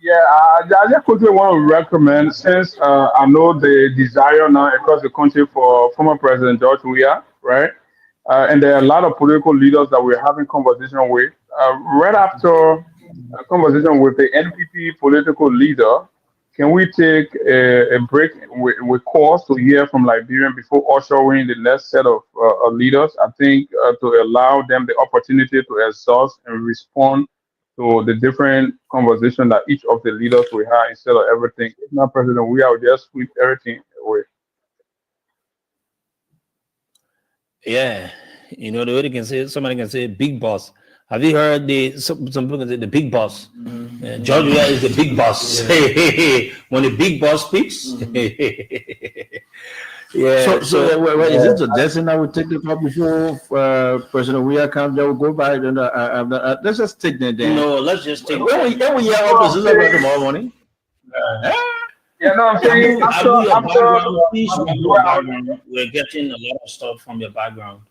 Yeah, I just quickly want to recommend, since I know the desire now across the country for former President George Weah, right? And there are a lot of political leaders that we're having conversation with. Right after a conversation with the NPP political leader, can we take a break with calls to hear from Liberian before ushering the next set of leaders? I think to allow them the opportunity to exhaust and respond to the different conversation that each of the leaders will have instead of everything. If not President Weah, will just sweep everything away. Yeah, the way they can say, somebody can say big boss. Have you heard some people can say the big boss? George Weah is the big boss. When the big boss speaks. So is it suggesting that we take the call before President Weah comes? They will go by. Let's just take that down. No, let's just take. When we hear opposition tomorrow morning. I'm saying we're getting a lot of stuff from your background.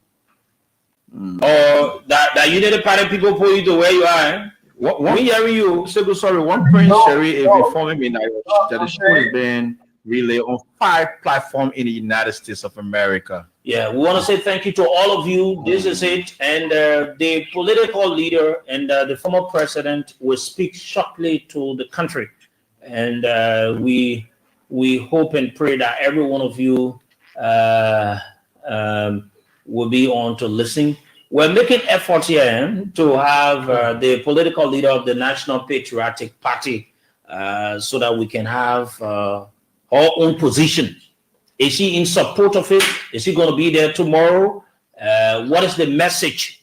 Or that you didn't party people pull you to where you are. One hearing you, sorry, one Prince Sherry is informing me now that the show is being relayed on 5 platforms in the United States of America. Yeah, we want to say thank you to all of you. This is it. And the political leader and the former president will speak shortly to the country. And we hope and pray that every one of you will be on to listen. we're making efforts here to have the political leader of the National Patriotic Party so that we can have her own position. Is she in support of it? Is she going to be there tomorrow? What is the message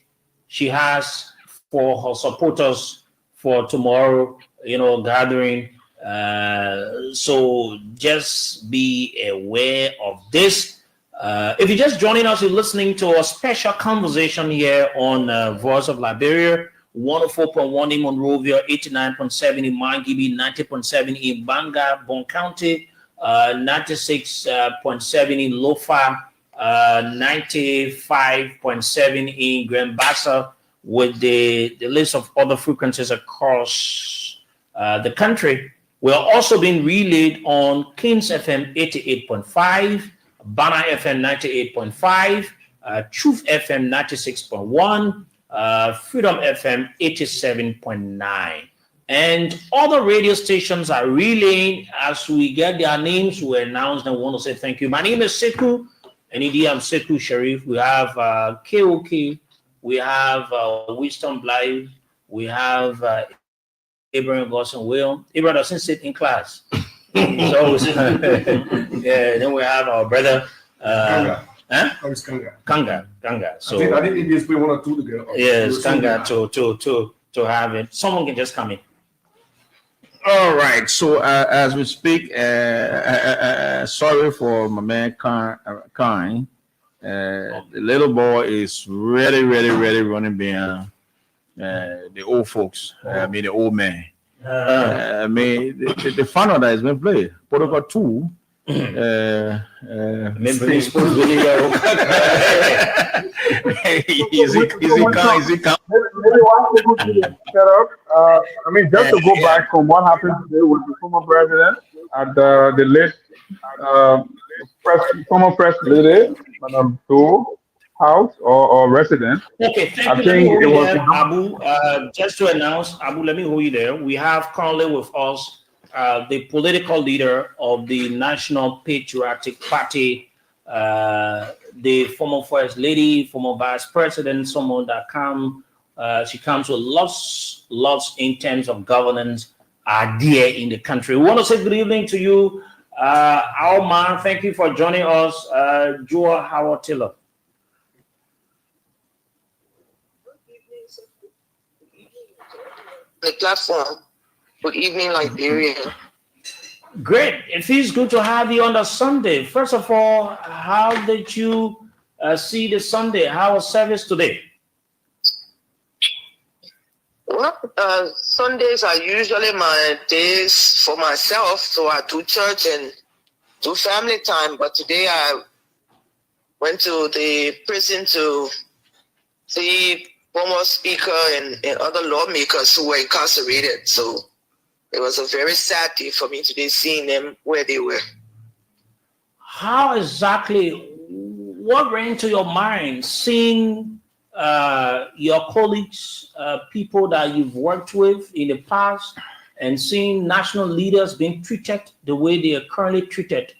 she has for her supporters for tomorrow, gathering? So just be aware of this. If you're just joining us, you're listening to a special conversation here on Voice of Liberia, 104.1 in Monrovia, 89.7 in Mangibi, 90.7 in Banga, Bon County, 96.7 in Lofa, 95.7 in Grand Bassa, with the list of other frequencies across the country. We're also being relayed on Kings FM 88.5, Bana FM 98.5, Truth FM 96.1, Freedom FM 87.9. And other radio stations are relaying. As we get their names, we announce them. We want to say thank you. My name is Sekou, and indeed I'm Sekou Sharif. We have KOK, we have Winston Blythe, we have Abraham Gosson Will. Abraham doesn't sit in class. So, then we have our brother Kanga. So I think it is one or two together. Yes, Kanga to have it. Someone can just come in. All right. So as we speak, sorry for my man Kine. The little boy is really running behind the old folks. The old man. The final that has been played. Protocol 2. Maybe supposed to be Is he shut up? Just to go back from what happened today with the former president at the list, former press lady, Madam Doe, house or resident. Okay, thank you. I think it was Abu. Just to announce, Abu, let me hold you there. We have currently with us the political leader of the National Patriotic Party, the former first lady, former vice president, someone that she comes with lots in terms of governance idea in the country. We want to say good evening to you, our man. Thank you for joining us, Joa Howard Taylor. The platform. Good evening, Liberia. Great. It feels good to have you on the Sunday. First of all, how did you see the Sunday? How was service today? Well, Sundays are usually my days for myself, so I do church and do family time. But today I went to the prison to see former speaker and other lawmakers who were incarcerated. So it was a very sad day for me today, seeing them where they were. How exactly, what ran to your mind seeing your colleagues, people that you've worked with in the past, and seeing national leaders being treated the way they are currently treated?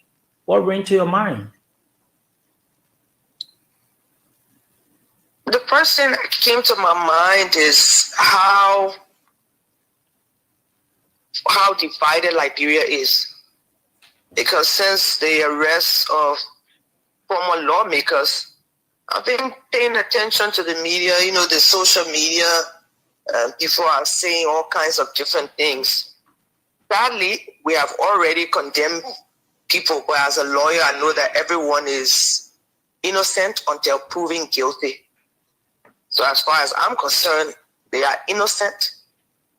What ran to your mind? The first thing that came to my mind is how divided Liberia is. Because since the arrest of former lawmakers, I've been paying attention to the media, the social media. People are saying all kinds of different things. Sadly, we have already condemned people, but as a lawyer, I know that everyone is innocent until proven guilty. So as far as I'm concerned, they are innocent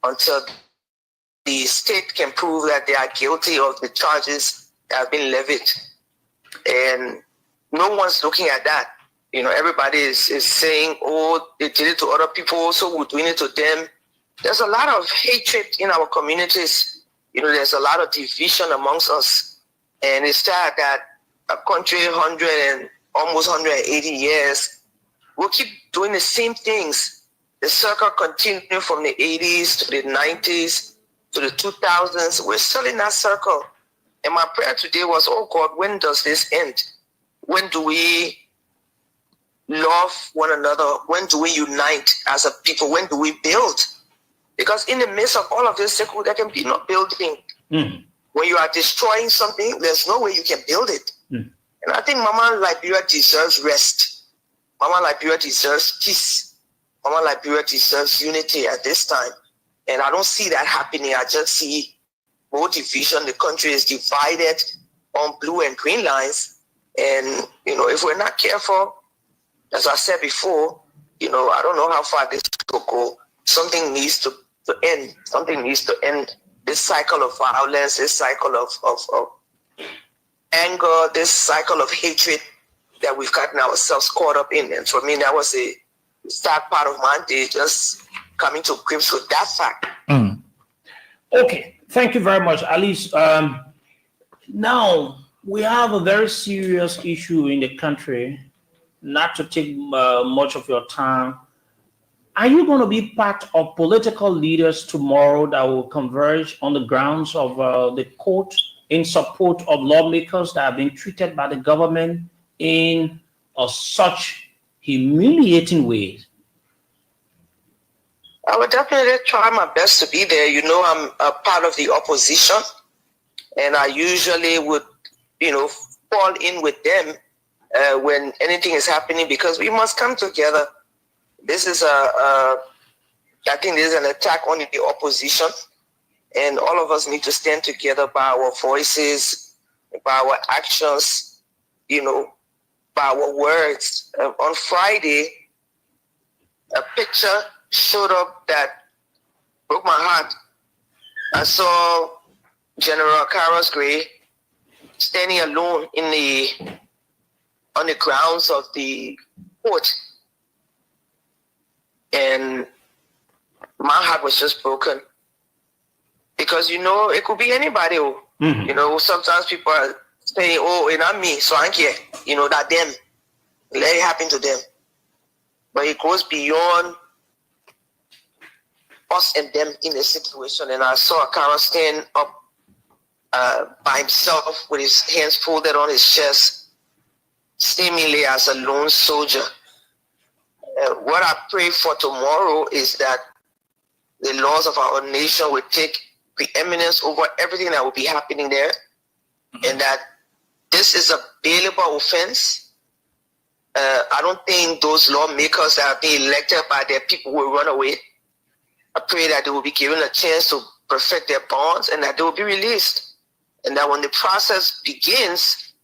until the state can prove that they are guilty of the charges that have been levied. And no one's looking at that. Everybody is saying, oh, they did it to other people, so we're doing it to them. There's a lot of hatred in our communities. There's a lot of division amongst us. And it's sad that a country almost 180 years, we'll keep doing the same things. The circle continued from the 80s to the 90s to the 2000s. We're still in that circle. And my prayer today was, oh God, when does this end? When do we love one another? When do we unite as a people? When do we build? Because in the midst of all of this, there can be no building. When you are destroying something, there's no way you can build it. And I think Mama Liberia deserves rest. Mama Liberia deserves peace. Mama Liberia deserves unity at this time. And I don't see that happening. I just see more division. The country is divided on blue and green lines. And, if we're not careful, as I said before, I don't know how far this will go. Something needs to end. Something needs to end this cycle of violence, this cycle of anger, this cycle of hatred that we've gotten ourselves caught up in. And for me, that was a sad part of my day, just coming to grips with that fact. Okay, thank you very much, Alice. Now, we have a very serious issue in the country. Not to take much of your time, are you going to be part of political leaders tomorrow that will converge on the grounds of the court in support of lawmakers that have been treated by the government in such humiliating ways? I would definitely try my best to be there. I'm a part of the opposition, and I usually would, fall in with them when anything is happening, because we must come together. This is I think this is an attack on the opposition, and all of us need to stand together by our voices, by our actions, by our words. On Friday, a picture showed up that broke my heart. I saw General Carlos Gray standing alone on the grounds of the court, and my heart was just broken, because it could be anybody. Sometimes people are saying, "Oh, it's not me, so I don't care." That them, let it happen to them. But it goes beyond us and them in a situation. And I saw Carlos stand up by himself with his hands folded on his chest, seemingly as a lone soldier. What I pray for tomorrow is that the laws of our nation will take preeminence over everything that will be happening there, and that this is a bailable offense. I don't think those lawmakers that are being elected by their people will run away. I pray that they will be given a chance to perfect their bonds, and that they will be released. And that when the process begins,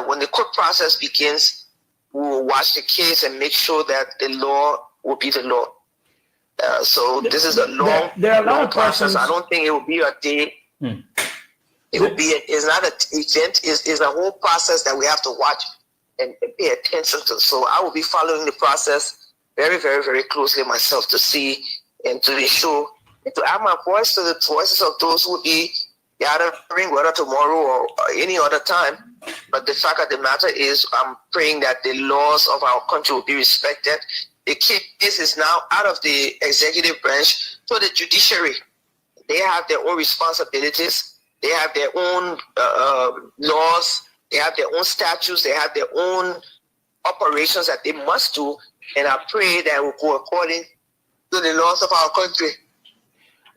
when the court process begins, we will watch the case and make sure that the law will be the law. So this is a long, long process. I don't think it will be a day. It will be. It's not an event. It's a whole process that we have to watch and pay attention to. So I will be following the process very, very, very closely myself to see and to ensure to add my voice to the voices of those who will be gathering, whether tomorrow or any other time. But the fact of the matter is, I'm praying that the laws of our country will be respected. The case is now out of the executive branch to the judiciary. They have their own responsibilities. They have their own laws. They have their own statutes. They have their own operations that they must do. And I pray that will go according to the laws of our country.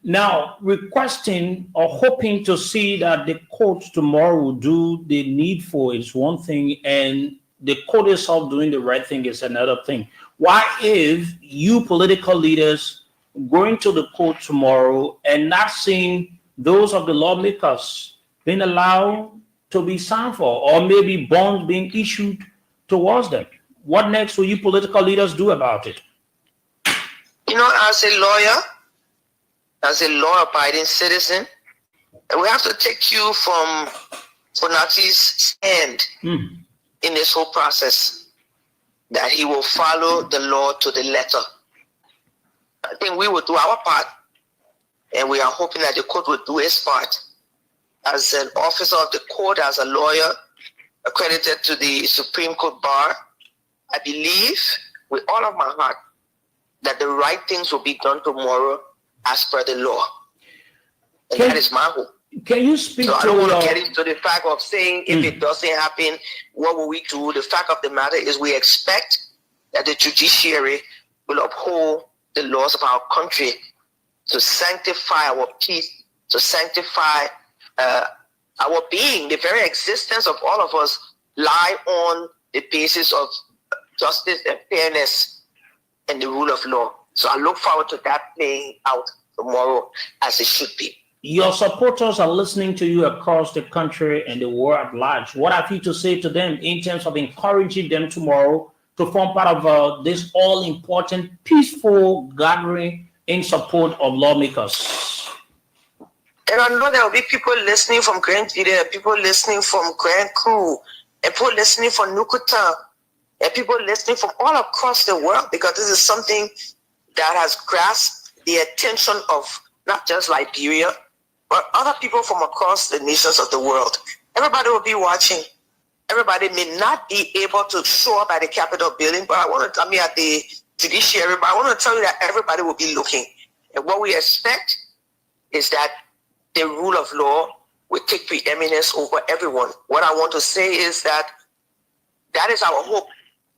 Now, requesting or hoping to see that the court tomorrow will do the needful is one thing, and the court itself doing the right thing is another thing. Why, if you political leaders going to the court tomorrow and not seeing those of the lawmakers being allowed to be signed for, or maybe bonds being issued towards them? What next will you political leaders do about it? As a law-abiding citizen, we have to take cue from Fonati's stand in this whole process, that he will follow the law to the letter. I think we will do our part, and we are hoping that the court will do its part. As an officer of the court, as a lawyer accredited to the Supreme Court Bar, I believe with all of my heart that the right things will be done tomorrow as per the law. And that is my hope. Can you speak so I don't want to get into the fact of saying if it doesn't happen, what will we do? The fact of the matter is we expect that the judiciary will uphold the laws of our country to sanctify our peace, to sanctify our being. The very existence of all of us lie on the basis of justice and fairness and the rule of law. So I look forward to that playing out tomorrow as it should be. Your supporters are listening to you across the country and the world at large. What have you to say to them in terms of encouraging them tomorrow to form part of this all-important peaceful gathering in support of lawmakers? And I know there will be people listening from Grand Video, people listening from Grand Crew, and people listening from Nukuta, and people listening from all across the world, because this is something that has grasped the attention of not just Liberia, but other people from across the nations of the world. Everybody will be watching. Everybody may not be able to show up at the Capitol building, but at the judiciary, but I want to tell you that everybody will be looking. And what we expect is that the rule of law will take preeminence over everyone. What I want to say is that that is our hope.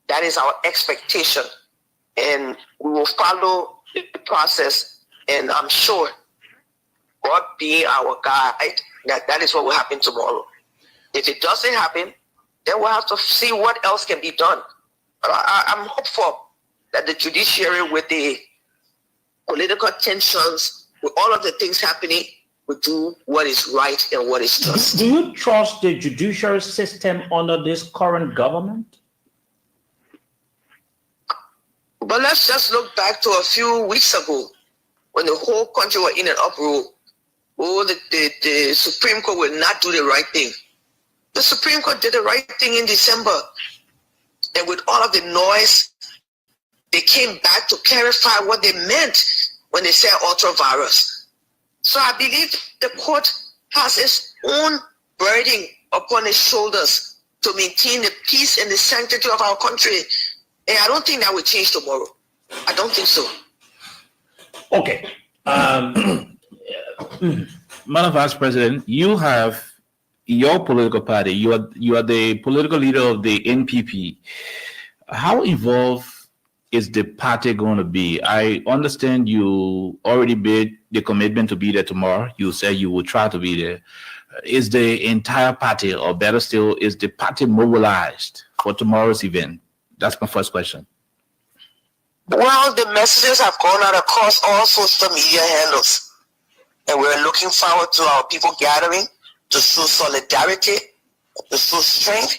That is our expectation. And we will follow the process. And I'm sure, God being our guide, that is what will happen tomorrow. If it doesn't happen, then we'll have to see what else can be done. But I'm hopeful that the judiciary, with the political tensions, with all of the things happening, will do what is right and what is just. Do you trust the judiciary system under this current government? But let's just look back to a few weeks ago when the whole country was in an uproar. Oh, the Supreme Court will not do the right thing. The Supreme Court did the right thing in December. And with all of the noise, they came back to clarify what they meant when they said ultra-virus. So I believe the court has its own burden upon its shoulders to maintain the peace and the sanctity of our country. And I don't think that will change tomorrow. I don't think so. Okay. Madam Vice President, you have your political party. You are the political leader of the NPP. How involved is the party going to be? I understand you already made the commitment to be there tomorrow. You said you will try to be there. Is the entire party, or better still, is the party mobilized for tomorrow's event? That's my first question. Well, the messages have gone out across all social media handles. And we're looking forward to our people gathering to show solidarity, to show strength,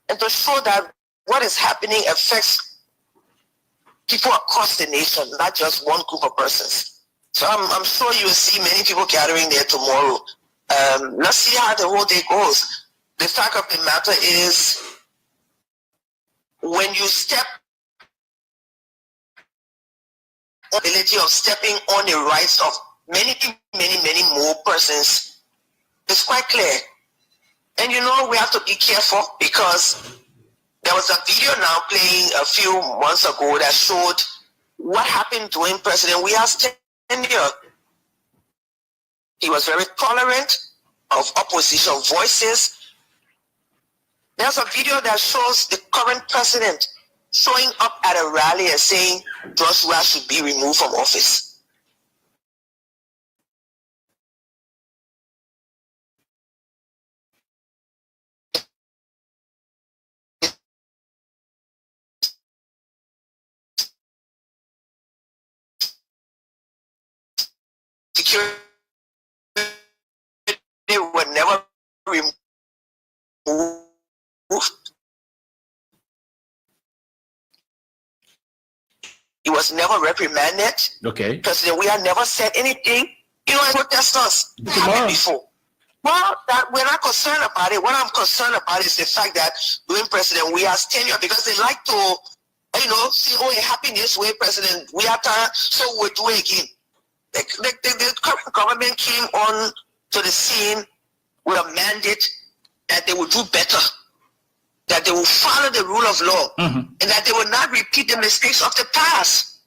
and to show that what is happening affects people across the nation, not just one group of persons. So I'm sure you will see many people gathering there tomorrow. Let's see how the whole day goes. The fact of the matter is, when you step on the ability of stepping on the rights of many more persons, it's quite clear. And you know, we have to be careful, because there was a video now playing a few months ago that showed what happened during President Weah's tenure. He was very tolerant of opposition voices. There's a video that shows the current president showing up at a rally and saying George Weah should be removed from office. Security would never remove. He was never reprimanded. Okay. President Weah never said anything. You know, protesters happened before. Well, that we're not concerned about it. What I'm concerned about is the fact that during President Weah's tenure, because they like to, you know, say, oh, it happened this way, President Weah, so we'll do it again. The current government came on to the scene with a mandate that they will do better, that they will follow the rule of law, and that they will not repeat the mistakes of the past.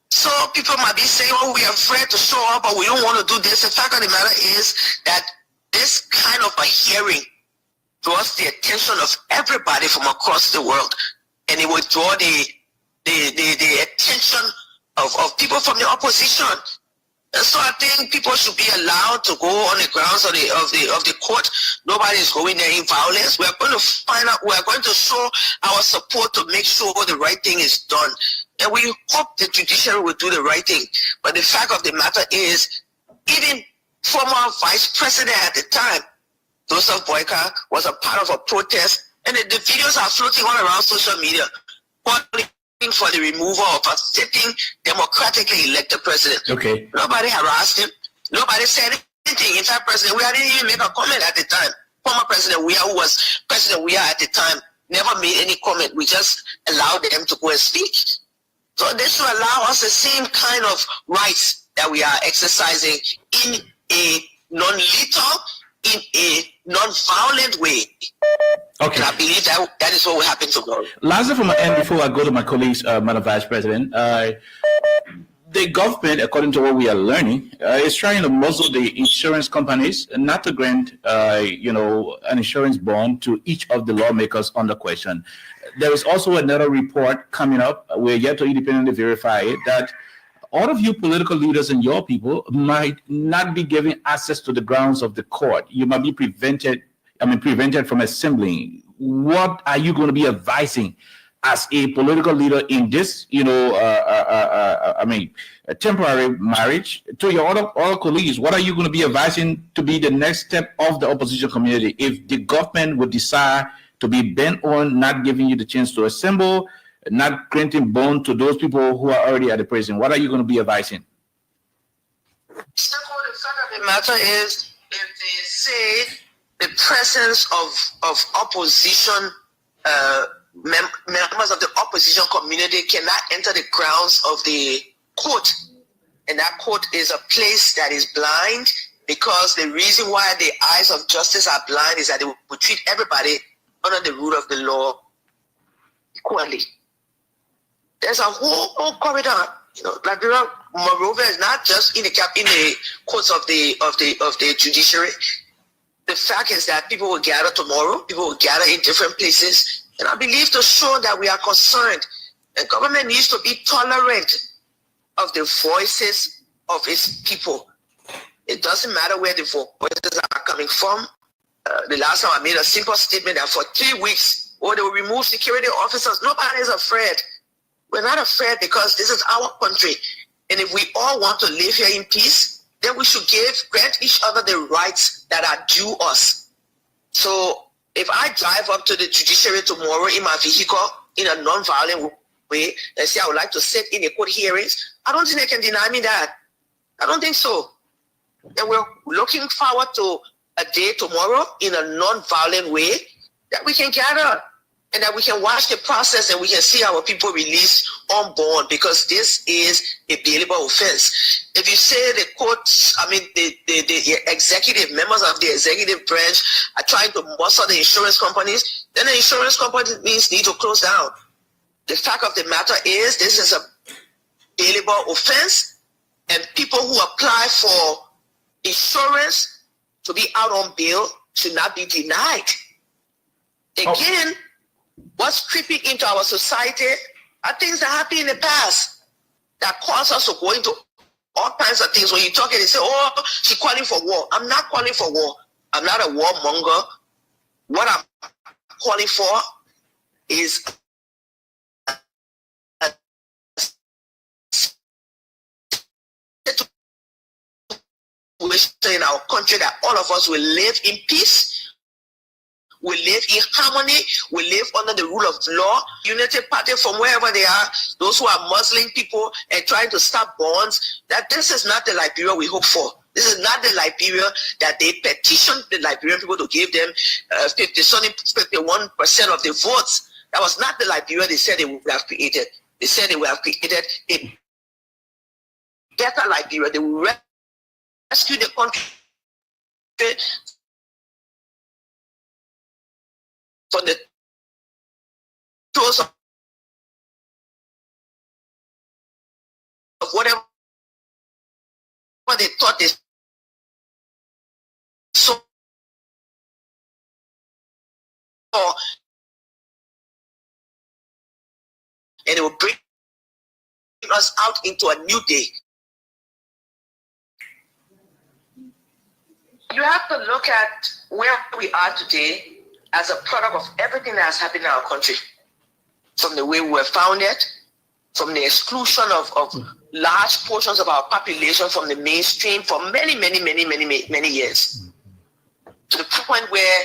So people might be saying, oh, we are afraid to show up, or we don't want to do this. The fact of the matter is that this kind of a hearing draws the attention of everybody from across the world, and it will draw the the attention of people from the opposition. And so I think people should be allowed to go on the grounds of the court. Nobody is going there in violence. We are going to find out. We are going to show our support to make sure the right thing is done. And we hope the judiciary will do the right thing. But the fact of the matter is, even former vice president at the time, Joseph Boyka, was a part of a protest, and the videos are floating all around social media, calling for the removal of a sitting democratically elected president. Okay. Nobody harassed him. Nobody said anything. In fact, President Weah didn't even make a comment at the time. Former President Weah, who was President Weah at the time, never made any comment. We just allowed them to go and speak. So they should allow us the same kind of rights that we are exercising in a non-lethal, in a non-violent way. Okay. And I believe that is what will happen tomorrow. Lastly, from my end, before I go to my colleagues, Madam Vice President, the government, according to what we are learning, is trying to muzzle the insurance companies not to grant, an insurance bond to each of the lawmakers under question. There is also another report coming up. We're yet to independently verify it, that all of you political leaders and your people might not be given access to the grounds of the court. You might be prevented from assembling. What are you going to be advising as a political leader in this, a temporary marriage to your other colleagues? What are you going to be advising to be the next step of the opposition community if the government would decide to be bent on not giving you the chance to assemble, not granting bond to those people who are already at the prison? What are you going to be advising? The fact of the matter is, if they say the presence of opposition, members of the opposition community cannot enter the grounds of the court, and that court is a place that is blind, because the reason why the eyes of justice are blind is that they will treat everybody under the rule of the law equally. There's a whole corridor. Liberia, moreover, is not just in the courts of the judiciary. The fact is that people will gather tomorrow. People will gather in different places, and I believe to show that we are concerned, the government needs to be tolerant of the voices of its people. It doesn't matter where the voices are coming from. The last time I made a simple statement that for 3 weeks, they will remove security officers. Nobody is afraid. We're not afraid because this is our country. And if we all want to live here in peace, then we should grant each other the rights that are due us. So if I drive up to the judiciary tomorrow in my vehicle in a non-violent way and say I would like to sit in the court hearings, I don't think they can deny me that. I don't think so. And we're looking forward to a day tomorrow in a non-violent way that we can gather and that we can watch the process and we can see our people released on bond, because this is a bailable offense. If you say the courts, the executive members of the executive branch are trying to muzzle the insurance companies, then the insurance companies need to close down. The fact of the matter is, this is a bailable offense, and people who apply for insurance to be out on bail should not be denied. Again, what's creeping into our society are things that happened in the past that cause us to go into all kinds of things. When you talk and they say, oh, she's calling for war. I'm not calling for war. I'm not a warmonger. What I'm calling for is in our country that all of us will live in peace, will live in harmony, will live under the rule of law. Unity Party, from wherever they are, those who are muzzling people and trying to stop bonds, that this is not the Liberia we hope for. This is not the Liberia that they petitioned the Liberian people to give them 51% of the votes. That was not the Liberia they said they would have created. They said they would have created a better Liberia. They would rescue the country from the throes of whatever they thought they saw, and it will bring us out into a new day. You have to look at where we are today as a product of everything that has happened in our country. From the way we were founded, from the exclusion of large portions of our population from the mainstream for many years, to the point where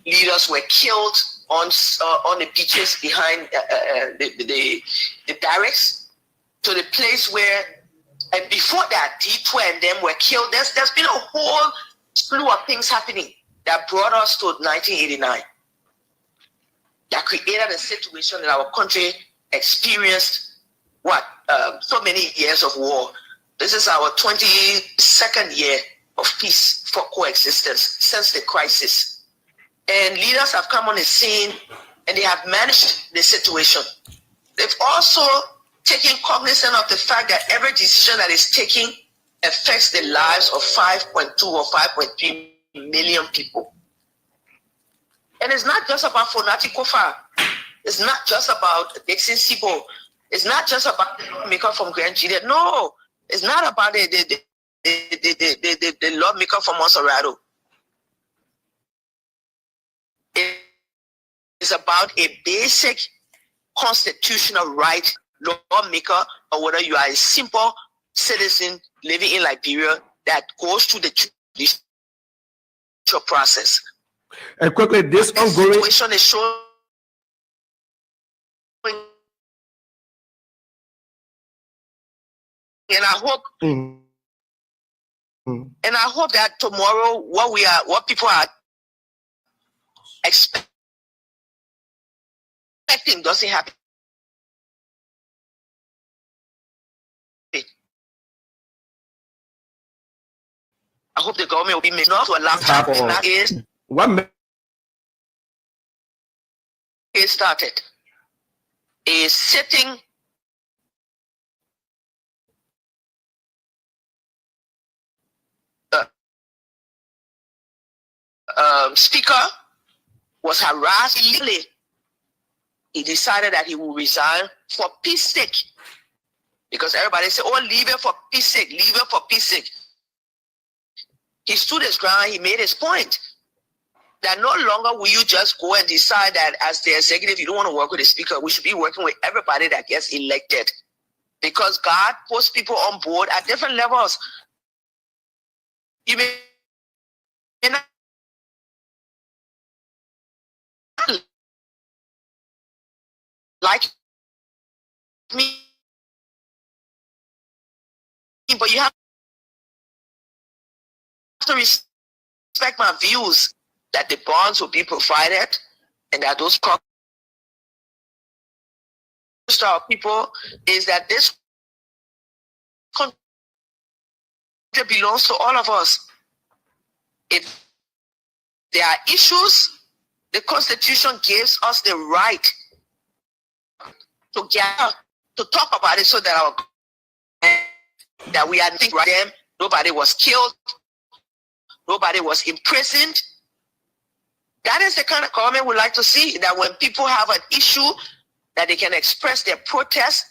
leaders were killed on the beaches behind the barracks, to the place where, and before that, T2 and them were killed. There's been a whole slew of things happening that brought us to 1989, that created a situation that our country experienced so many years of war. This is our 22nd year of peace for coexistence since the crisis. And leaders have come on the scene and they have managed the situation. They've also taken cognizance of the fact that every decision that is taken affects the lives of 5.2 or 5.3 million people. And it's not just about Fonati Kofa. It's not just about Dixon Sibo. It's not just about the lawmaker from Grand Juliet. No, it's not about the lawmaker from Monserrato. It's about a basic constitutional right lawmaker, or whether you are a simple citizen living in Liberia that goes through the judicial process. And quickly, this ongoing situation is showing. And I hope, and I hope that tomorrow, what people are expecting doesn't happen. I hope the government will be made enough to allow time, and that is it started. A sitting speaker was harassed illegally. He decided that he would resign for peace sake, because everybody said, "Oh, leave it for peace sake, leave it for peace sake." He stood his ground. He made his point that no longer will you just go and decide that as the executive you don't want to work with the speaker. We should be working with everybody that gets elected, because God puts people on board at different levels. You may not like me, but you have to respect my views that the bonds will be provided and that those people is that this country belongs to all of us. If there are issues, the Constitution gives us the right to gather, to talk about it, so that that we are thinking right them. Nobody was killed, nobody was imprisoned. That is the kind of government we like to see, that when people have an issue, that they can express their protest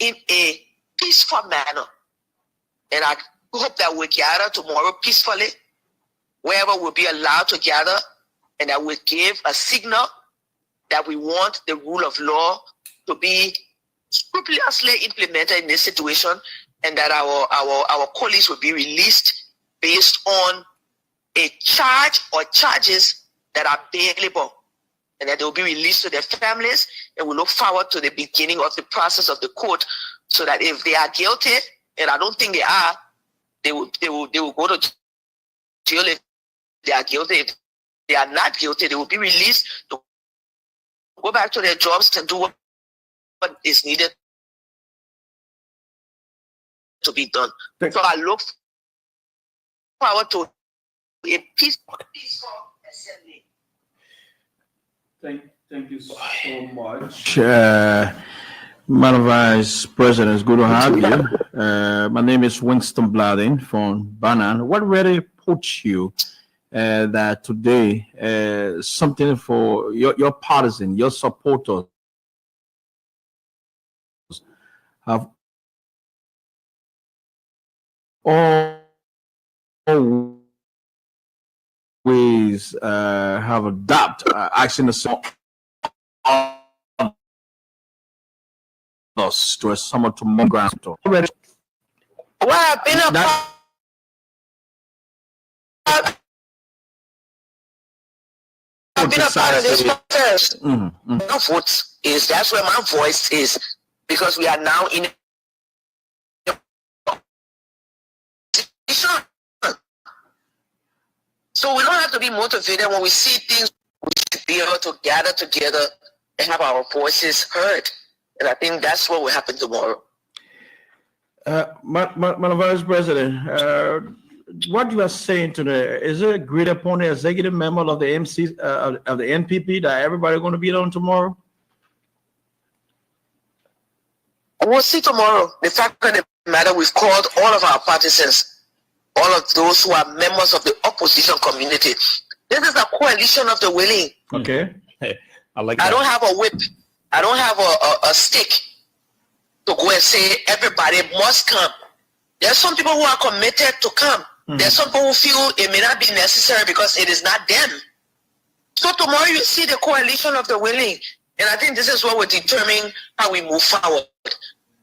in a peaceful manner. And I hope that we gather tomorrow peacefully, wherever we'll be allowed to gather, and that we give a signal that we want the rule of law to be scrupulously implemented in this situation, and that our colleagues will be released based on a charge or charges that are bailable, and that they will be released to their families. And we look forward to the beginning of the process of the court, so that if they are guilty, and I don't think they are, they will go to jail. If they are guilty, if they are not guilty, they will be released to go back to their jobs and do what is needed to be done. So I look forward to a peaceful assembly. Thank you so much. Madam Vice President, it's good to have you. My name is Winston Bladin from Banan. What really puts you that today something for your partisan, your supporters have always have a doubt asking us to someone to more ground. Well, I've been a part of this process. My vote is, that's where my voice is, because we are now in a position. So we don't have to be motivated when we see things. We should be able to gather together and have our voices heard. And I think that's what will happen tomorrow. Madam Vice President, what you are saying today, is it agreed upon the executive memo of the MC of the NPP that everybody going to be on tomorrow? We'll see tomorrow. The fact of the matter, we've called all of our partisans, all of those who are members of the opposition community. This is a coalition of the willing. Okay. Hey, I like that. I don't have a whip. I don't have a stick to go and say everybody must come. There's some people who are committed to come. There's some people who feel it may not be necessary because it is not them. So tomorrow you see the coalition of the willing. And I think this is what will determine how we move forward.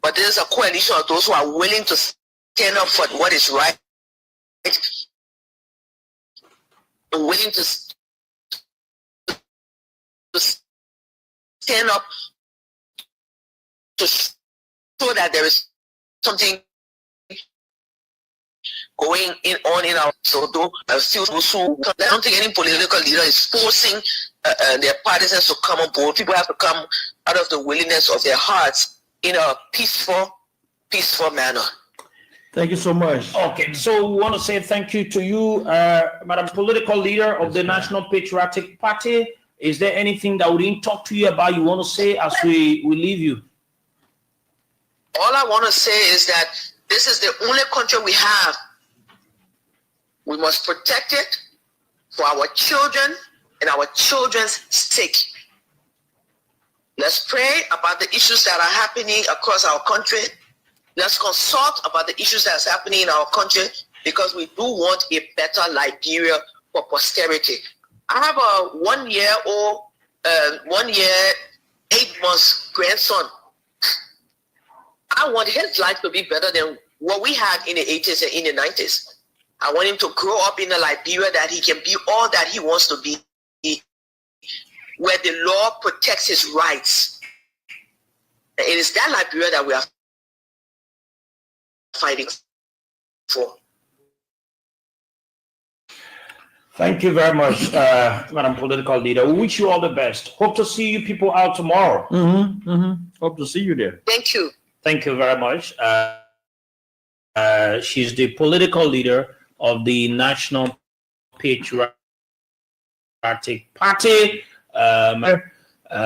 But there is a coalition of those who are willing to stand up for what is right, and willing to stand up to show that there is something going on in our so though I don't think any political leader is forcing their partisans to come on board. People have to come out of the willingness of their hearts in a peaceful manner. Thank you so much. Okay, so we want to say thank you to you, Madam Political Leader of the National Patriotic Party. Is there anything that we didn't talk to you about you want to say as we leave you? All I want to say is that this is the only country we have. We must protect it for our children and our children's sake. Let's pray about the issues that are happening across our country. Let's consult about the issues that's happening in our country, because we do want a better Liberia for posterity. I have a 1 year old, 1 year, 8 months grandson. I want his life to be better than what we had in the 80s and in the 90s. I want him to grow up in a Liberia that he can be all that he wants to be, where the law protects his rights. And it is that Liberia that we are fighting for. Thank you very much, Madam Political Leader. We wish you all the best. Hope to see you people out tomorrow. Hope to see you there. Thank you. Thank you very much. She's the political leader of the National Patriotic Party. I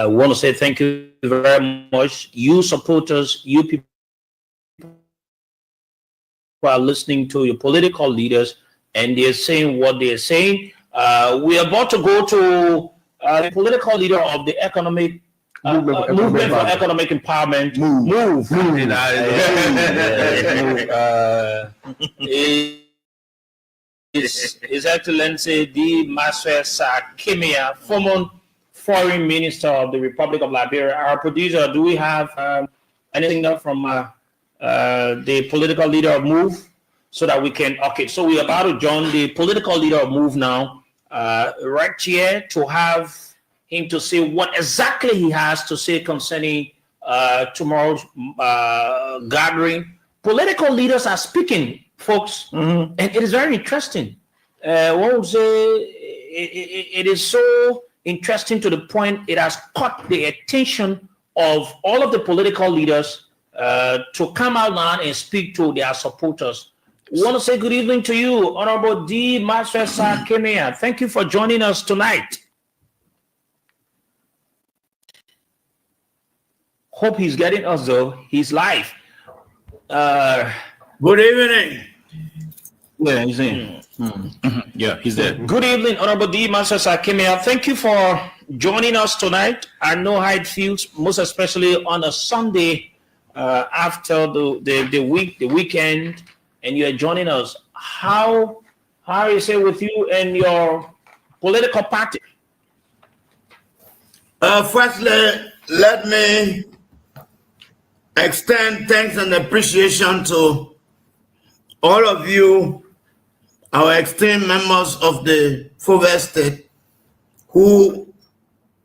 want to say thank you very much. You supporters, you people who are listening to your political leaders, and they're saying what they're saying. We're about to go to the political leader of the economic movement for economic empowerment. Move. His Excellency the Maxwell Saah Kemayan, former Foreign Minister of the Republic of Liberia. Our producer, do we have anything now from the political leader of Move, so that we can? Okay, so we're about to join the political leader of Move now, right here, to have him to say what exactly he has to say concerning tomorrow's gathering. Political leaders are speaking, folks, and it is very interesting. One would say it is so interesting to the point it has caught the attention of all of the political leaders to come out now and speak to their supporters. We want to say good evening to you, Honorable D. Maxwell Saah Kemayan. Thank you for joining us tonight. Hope he's getting us, though. He's live. Good evening. Yeah, he's in. Yeah, he's there. Good evening, Honorable D. Maxwell Saah Kemayan. Thank you for joining us tonight. I know how it feels, most especially on a Sunday after the weekend. and you're joining us. How is it with you and your political party? Firstly, let me extend thanks and appreciation to all of you, our esteemed members of the Forward State, who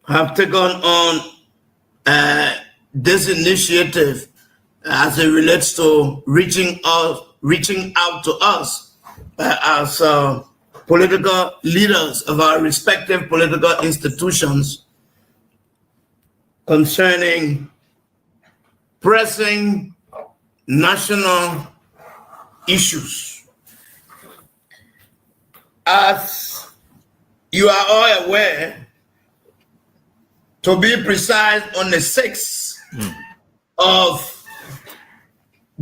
have taken on this initiative as it relates to reaching out to us as political leaders of our respective political institutions concerning pressing national issues. As you are all aware, to be precise, on the 6th of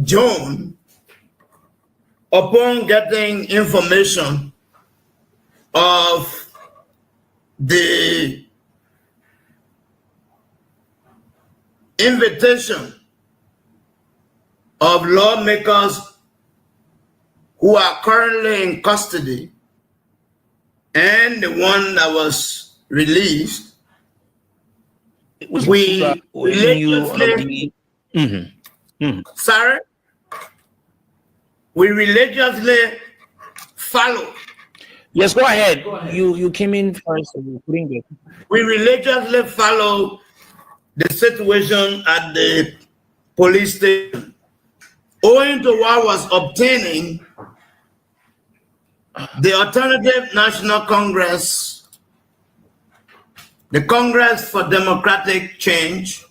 June, upon getting information of the invitation of lawmakers who are currently in custody and the one that was released, we religiously, sorry, we religiously follow. Yes, go ahead. You came in first. We religiously follow the situation at the police station, owing to what was obtaining. The Alternative National Congress, the Congress for Democratic Change,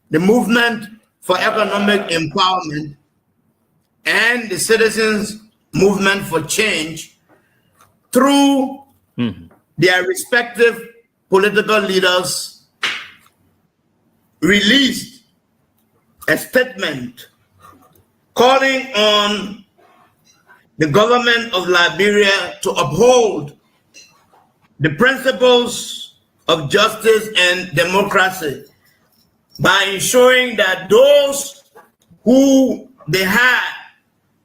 the Movement for Economic Empowerment, and the Citizens Movement for Change, through their respective political leaders, released a statement calling on the government of Liberia to uphold the principles of justice and democracy by ensuring that those who they had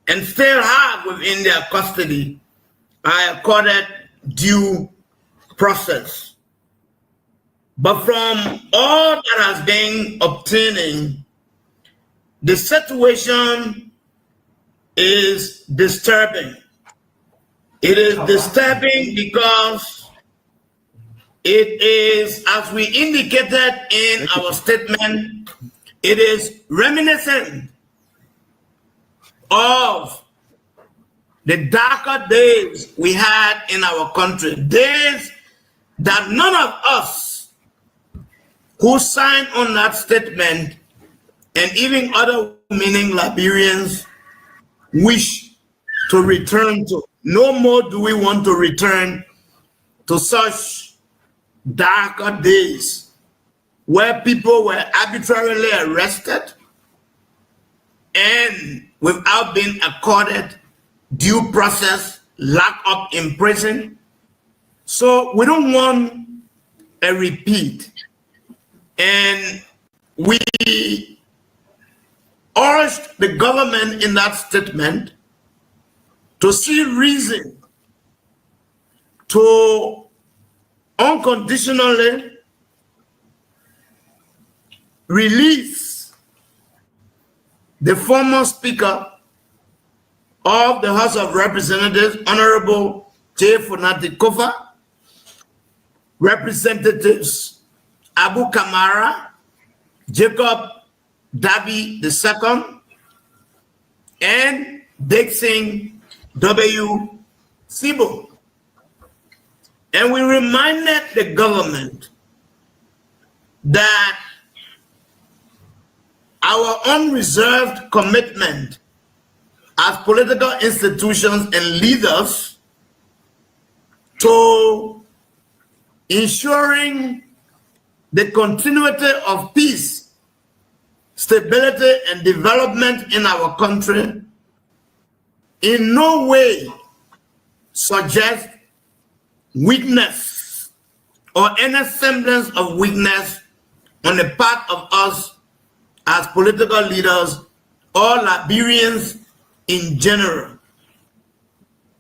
and still have within their custody are accorded due process. But from all that has been obtaining, the situation is disturbing. It is disturbing because it is, as we indicated in our statement, it is reminiscent of the darker days we had in our country, days that none of us who signed on that statement, and even other meaning Liberians, wish to return to. No more do we want to return to such darker days where people were arbitrarily arrested and without being accorded due process, locked up in prison. So we don't want a repeat. And we urged the government in that statement to see reason to unconditionally release the former Speaker of the House of Representatives, Honorable J. Funati Kofa, Representatives Abu Kamara, Jacob Dabi II, and Dixon W. Sibo. And we reminded the government that our unreserved commitment as political institutions and leaders to ensuring the continuity of peace, stability, and development in our country in no way suggests weakness or any semblance of weakness on the part of us as political leaders or Liberians in general.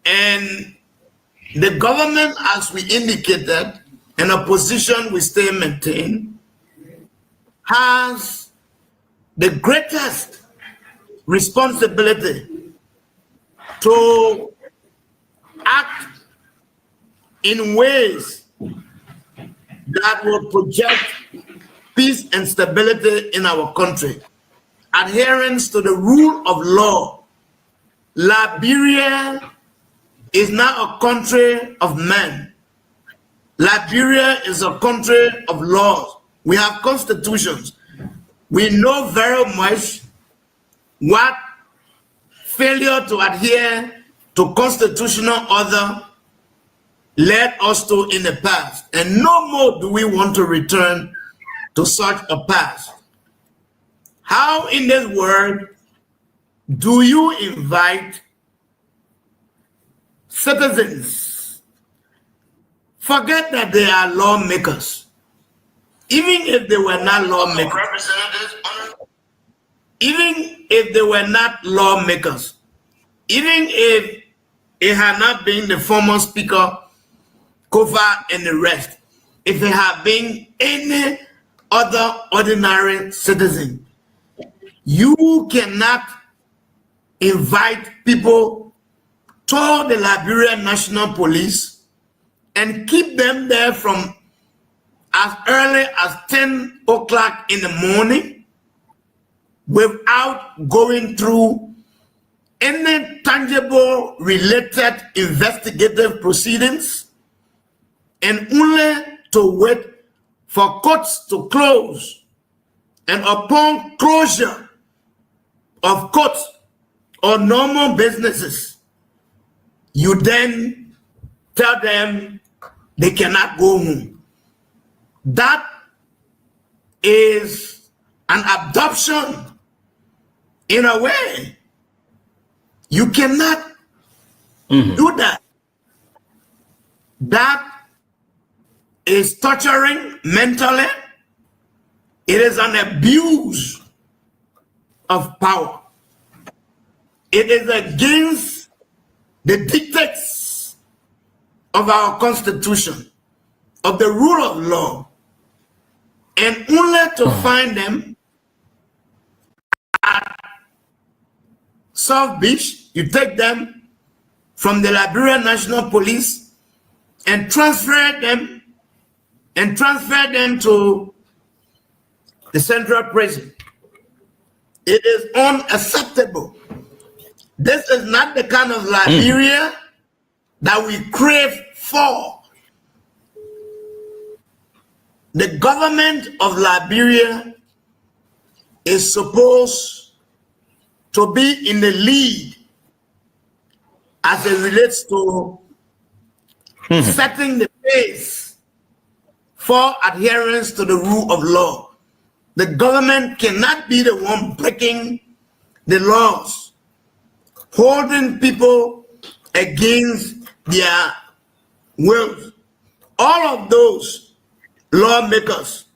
And the government, as we indicated, and a position we stay maintain, has the greatest responsibility to act in ways that will project peace and stability in our country, adherence to the rule of law. Liberia is not a country of men. Liberia is a country of laws. We have constitutions. We know very much what failure to adhere to constitutional order led us to in the past. And no more do we want to return to such a past. How in this world do you invite citizens? Forget that they are lawmakers. Even if they were not lawmakers, even if they were not lawmakers, even if it had not been the former speaker, Kofa and the rest, if it had been any other ordinary citizen, you cannot invite people to the Liberian National Police and keep them there from as early as 10 o'clock in the morning without going through any tangible related investigative proceedings, and only to wait for courts to close. And upon closure of courts or normal businesses, you then tell them they cannot go home. That is an abduction in a way. You cannot do that. That is torturing mentally. It is an abuse of power. It is against the dictates of our Constitution, of the rule of law, and only to find them at South Beach. You take them from the Liberian National Police and transfer them to the Central Prison. It is unacceptable. This is not the kind of Liberia that we crave for. The government of Liberia is supposed to be in the lead as it relates to setting the pace for adherence to the rule of law. The government cannot be the one breaking the laws, holding people against their will. All of those lawmakers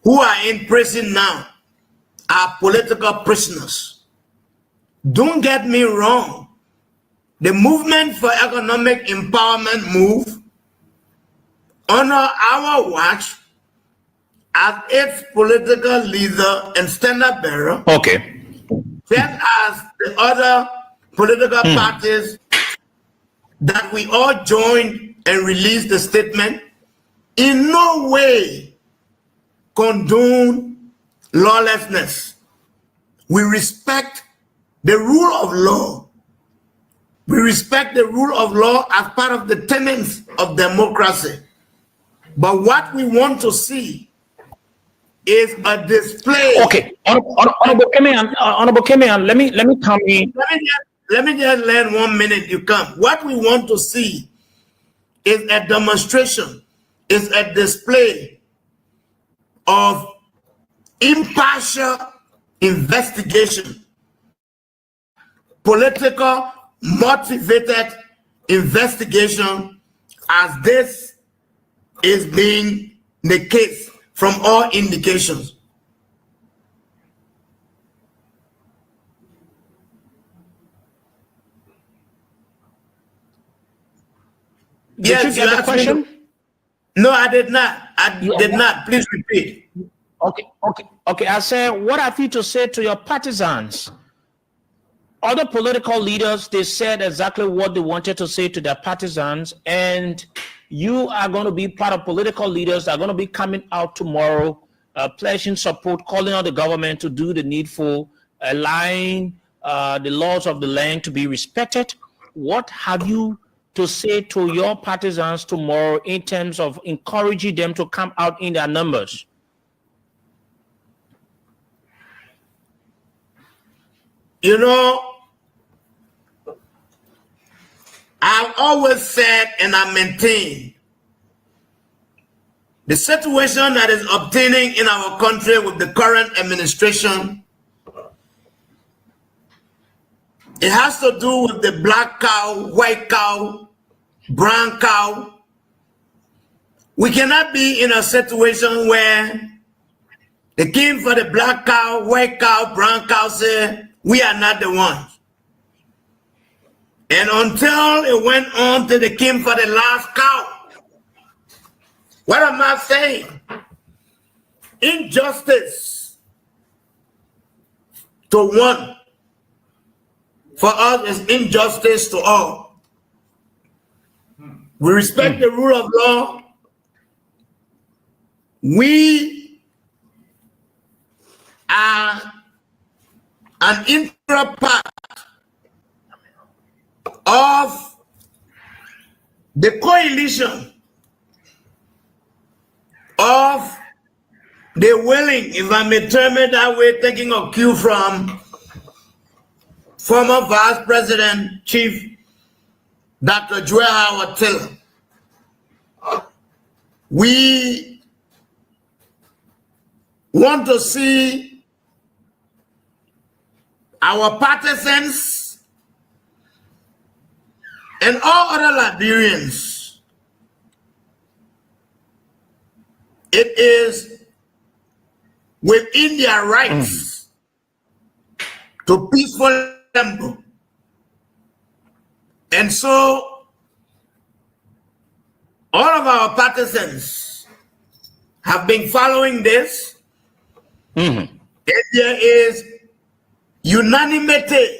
who are in prison now are political prisoners. Don't get me wrong. The movement for economic empowerment move under our watch, as its political leader and standard bearer, just as the other political parties that we all joined and released the statement, in no way condone lawlessness. We respect the rule of law. We respect the rule of law as part of the tenets of democracy. But what we want to see is a display. Okay, Honorable Kemayan, let me come in. Let me just learn 1 minute. You come. What we want to see is a demonstration, is a display of impartial investigation, political motivated investigation, as this is being the case from all indications. Yes, Did you get the asked me question? No, I did not. I Yeah, did what- not. Please repeat. Okay. I said, what have you to say to your partisans? Other political leaders, they said exactly what they wanted to say to their partisans, and you are going to be part of political leaders that are going to be coming out tomorrow, pledging support, calling on the government to do the needful, allowing the laws of the land to be respected. What have you to say to your partisans tomorrow in terms of encouraging them to come out in their numbers? You know, I've always said and I maintain the situation that is obtaining in our country with the current administration, it has to do with the black cow, white cow, brown cow. We cannot be in a situation where the king for the black cow, white cow, brown cow say, we are not the ones. And until it went on to the king for the last cow, what am I saying? Injustice to one for us is injustice to all. We respect the rule of law. We are an integral part of the coalition of the willing, if I may term it that way, taking a cue from former Vice President Chief Dr. Weah. We want to see our partisans and all other Liberians. It is within their rights to peaceful assemble. And so all of our partisans have been following this. And there is unanimity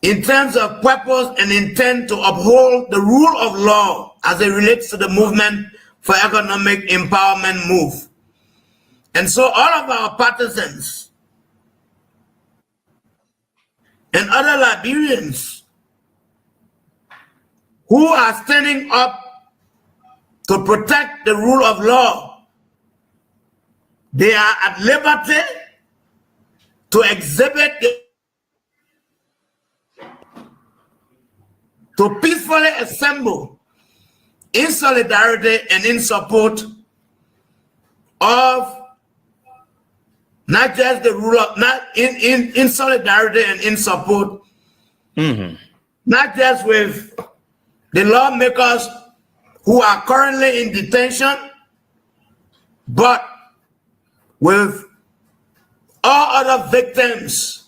in terms of purpose and intent to uphold the rule of law as it relates to the movement for economic empowerment move. And so all of our partisans and other Liberians who are standing up to protect the rule of law, they are at liberty to exhibit, to peacefully assemble in solidarity and in support of not just the rule of, not in solidarity and in support, not just with the lawmakers who are currently in detention, but with all other victims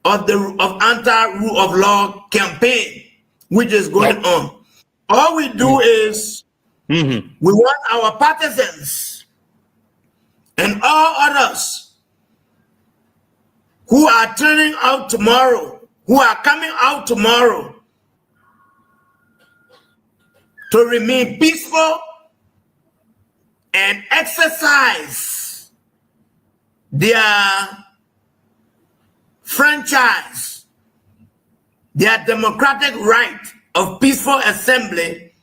of anti-rule of law campaign, which is going on. All we do is we want our partisans and all others who are turning out tomorrow, who are coming out tomorrow, to remain peaceful and exercise their franchise, their democratic right of peaceful assembly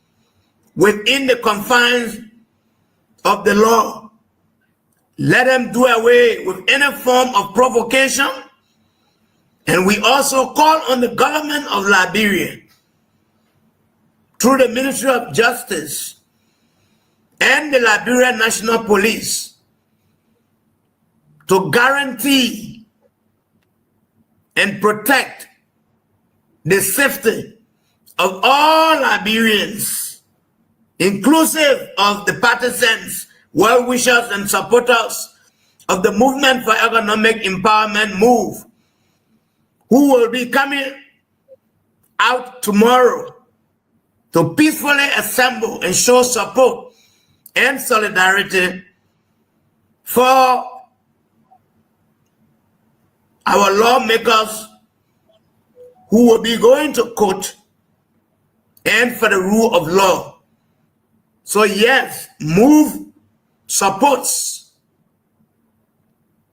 within the confines of the law. Let them do away with any form of provocation. And we also call on the government of Liberia through the Ministry of Justice and the Liberian National Police to guarantee and protect the safety of all Liberians, inclusive of the partisans, well-wishers and supporters of the movement for economic empowerment move, who will be coming out tomorrow to peacefully assemble and show support and solidarity for our lawmakers who will be going to court and for the rule of law. So yes, MOVE supports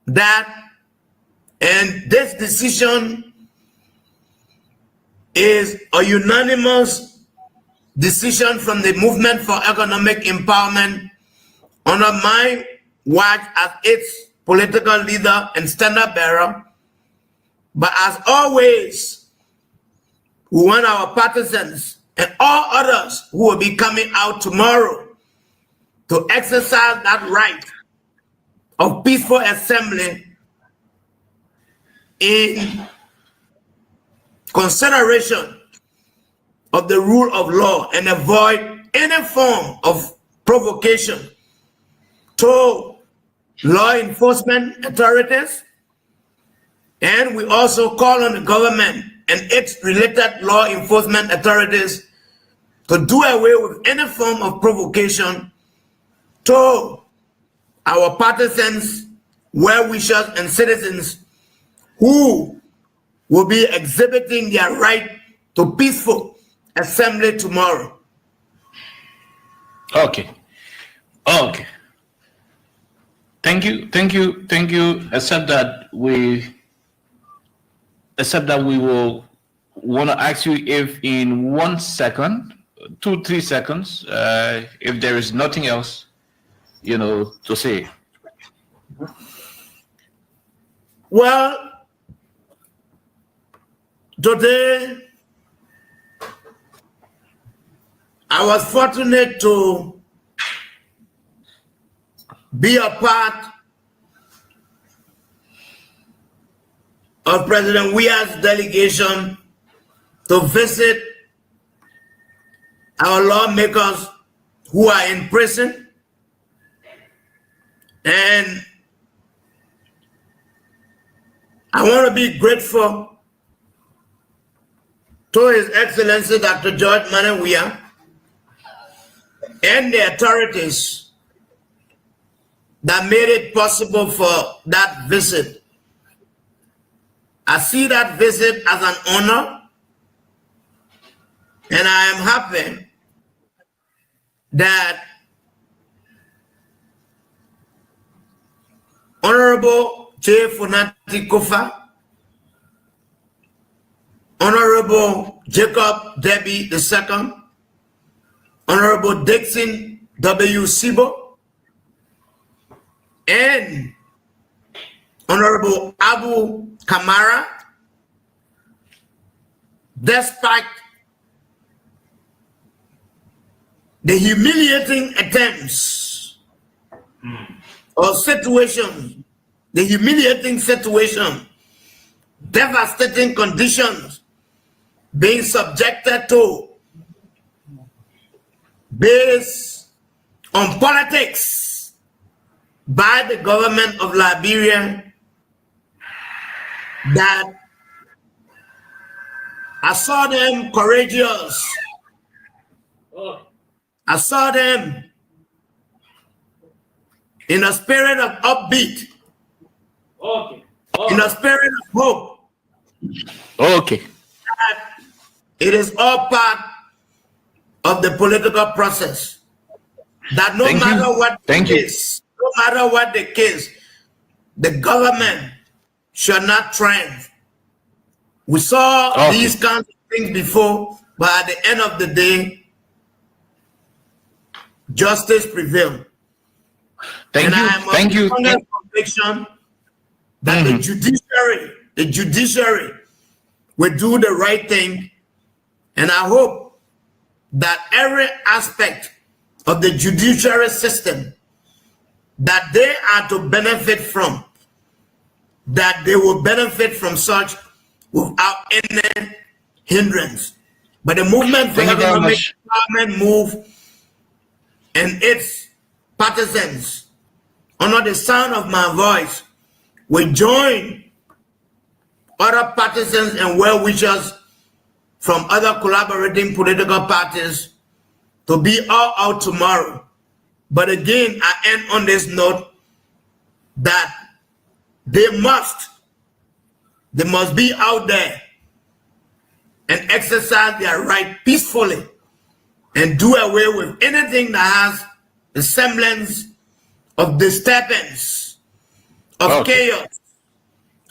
that, and this decision is a unanimous decision from the Movement for Economic Empowerment under my watch as its political leader and standard bearer. But as always, we want our partisans and all others who will be coming out tomorrow to exercise that right of peaceful assembly in consideration of the rule of law and avoid any form of provocation to law enforcement authorities. And we also call on the government and its related law enforcement authorities to do away with any form of provocation to our partisans, well-wishers, and citizens who will be exhibiting their right to peaceful assembly tomorrow. Okay. Thank you. Except that we will want to ask you if in 1 second, 2-3 seconds, if there is nothing else, to say. Well, today I was fortunate to be a part of President Weah's delegation to visit our lawmakers who are in prison. And I want to be grateful to His Excellency Dr. George Weah and the authorities that made it possible for that visit. I see that visit as an honor, and I am happy that Honorable J. Funati Kofa, Honorable Jacob Debbie II, Honorable Dixon W. Sibo, and Honorable Abu Kamara, despite the humiliating attempts or situation, the humiliating situation, devastating conditions being subjected to based on politics by the government of Liberia, that I saw them courageous. I saw them in a spirit of upbeat, in a spirit of hope. That it is all part of the political process. That no matter what the case, the government shall not triumph. We saw these kinds of things before, but at the end of the day, justice prevailed. And I am of conviction that the judiciary will do the right thing, and I hope that every aspect of the judiciary system that they are to benefit from, that they will benefit from such without any hindrance. But the Movement for Economic Empowerment MOVE and its partisans, under the sound of my voice, will join other partisans and well-wishers from other collaborating political parties to be all out tomorrow. But again, I end on this note that they must be out there and exercise their right peacefully and do away with anything that has the semblance of disturbance, of chaos,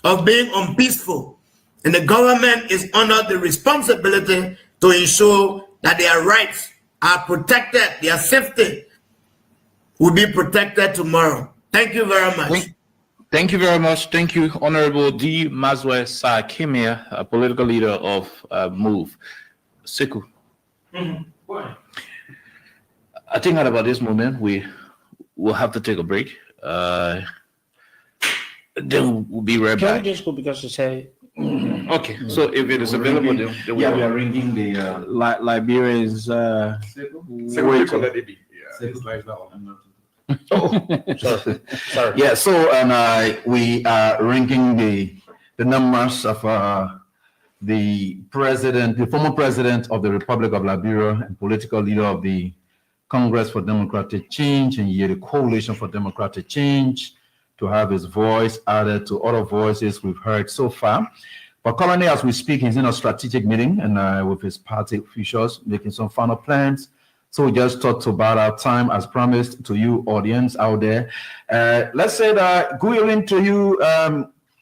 of being unpeaceful. And the government is under the responsibility to ensure that their rights are protected, their safety will be protected tomorrow. Thank you very much. Thank you very much. Thank you, Honorable D. Maxwell Saah Kemayan, a political leader of MOVE. Sekou. I think at about this moment, we will have to take a break. Then we'll be right back. Can we just go because you say... Okay, so if it is available, then we are ringing the Liberians. Sorry. Yeah, so and we are ringing the numbers of the former president of the Republic of Liberia and political leader of the Congress for Democratic Change and the Coalition for Democratic Change, to have his voice added to other voices we've heard so far. But currently, as we speak, he's in a strategic meeting and with his party officials making some final plans. So we just thought about our time, as promised to you, audience out there. Let's say that good evening to you,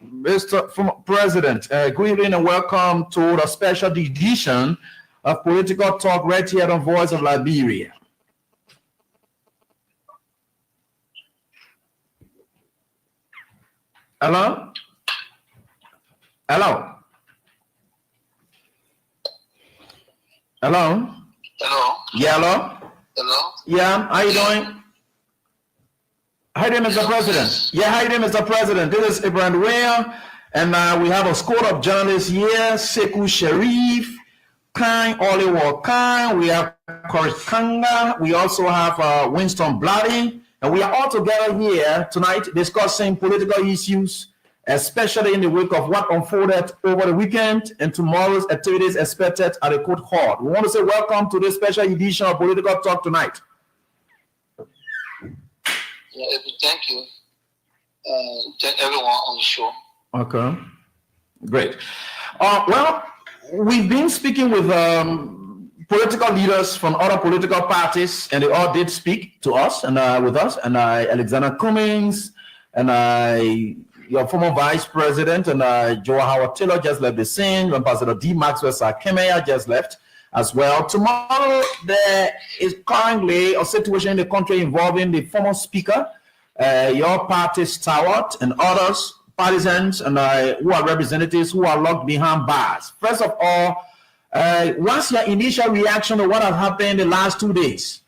Mr. Former President. Good evening and welcome to the special edition of Political Talk right here on Voice of Liberia. Hello? Hello? Hello? Hello? Yeah, hello? Hello? Yeah, how you doing? Hi there, Mr. President. Yeah, hi there, Mr. President. This is Ibrahim Weah, and we have a squad of journalists here, Sekou Sharif, Kine Oliver Kine, we have Cory Kanga, we also have Winston Bility, and we are all together here tonight discussing political issues, especially in the wake of what unfolded over the weekend and tomorrow's activities expected at the court hall. We want to say welcome to this special edition of Political Talk tonight. Yeah, thank you. Thank everyone on the show. Okay, great. Well, we've been speaking with political leaders from other political parties, and they all did speak to us and with us, and Alexander Cummings, and your former vice president, and Joe Howard Taylor just left the scene. Ambassador D. Maxwell Kemayan just left as well. Tomorrow, there is currently a situation in the country involving the former speaker, your party stalwart, and others, partisans, and who are representatives who are locked behind bars. First of all, what's your initial reaction to what has happened the last 2 days?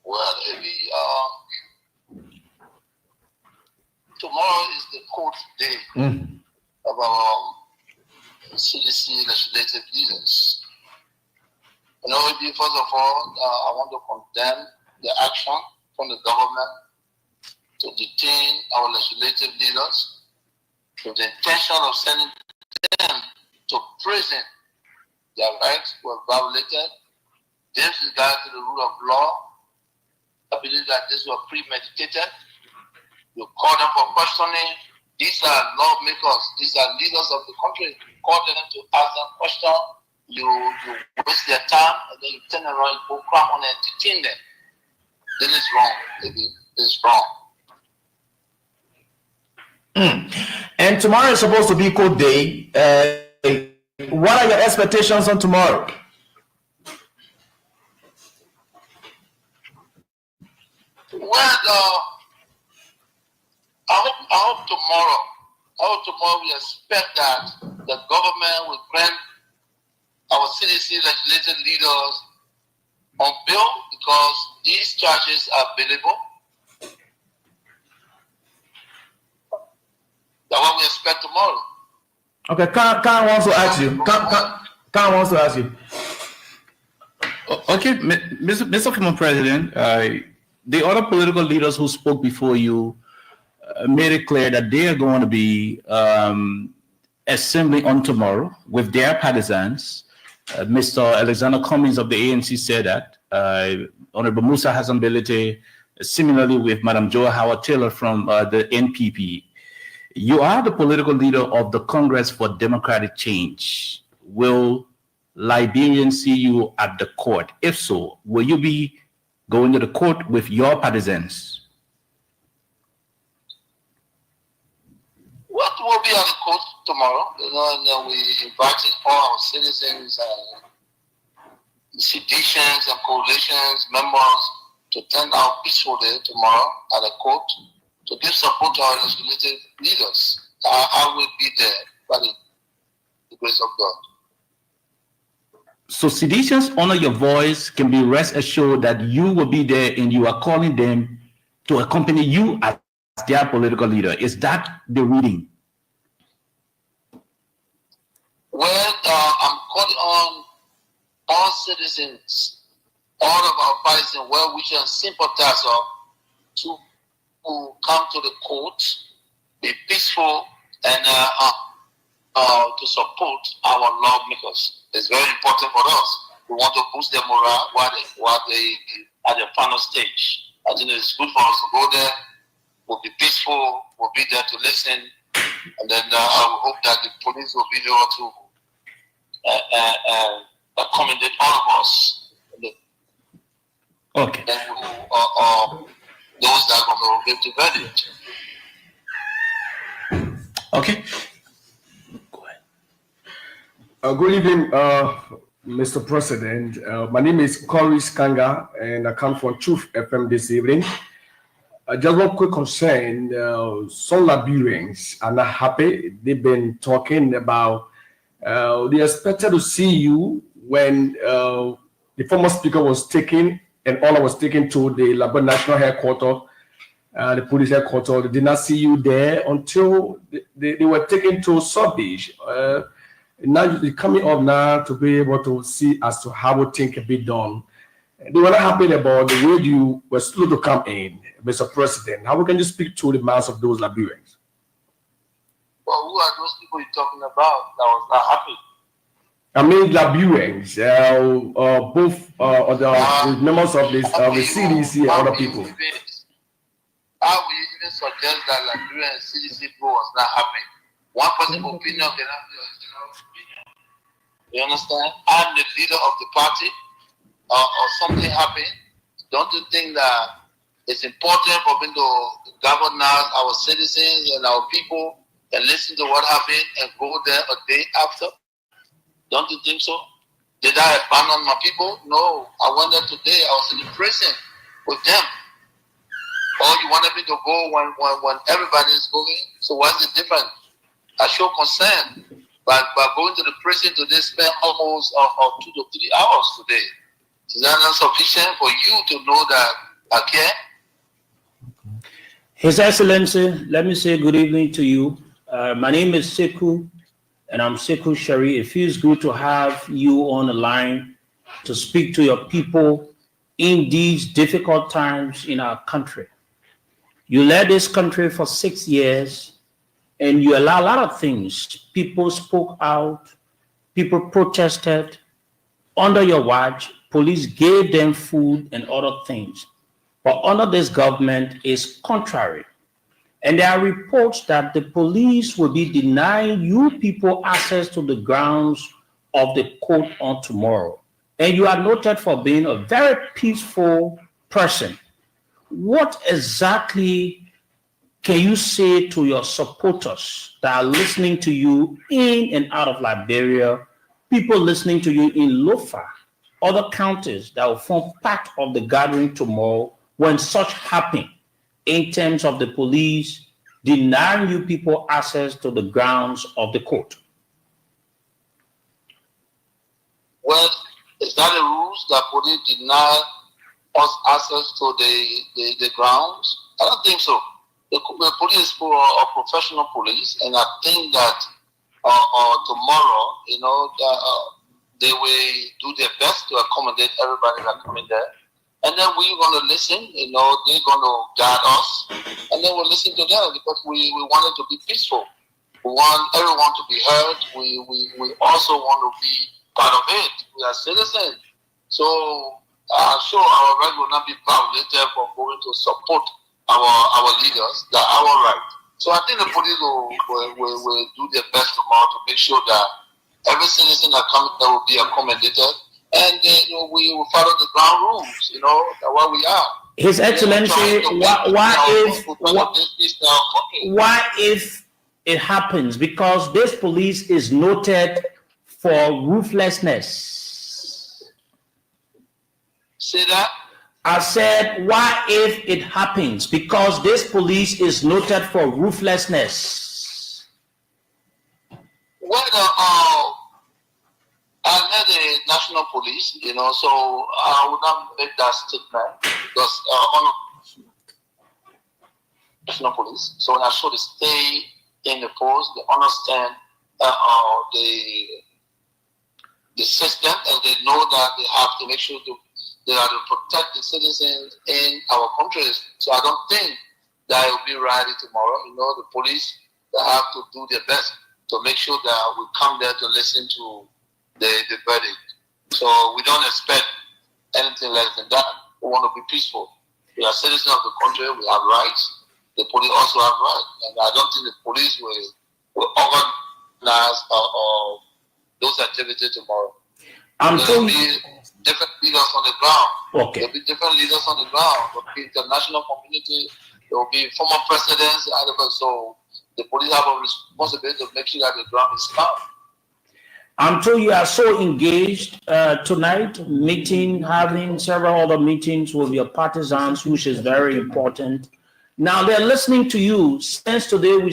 Well, tomorrow is the court day of our CDC legislative leaders. You know, first of all, I want to condemn the action from the government to detain our legislative leaders with the intention of sending them to prison. Their rights were violated. Disregard to the rule of law. I believe that this was premeditated. You call them for questioning. These are lawmakers. These are leaders of the country. You call them to ask them questions. You waste their time, and then you turn around and go crap on and detain them. This is wrong, baby. This is wrong. And tomorrow is supposed to be court day. What are your expectations on tomorrow? Well, I hope tomorrow we expect that the government will grant our CDC legislative leaders on bail because these charges are bailable. That's what we expect tomorrow. Okay, Khan wants to ask you. Khan wants to ask you. Okay, Mr. Former President, the other political leaders who spoke before you made it clear that they are going to be assembling on tomorrow with their partisans. Mr. Alexander Cummings of the ANC said that. Honorable Musa Hassan Bility, similarly with Madam Joa Howard Taylor from the NPP. You are the political leader of the Congress for Democratic Change. Will Liberians see you at the court? If so, will you be going to the court with your partisans? What will be at the court tomorrow? And we invited all our citizens, seditions and coalitions members to attend our peaceful day tomorrow at the court to give support to our legislative leaders. I will be there by the grace of God. So seditions honor your voice can be rest assured that you will be there and you are calling them to accompany you as their political leader. Is that the reading? Well, I'm calling on all citizens, all of our parties and well-wishers and sympathizers to come to the court, be peaceful, and to support our lawmakers. It's very important for us. We want to boost their morale while they at the final stage. I think it's good for us to go there. We'll be peaceful. We'll be there to listen, and then I will hope that the police will be there to accommodate all of us. Okay. And those that are going to give the verdict. Okay. Go ahead. Good evening, Mr. President. My name is Corey Skanga, and I come from Truth FM this evening. Just one quick concern. Some Liberians are not happy. They've been talking about they expected to see you when the former speaker was taken and honor was taken to the Liberia National Headquarters, the police headquarters. They did not see you there until they were taken to Sub-Beach. Now they're coming up now to be able to see as to how things can be done. They were not happy about the way you were slow to come in, Mr. President. How can you speak to the mass of those Liberians? Well, who are those people you're talking about that was not happy? I mean, Liberians, both the members of the CDC and other people. How will you even suggest that Liberian CDC people was not happy? One person's opinion cannot be a general opinion. You understand? I'm the leader of the party, or something happened. Don't you think that it's important for me to govern our citizens and our people and listen to what happened and go there a day after? Don't you think so? Did I abandon my people? No. I went there today. I was in the prison with them. Or you wanted me to go when everybody is going? So what's the difference? I show concern. But by going to the prison today, spend almost 2 to 3 hours today. Is that not sufficient for you to know that I care? His Excellency, let me say good evening to you. My name is Sekou, and I'm Sekou Shari. It feels good to have you on the line to speak to your people in these difficult times in our country. You led this country for 6 years, and you allowed a lot of things. People spoke out, people protested. Under your watch, police gave them food and other things. But under this government is contrary. And there are reports that the police will be denying you people access to the grounds of the court on tomorrow. And you are noted for being a very peaceful person. What exactly can you say to your supporters that are listening to you in and out of Liberia, people listening to you in Lofa, other counties that will form part of the gathering tomorrow when such happen, in terms of the police denying you people access to the grounds of the court? Well, is that the rules that police deny us access to the grounds? I don't think so. The police are professional police, and I think that tomorrow, they will do their best to accommodate everybody that come in there. And then we're going to listen, they're going to guide us, and then we'll listen to them because we want it to be peaceful. We want everyone to be heard. We also want to be part of it. We are citizens. So sure, our right will not be violated for going to support our leaders. That our right. So I think the police will do their best tomorrow to make sure that every citizen that comes there will be accommodated, and we will follow the ground rules. Where we are. His Excellency, why if it happens? Because this police is noted for ruthlessness. Say that? I said, why if it happens? Because this police is noted for ruthlessness. Well, I led the national police, so I would not make that statement because on national police. So when I show they stay in the post, they understand the system, and they know that they have to make sure they are to protect the citizens in our countries. So I don't think that it will be ready tomorrow. The police, they have to do their best to make sure that we come there to listen to the verdict. So we don't expect anything less than that. We want to be peaceful. We are citizens of the country. We have rights. The police also have rights. And I don't think the police will organize those activities tomorrow. There will be different leaders on the ground. Okay. There will be different leaders on the ground. There will be international community. There will be former presidents. So the police have a responsibility to make sure that the ground is calm. I'm told you are so engaged tonight, having several other meetings with your partisans, which is very important. Now they're listening to you. Since today we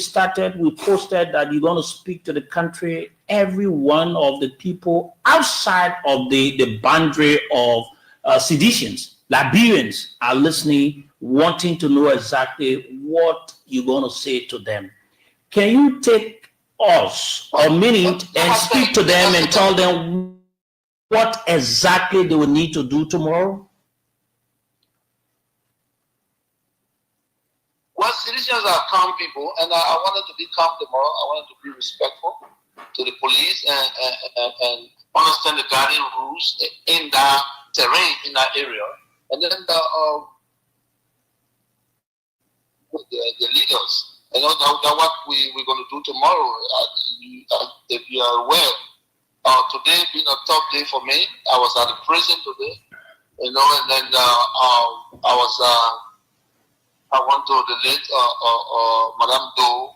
posted that you're going to speak to the country, every one of the people outside of the boundary of seditions. Liberians are listening, wanting to know exactly what you're going to say to them. Can you take us a minute and speak to them and tell them what exactly they will need to do tomorrow? Well, citizens are calm people, and I wanted to be calm tomorrow. I wanted to be respectful to the police and understand the guiding rules in that terrain, in that area. And then the leaders. That what we're going to do tomorrow. If you are aware, today being a tough day for me, I was at the prison today, and then I went to the late Madame Doe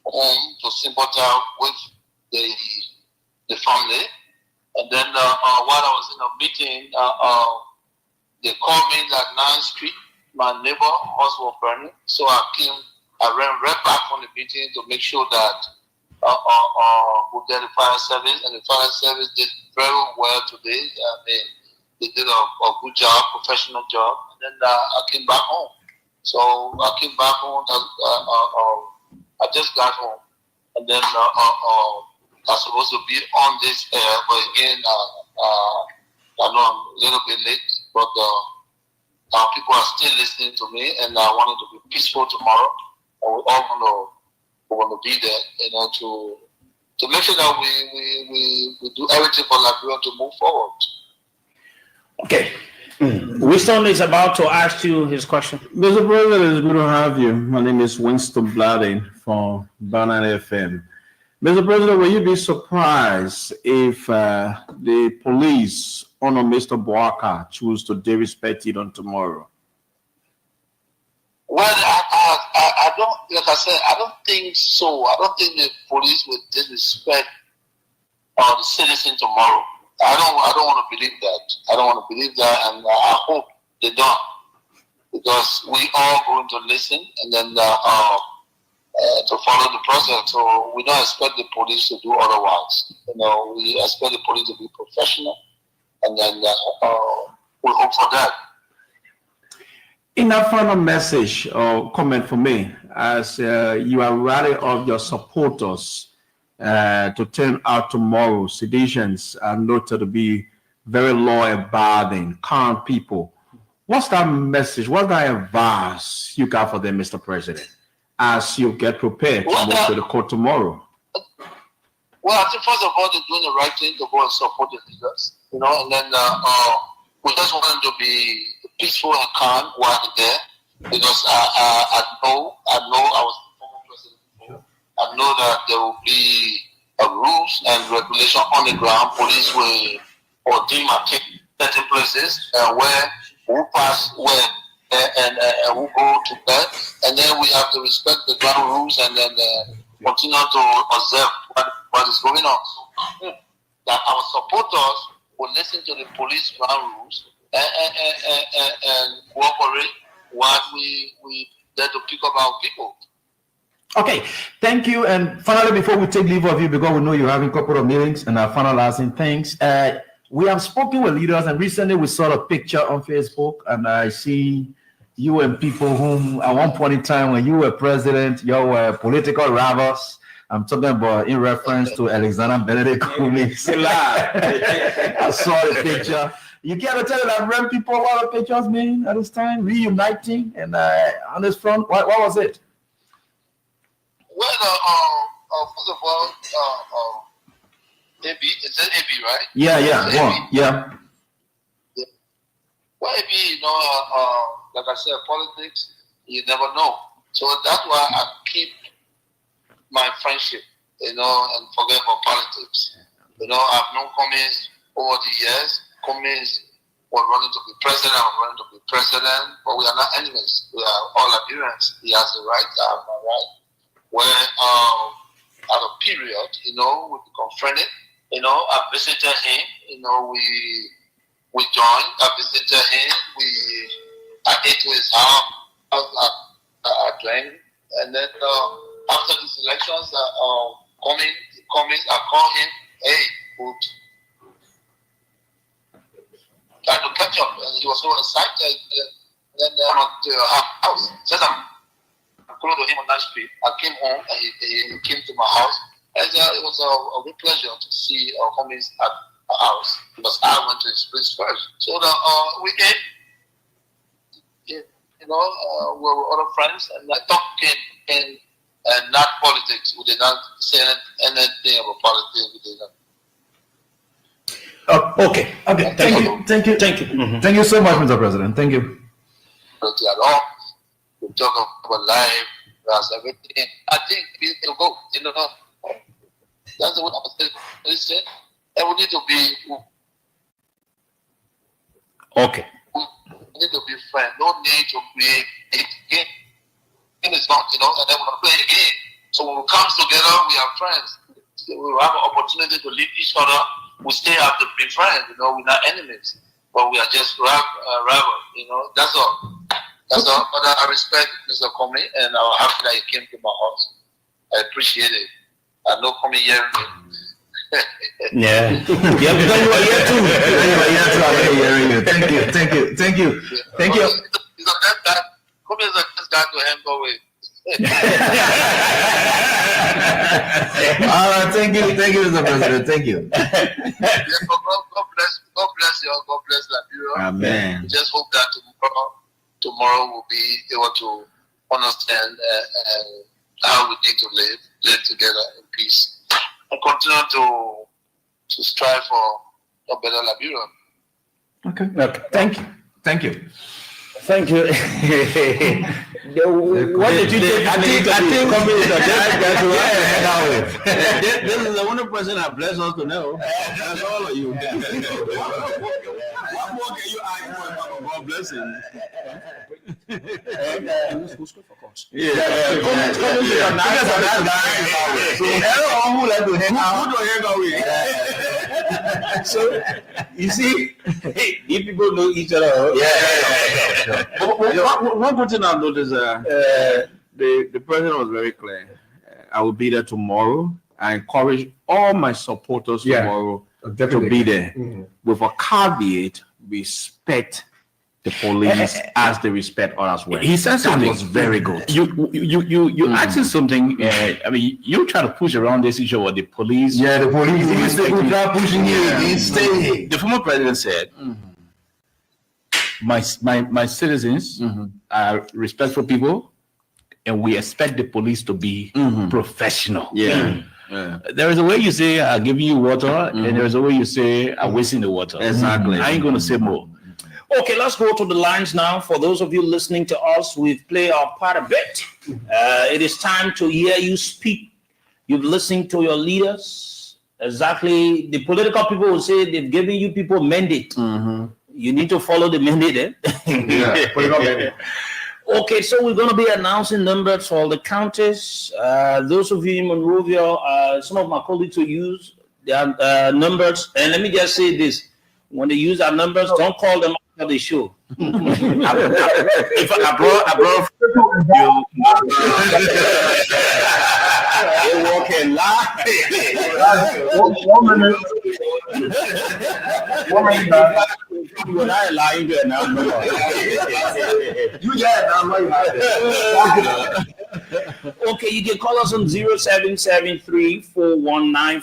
home to sympathize with the family, and then while I was in a meeting, they called me at 9th Street. My neighbor house was burning, so I ran right back from the meeting to make sure that we get the fire service, and the fire service did very well today. They did a good job, professional job, and then I came back home. So I came back home. I just got home, and then I'm supposed to be on this air, but again, I know I'm a little bit late, but. People are still listening to me, and I wanted to be peaceful tomorrow. And we're all going to be there, to make sure that we do everything for Liberia to move forward. Okay. Winston is about to ask you his question. Mr. President, it's good to have you. My name is Winston Blading from Banana FM. Mr. President, will you be surprised if the police honor Mr. Boaka choose to disrespect it on tomorrow? Well, I don't, like I said, I don't think so. I don't think the police will disrespect the citizen tomorrow. I don't want to believe that. I don't want to believe that, and I hope they don't, because we are going to listen and then to follow the process. So we don't expect the police to do otherwise. We expect the police to be professional, and then we hope for that. In that final message or comment for me, as you are rallying of your supporters to turn out tomorrow, seditions are noted to be very law-abiding, calm people. What's that message? What's that advice you got for them, Mr. President? as you get prepared to move to the court tomorrow? Well, I think first of all, they're doing the right thing to go and support the leaders, and then we just want them to be peaceful and calm while they're there, because I know I was the former president before. I know that there will be rules and regulation on the ground. Police will or demarcate certain places where who pass where and who go to bed, and then we have to respect the ground rules and then continue to observe what is going on. So, that our supporters will listen to the police ground rules and cooperate while we there to pick up our people. Okay, thank you. And finally, before we take leave of you, because we know you're having a couple of meetings and are finalizing things, we have spoken with leaders, and recently we saw a picture on Facebook, and I see you and people whom at one point in time when you were president, you were political rivals. I'm talking about in reference to Alexander Bility Cummings. I saw the picture. You can't tell that rem people what the pictures mean at this time, reuniting, and on this front, what was it? Well, first of all, AB, is that AB, right? Yeah. Well, AB, like I said, politics, you never know. So that's why I keep my friendship, and forget about politics. I've known Cummings over the years. Cummings was running to be president, I was running to be president, but we are not enemies. We are all Liberians. He has the right, I have my right. When at a period, we confronted, I visited him, we joined, I visited him, I ate to his house, I drank, and then after these elections, Cummings, I called him, hey, I had to catch up, and he was so excited, and then I went to her house, said I'm close to him on that street. I came home, and he came to my house, and it was a great pleasure to see Cummings at our house, because I went to his place first. So we came, we were other friends, and I talking and not politics. We did not say anything about politics. We did not. Okay. Thank you. Mm-hmm. Thank you so much, Mr. President. Thank you. Not at all. We talk about life, that's everything. I think we will go. That's what I was saying. And we need to be. Okay. We need to be friends. No need to create a game. Game is not, and then we're gonna play a game. So when we come together, we are friends. We will have an opportunity to lead each other. We still have to be friends. We're not enemies, but we are just rivals. That's all. That's all. But I respect Mr. Cummings, and I'm happy that he came to my house. I appreciate it. I know Cummings hearing me. Yeah, because you are here too. Thank you. He's a best guy. Cummings is a best guy to handle with. All right, thank you, Mr. President. Thank you. God bless you. God bless Liberia. Amen. We just hope that tomorrow we'll be able to understand how we need to live together in peace, and continue to strive for a better Liberia. Okay. Thank you. Thank you. What did you think? I think Cummings is a guy to hang out with. This is the only person that blessed us to know. That's all of you. What more can you ask for? God bless him. Who's good for cause? Cummings is a nice guy. So everyone who like to hang out, who don't hang out with. So you see, if people know each other, One good thing I noticed, the president was very clear. I will be there tomorrow. I encourage all my supporters tomorrow to be there. Mm-hmm. With a caveat, respect the police as they respect others. Well, he said something was very good. You asking something. You try to push around this issue with the police. Yeah, the police. They try pushing you. Stay. The former president said, "My citizens are respectful people. and we expect the police to be professional. Yeah. There is a way you say, "I'm giving you water," and there is a way you say, "I'm wasting the water." Exactly. I ain't going to say more. Okay, let's go to the lines now. For those of you listening to us, we've played our part a bit. It is time to hear you speak. You've listened to your leaders. Exactly. The political people will say they've given you people mandate. You need to follow the mandate. Okay, so we're going to be announcing numbers for all the counties. Those of you in Monrovia, some of my colleagues will use their numbers. And let me just say this. When they use our numbers, don't call them after the show. If I brought you, they walk in live. 1 minute. 1 minute. When I lying there now, You get okay, you can call us on 0773 419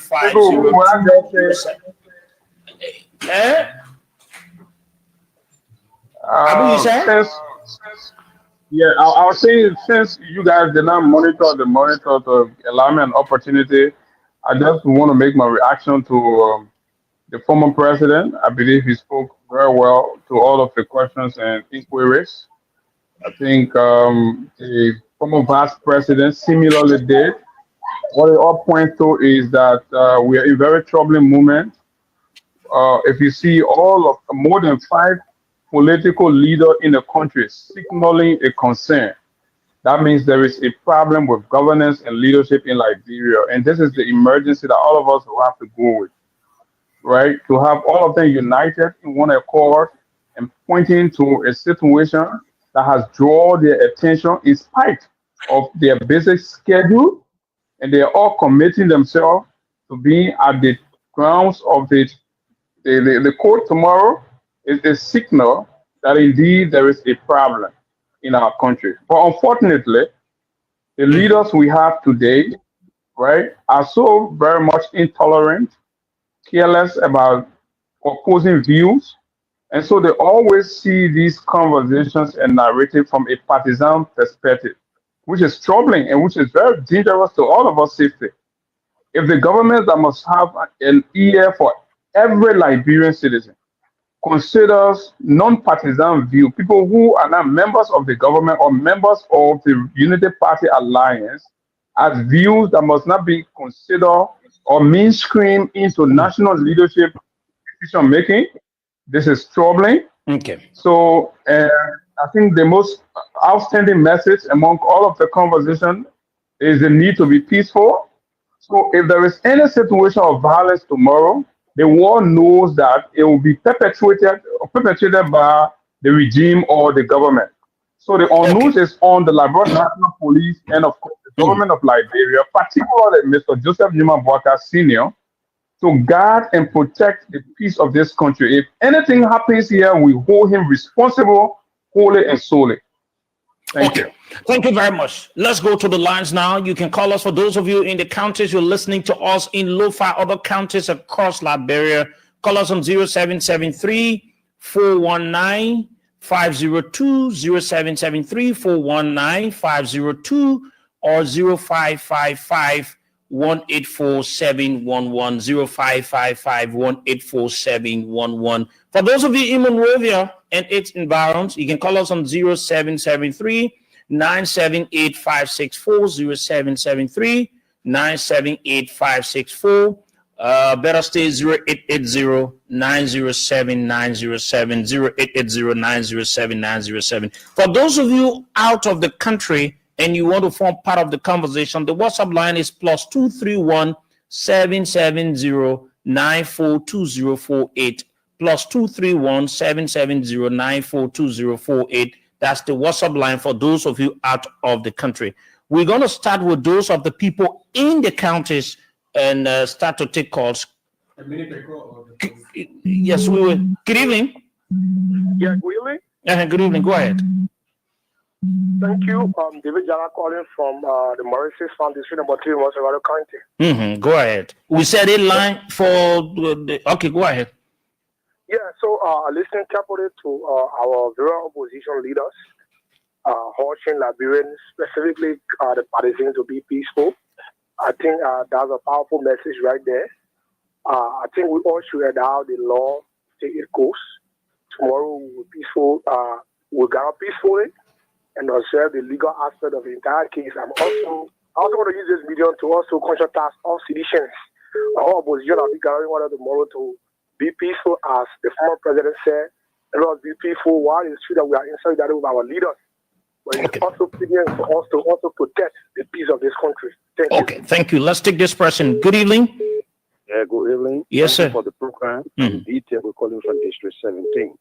Yeah, I was saying, since you guys did not monitor to allow me an opportunity, I just want to make my reaction to the former president. I believe he spoke very well to all of the questions and inquiries. I think the former vice president similarly did. What it all points to is that we are in a very troubling moment. If you see all of more than 5 political leaders in the country signaling a concern, that means there is a problem with governance and leadership in Liberia. And this is the emergency that all of us will have to go with, right? To have all of them united in one accord and pointing to a situation that has drawn their attention in spite of their basic schedule, and they are all committing themselves to being at the grounds of the court tomorrow, is a signal that indeed there is a problem in our country. But unfortunately, the leaders we have today, right, are so very much intolerant, careless about opposing views, and so they always see these conversations and narrative from a partisan perspective, which is troubling and which is very dangerous to all of us safety. If the government that must have an ear for every Liberian citizen considers non-partisan view, people who are not members of the government or members of the Unity Party Alliance, as views that must not be considered or mainstream into national leadership decision making, this is troubling. Okay. So I think the most outstanding message among all of the conversation is the need to be peaceful. So if there is any situation of violence tomorrow, the world knows that it will be perpetrated by the regime or the government. So the onus is on the Liberian National Police and, of course, the government of Liberia, particularly Mr. Joseph Newman Boaka Sr., to guard and protect the peace of this country. If anything happens here, we hold him responsible, wholly and solely. Thank you. Thank you very much. Let's go to the lines now. You can call us. For those of you in the counties, you're listening to us in Lo-Fi, other counties across Liberia. Call us on 0773 419 502, 0773 419 502, or 0555 184-711, 0555-184-711. For those of you in Monrovia and its environs, you can call us on 0773 978 564, 0773 978 564. Better stay 0880 907 907, 0880 907 907. For those of you out of the country and you want to form part of the conversation, the WhatsApp line is +231 770 942048, +231 770 942048. That's the WhatsApp line for those of you out of the country. We're going to start with those of the people in the counties and start to take calls. A minute ago. Yes, we will. Good evening. Yeah, good evening. Good evening. Go ahead. Thank you. David Jara calling from the Mauritius Foundation, number 3 in Mosavado County. Go ahead. We said a line for the. Okay, go ahead. Yeah, so listening carefully to our various opposition leaders, urging Liberians, specifically the partisans, to be peaceful. I think that's a powerful message right there. I think we all should allow the law take its course. Tomorrow we will peaceful. We'll gather peacefully and observe the legal aspect of the entire case. I also want to use this medium to also conscientize all citizens, all opposition of the gathering order tomorrow to be peaceful, as the former president said. Let us be peaceful while it's true that we are in solidarity with our leaders. But it's also brilliant for us to also protect the peace of this country. Thank you. Okay, thank you. Let's take this person. Good evening. Yeah, good evening. Yes, Thank you sir. for the program. In detail, we're calling from District 17,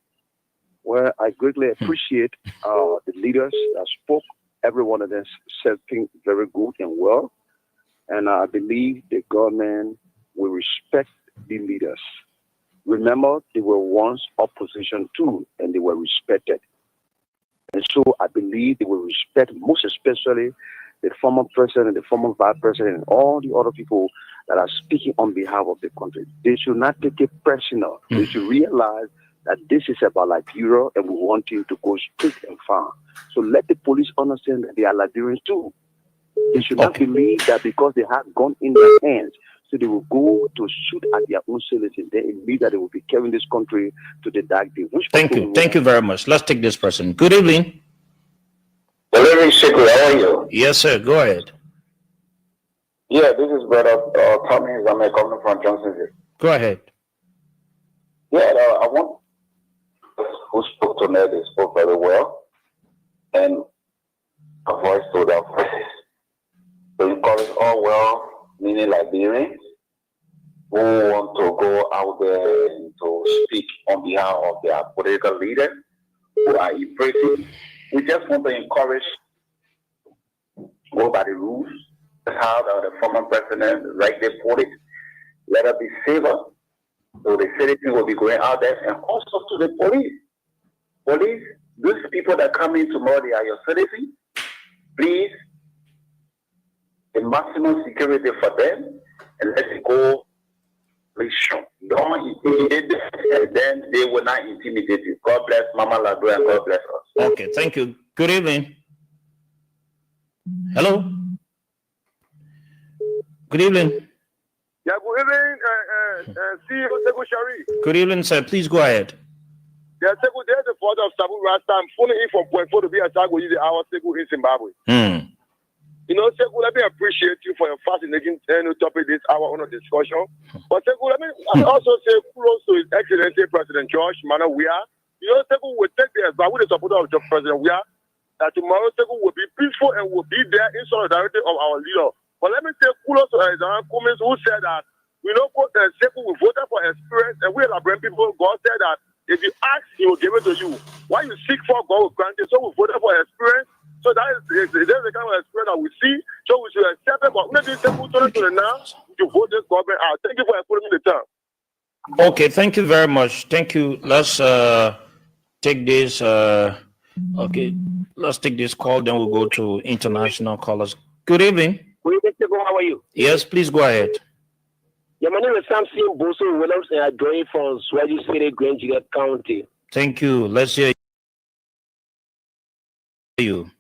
where I greatly appreciate the leaders that spoke. Every one of them said things very good and well. And I believe the government will respect the leaders. Remember, they were once opposition too, and they were respected. And so I believe they will respect, most especially the former president, the former vice president, and all the other people that are speaking on behalf of the country. They should not take it personal. They should realize that this is about Liberia, and we want you to go straight and far. So let the police understand that they are Liberians too. They should not believe that because they have gun in their hands, so they will go to shoot at their own citizens. They believe that they will be carrying this country to the dark day. Thank you. Thank you very much. Let's take this person. Good evening. Good evening, Sheku. How are you? Yes, sir. Go ahead. Yeah, this is brother Cummings. I'm coming from Johnsonville. Go ahead. Yeah, I want who spoke to me. They spoke very well, and a voice told our voices. So encourage all well, meaning Liberians who want to go out there and to speak on behalf of their political leaders who are in prison. We just want to encourage, go by the rules, how the former president rightly put it. Let us be safer. So the citizens will be going out there, and also to the police. Police, those people that come in tomorrow, they are your citizens. Please, the maximum security for them, and let it go. Please, don't intimidate them, and then they will not intimidate you. God bless Mama Labra, and God bless us. Okay, thank you. Good evening. Hello. Good evening. Yeah, good evening, CEO Segu Shari. Good evening, sir. Please go ahead. Yeah, Segu, there's the father of Sabu Rasta. I'm phoning in from Point 4 to be a Sagu in the hour Segu in Zimbabwe. You know, Segu, let me appreciate you for your fascinating topic this hour on a discussion. But Segu, let me also say kudos to His Excellency President George Weah. You know, Segu will take the advice with the support of President Weah that tomorrow Segu will be peaceful and will be there in solidarity of our leader. But let me say kudos to Cummings, who said that we don't vote Segu, we voted for experience, and we are brand people. God said that if you ask, He will give it to you. What you seek for, God will grant it. So we voted for experience. So that is the kind of experience that we see. So we should accept it. But maybe Segu to now to vote this government out. Thank you for putting me the time. Okay, thank you very much. Thank you. Let's take this. Okay, let's take this call. Then we'll go to international callers. Good evening. How are you? Yes, please go ahead. Yeah, my name is Samson Boso Williams, and I join from Swedish City, Grange County. Thank you. Let's hear you.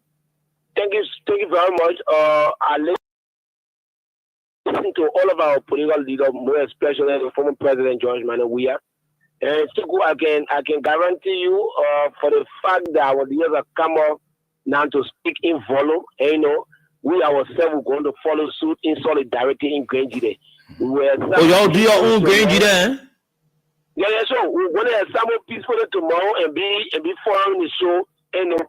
Thank you very much. I listen to all of our political leaders, more especially the former President George Weah. And so I can guarantee you for the fact that our leaders have come up now to speak in volume, and you know, we ourselves are going to follow suit in solidarity in Grange. Oh, y'all do your own Grange then? Yeah, so we're going to have some peaceful tomorrow and be following the show and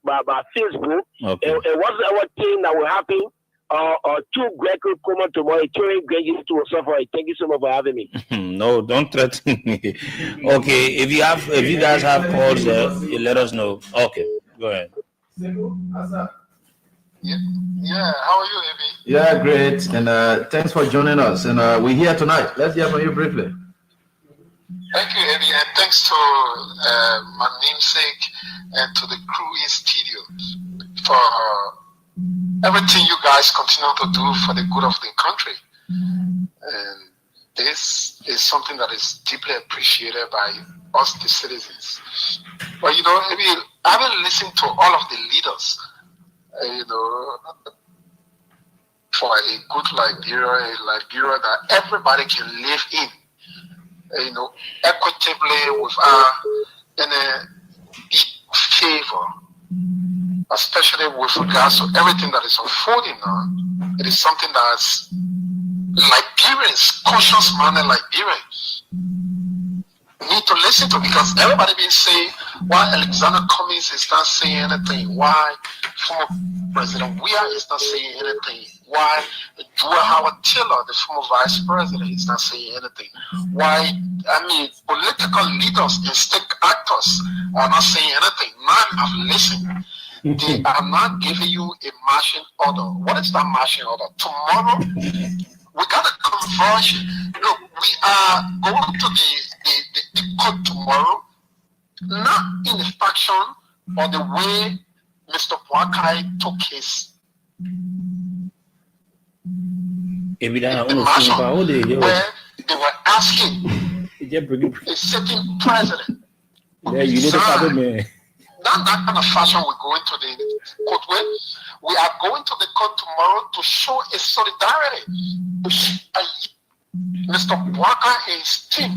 by Facebook. Okay. And what's our thing that will happen? Two Greco come tomorrow, carrying Grange to suffer. Thank you so much for having me. No, don't threaten me. Okay, if you guys have calls, you let us know. Okay, go ahead. Yeah, how are you, Ebi? Yeah, great. And thanks for joining us. And we're here tonight. Let's hear from you briefly. Thank you, Ebi, and thanks to my namesake and to the crew in studio for everything you guys continue to do for the good of the country. And this is something that is deeply appreciated by us, the citizens. But you know, having listened to all of the leaders, you know, for a good Liberia, a Liberia that everybody can live in, you know, equitably without any favor, especially with regards to everything that is unfolding now. It is something that's Liberians, conscious-minded Liberians, need to listen to, because everybody been saying why Alexander Cummings is not saying anything, why former President Weah is not saying anything, why Howard Taylor, the former vice president, is not saying anything, why, political leaders and state actors are not saying anything. None have listened. They are not giving you a marching order. What is that marching order? Tomorrow, we got a conversion. Look, we are going to the court tomorrow, not in the faction or the way Mr. Boakai took his marshal, where they were asking a certain president. Not that kind of fashion we're going to the court with. We are going to the court tomorrow to show a solidarity. Mr. Boakai and his team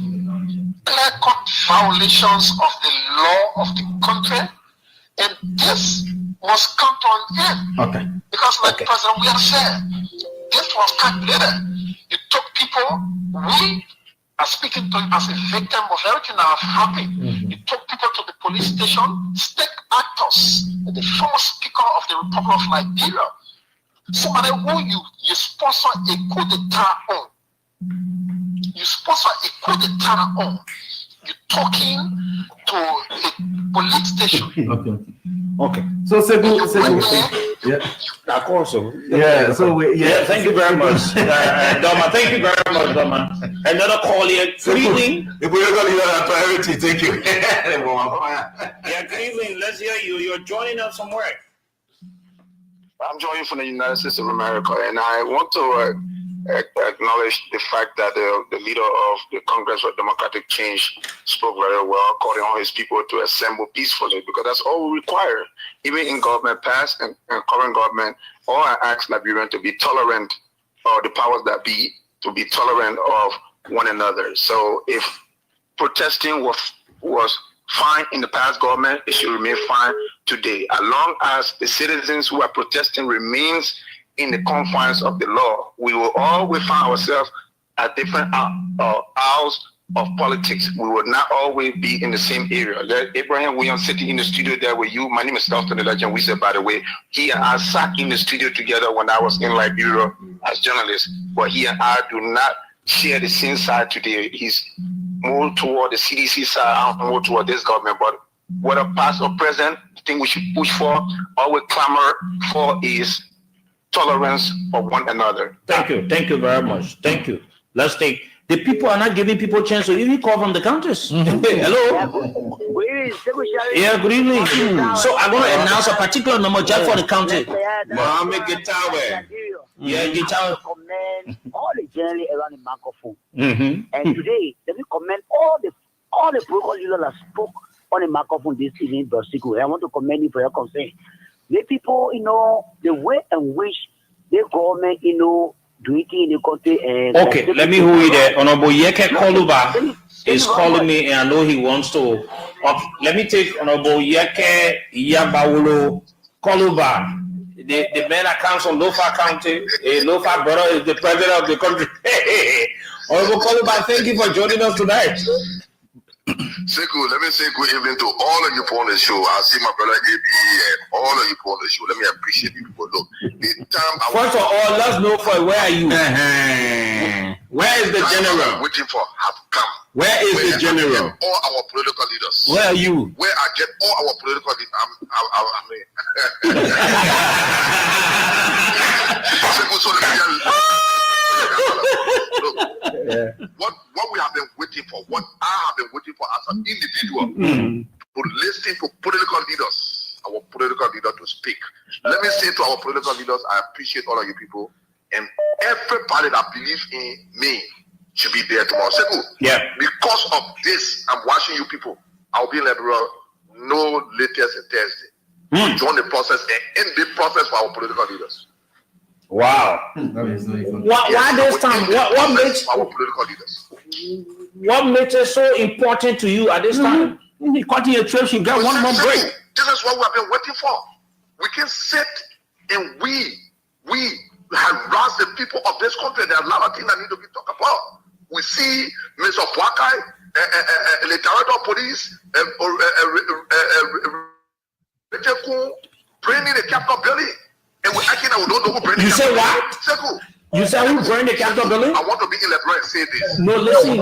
clear-cut violations of the law of the country, and this must come to an end. Okay. Because like President Weah said, this was calculated. You took people, we are speaking to him as a victim of everything that has happened. You took people to the police station, state actors, the former speaker of the Republic of Liberia, somebody who you sponsor a coup d'etat on. You sponsor a coup d'etat on. You're talking to a police station. Okay. So yeah. So thank you very much, Doma. Thank you very much, Doma. Another call here. Good evening. If we're going to use our priority, thank you. Yeah, good evening. Let's hear you. You're joining us from where? I'm joining from the United States of America, and I want to acknowledge the fact that the leader of the Congress for Democratic Change spoke very well, calling on his people to assemble peacefully, because that's all we require. Even in government past and current government, all I ask Liberians to be tolerant, or the powers that be, to be tolerant of one another. So if protesting was fine in the past government, it should remain fine today. As long as the citizens who are protesting remains in the confines of the law, we will always find ourselves at different aisles of politics. We will not always be in the same area. Let Abraham Williams sitting in the studio there with you. My name is Dalton the Legend. We said, by the way, he and I sat in the studio together when I was in Liberia as journalists, but he and I do not share the same side today. He's more toward the CDC side, I'm more toward this government, but whether past or present, the thing we should push for, always clamor for, is tolerance of one another. Thank you very much. Thank you. Let's take, the people are not giving people a chance to even call from the countries. Hello. Yeah, good evening. So I'm going to announce a particular number just for the county. Mohammed Getawe. Yeah, Getawe. Commend all the journalists around the microphone. And today, let me commend all the protocol leaders that spoke on the microphone this evening, Brasico. I want to commend you for your concern. The people, the way in which the government, do it in the country. Okay, let me hold you there. Honorable Yeke Koluba is calling me, and I know he wants to. Okay, let me take Honorable Yeke Yabawolo Koluba. The man that comes from Lofa County. Lofa brother is the president of the country. Honorable Koluba, thank you for joining us tonight. Sekou, let me say good evening to all of you on the show. I see my brother AB and all of you on the show. Let me appreciate you people. Look, the time first of all, let's know for where are you? Where is the general? Waiting for have come. Where is the general? All our political leaders. Where are you? Where I get all our political leaders. What we have been waiting for, what I have been waiting for as an individual, to listen to political leaders, our political leader to speak. Let me say to our political leaders, I appreciate all of you people and everybody that believes in me should be there tomorrow. Sekou, yeah. Because of this, I'm watching you people. I'll be in Liberia no latest than Thursday. Join the process and end the process for our political leaders. Wow. Why this time? What makes our political leaders? What makes it so important to you at this time? You continue your trips, you got one more break. This is what we have been waiting for. We can sit and we harass the people of this country. There are a lot of things that need to be talked about. We see Mr. Wakai, the director of police, bringing the capital building. And we're acting that we don't know who burned the capital building. You say what? You said who burned the capital building? I want to be in Liberia and say this. No, listen.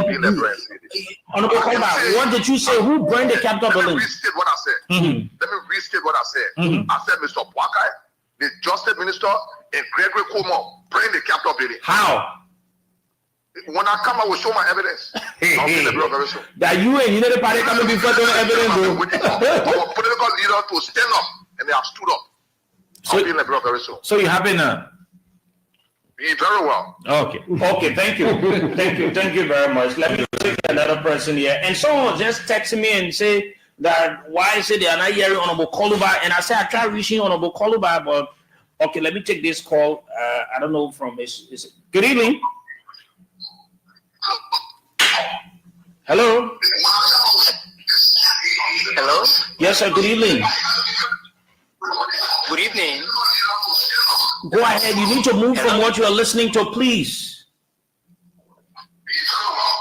Honorable Kalba, what did you say? Who burned the capital building? Let me restate what I said. I said Mr. Wakai, the Justice Minister, and Gregory Cuomo burned the capital building. How? When I come, I will show my evidence. I'll be in Liberia very soon. That you and the party coming before the evidence. Our political leaders to stand up, and they have stood up. I'll be in Liberia very soon. So you happy now? Very well. Okay. Okay. Thank you. Thank you very much. Let me take another person here. And someone just texted me and say that why is it they are not hearing Honorable Koluba? And I said I tried reaching Honorable Koluba, but okay. Let me take this call. I don't know from his. Good evening. Hello. Hello. Yes, sir. Good evening. Good evening. Go ahead. You need to move from what you are listening to, please.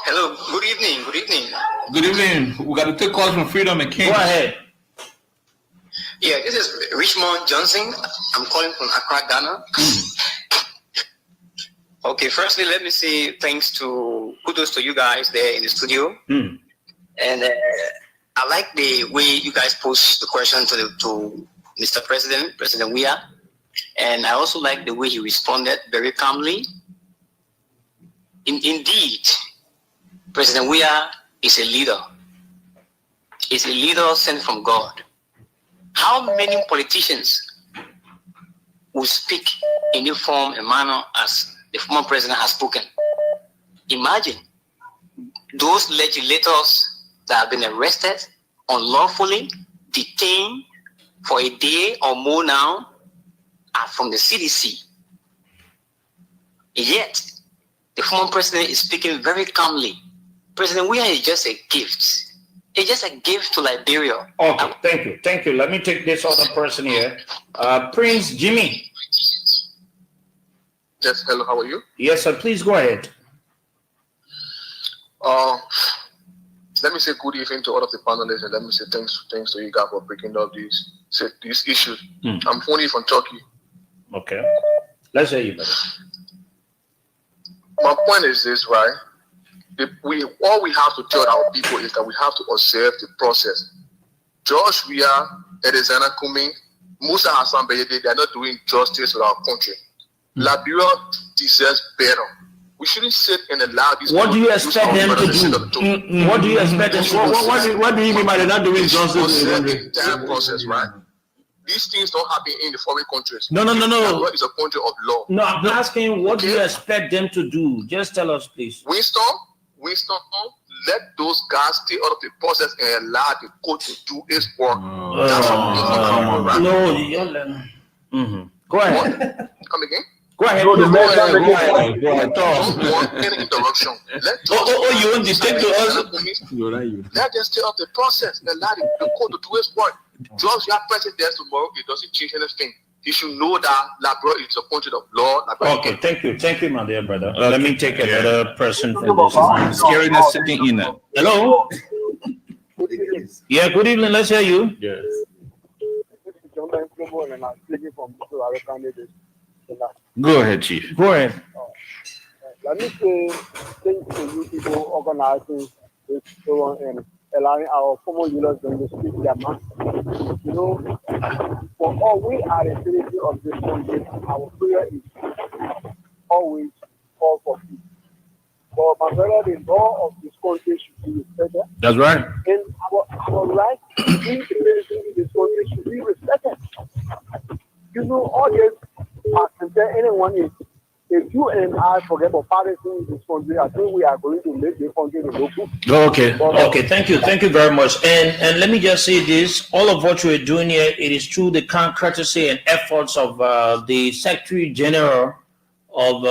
Hello. Good evening. Good evening. Good evening. We got to take calls from Freedom and King. Go ahead. Yeah, this is Richmond Johnson. I'm calling from Accra, Ghana. Okay, firstly, let me say kudos to you guys there in the studio. And I like the way you guys posed the question to Mr. President Weah. And I also like the way he responded very calmly. Indeed, President Weah is a leader. He's a leader sent from God. How many politicians will speak in the form and manner as the former president has spoken? Imagine those legislators that have been arrested unlawfully, detained for a day or more now, are from the CDC. Yet, the former president is speaking very calmly. President Weah is just a gift. It's just a gift to Liberia. Okay, thank you. Let me take this other person here. Prince Jimmy. Yes, hello, how are you? Yes, sir, please go ahead. Let me say good evening to all of the panelists, and let me say thanks to you guys for breaking up these issues. I'm phoning from Turkey. Okay. Let's hear you, brother. My point is this, right? All we have to tell our people is that we have to observe the process. George Weah, Alexander Cummings, Musa Hassan, they are not doing justice to our country. Liberia deserves better. We shouldn't sit and allow these. What do you expect them to do? What do you expect them to do? What do you mean by they're not doing justice? The entire process, right? These things don't happen in the foreign countries. No. It's a country of law. No, I'm asking what do you expect them to do? Just tell us, please. Winston, let those guys stay out of the process and allow the court to do its work. That's what Go ahead. Come again? Go ahead. Go ahead. Don't want any interruption. You want to take to us? Let them stay out of the process and allow the court to do its work. Just your president tomorrow, it doesn't change anything. You should know that Liberia is a country of law. Okay, thank you, my dear brother. Let me take another person from this. Scariness sitting in there. Hello. Yeah, good evening. Let's hear you. Yes. Go ahead, Chief. Go ahead. Let me say thanks to you people organizing this show and allowing our former leaders to speak their mind. You know, for all we are the citizens of this country, our prayer is always call for peace. For my brother, the law of this country should be respected. That's right. And our right to be citizens in this country should be respected. You know, all this I can tell anyone is if you and I forget about policy in this country, I think we are going to make the country the local. Okay. Okay. Thank you. Thank you very much. And let me just say this: all of what we're doing here, it is through the kind courtesy and efforts of the Secretary General of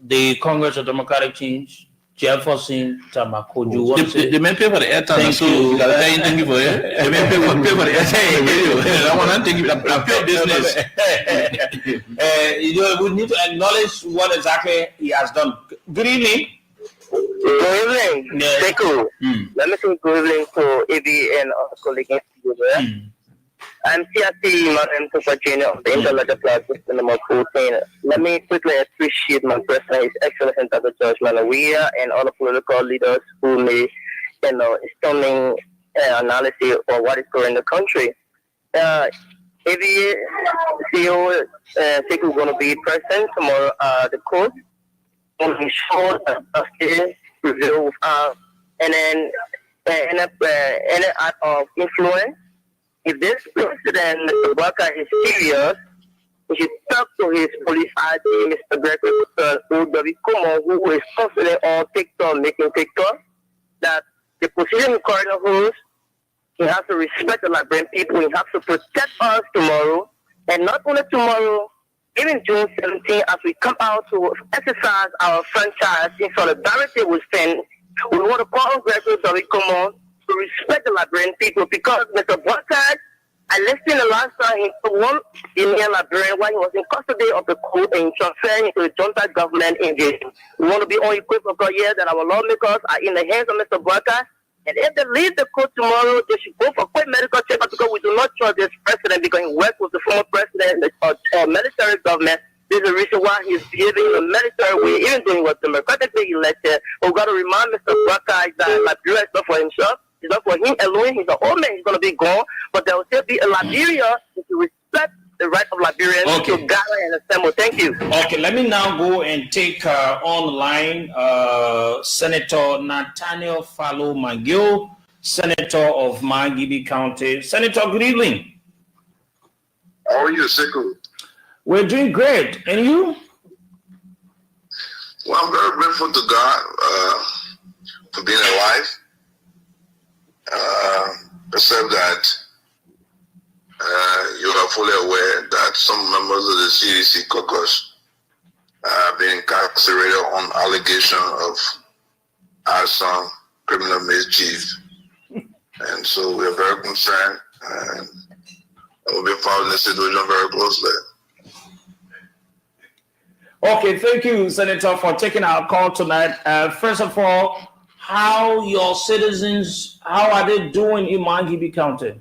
the Congress of Democratic Change, Jefferson Tamakoju. The men pay for the airtime, so you got thank you for it. The men pay for the airtime. I want to thank you. I'm pay business. We need to acknowledge what exactly he has done. Good evening. Good evening. Sekou. Let me say good evening to AB and our colleagues. I'm CRC Madam Superintendent of the Interlegal System number 14. Let me quickly appreciate my president, His Excellency Dr. George Weah, and all the political leaders who made, stunning analysis of what is going in the country. ABA CEO Sekou is going to be present tomorrow at the court. On his show, review, and then any act of influence. If this president, Mr. Baka, is serious, he should talk to his police ID, Mr. Gregory Kumo, who is constantly on TikTok, making TikTok, that the position the coroner holds, he has to respect the Liberian people, he has to protect us tomorrow, and not only tomorrow, even June 17th, as we come out to exercise our franchise in solidarity with Finn, we want to call on Gregory Kumo to respect the Liberian people, because Mr. Baka, I listened the last time he won in Liberia while he was in custody of the court and transferred into the junta government in the. We want to be unequivocal here that our lawmakers are in the hands of Mr. Baka, and if they leave the court tomorrow, they should go for quick medical checkup, because we do not trust this president, because he worked with the former president of military government. This is the reason why he's behaving in a military way, even though he was democratically elected. But we got to remind Mr. Baka that Liberia is not for himself. It's not for him alone. He's an old man. He's going to be gone. But there will still be a Liberia to respect the right of Liberians to gather and assemble. Thank you. Okay, let me now go and take online Senator Nathaniel Fallow McGill, Senator of Margibi County. Senator, good evening. How are you, Sekou? We're doing great. And you? Well, I'm very grateful to God for being alive. Except that you are fully aware that some members of the CDC caucus are being incarcerated on allegation of Hassan, criminal mischief. And so we are very concerned, and we'll be following the situation very closely. Okay, thank you, Senator, for taking our call tonight. First of all, how your citizens, how are they doing in Margibi County?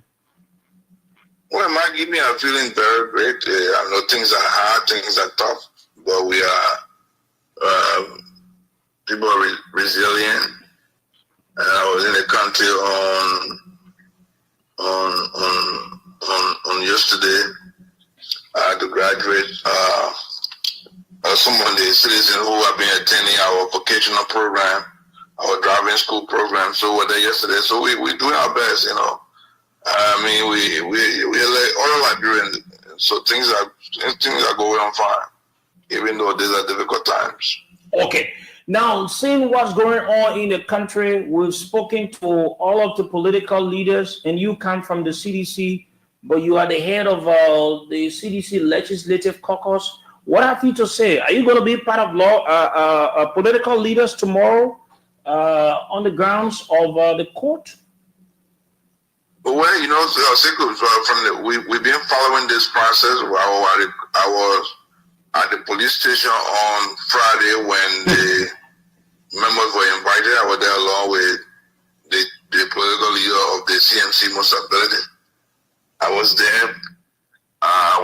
Well, Margibi are feeling very great. I know things are hard, things are tough, but we are people are resilient. And I was in the country on yesterday. I had to graduate some of the citizens who have been attending our vocational program, our driving school program. So we were there yesterday. So we're doing our best, you know. I mean, we're like all Liberians. So things are going on fine, even though these are difficult times. Okay. Now, seeing what's going on in the country, we've spoken to all of the political leaders, and you come from the CDC, but you are the head of the CDC Legislative Caucus. What have you to say? Are you going to be part of political leaders tomorrow on the grounds of the court? Well, you know, we've been following this process. I was at the police station on Friday when the members were invited. I was there along with the political leader of the CMC, Musa, Bility. I was there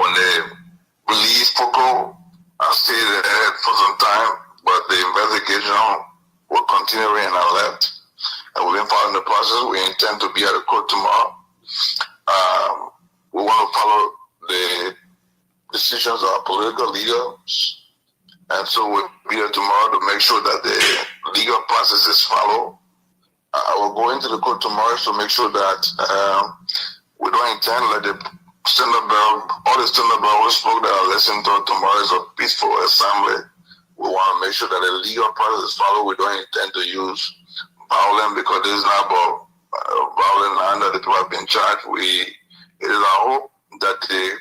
when they released Poco. I stayed there for some time, but the investigation was continuing and I left. And we've been following the process. We intend to be at the court tomorrow. We want to follow the decisions of our political leaders. And so we'll be there tomorrow to make sure that the legal process is followed. I will go into the court tomorrow to make sure that we don't intend to let the standard bell, all the standard bell we spoke that I listened to tomorrow is a peaceful assembly. We want to make sure that the legal process is followed. We don't intend to use violence because this is not about violence under the people have been charged. It is our hope that their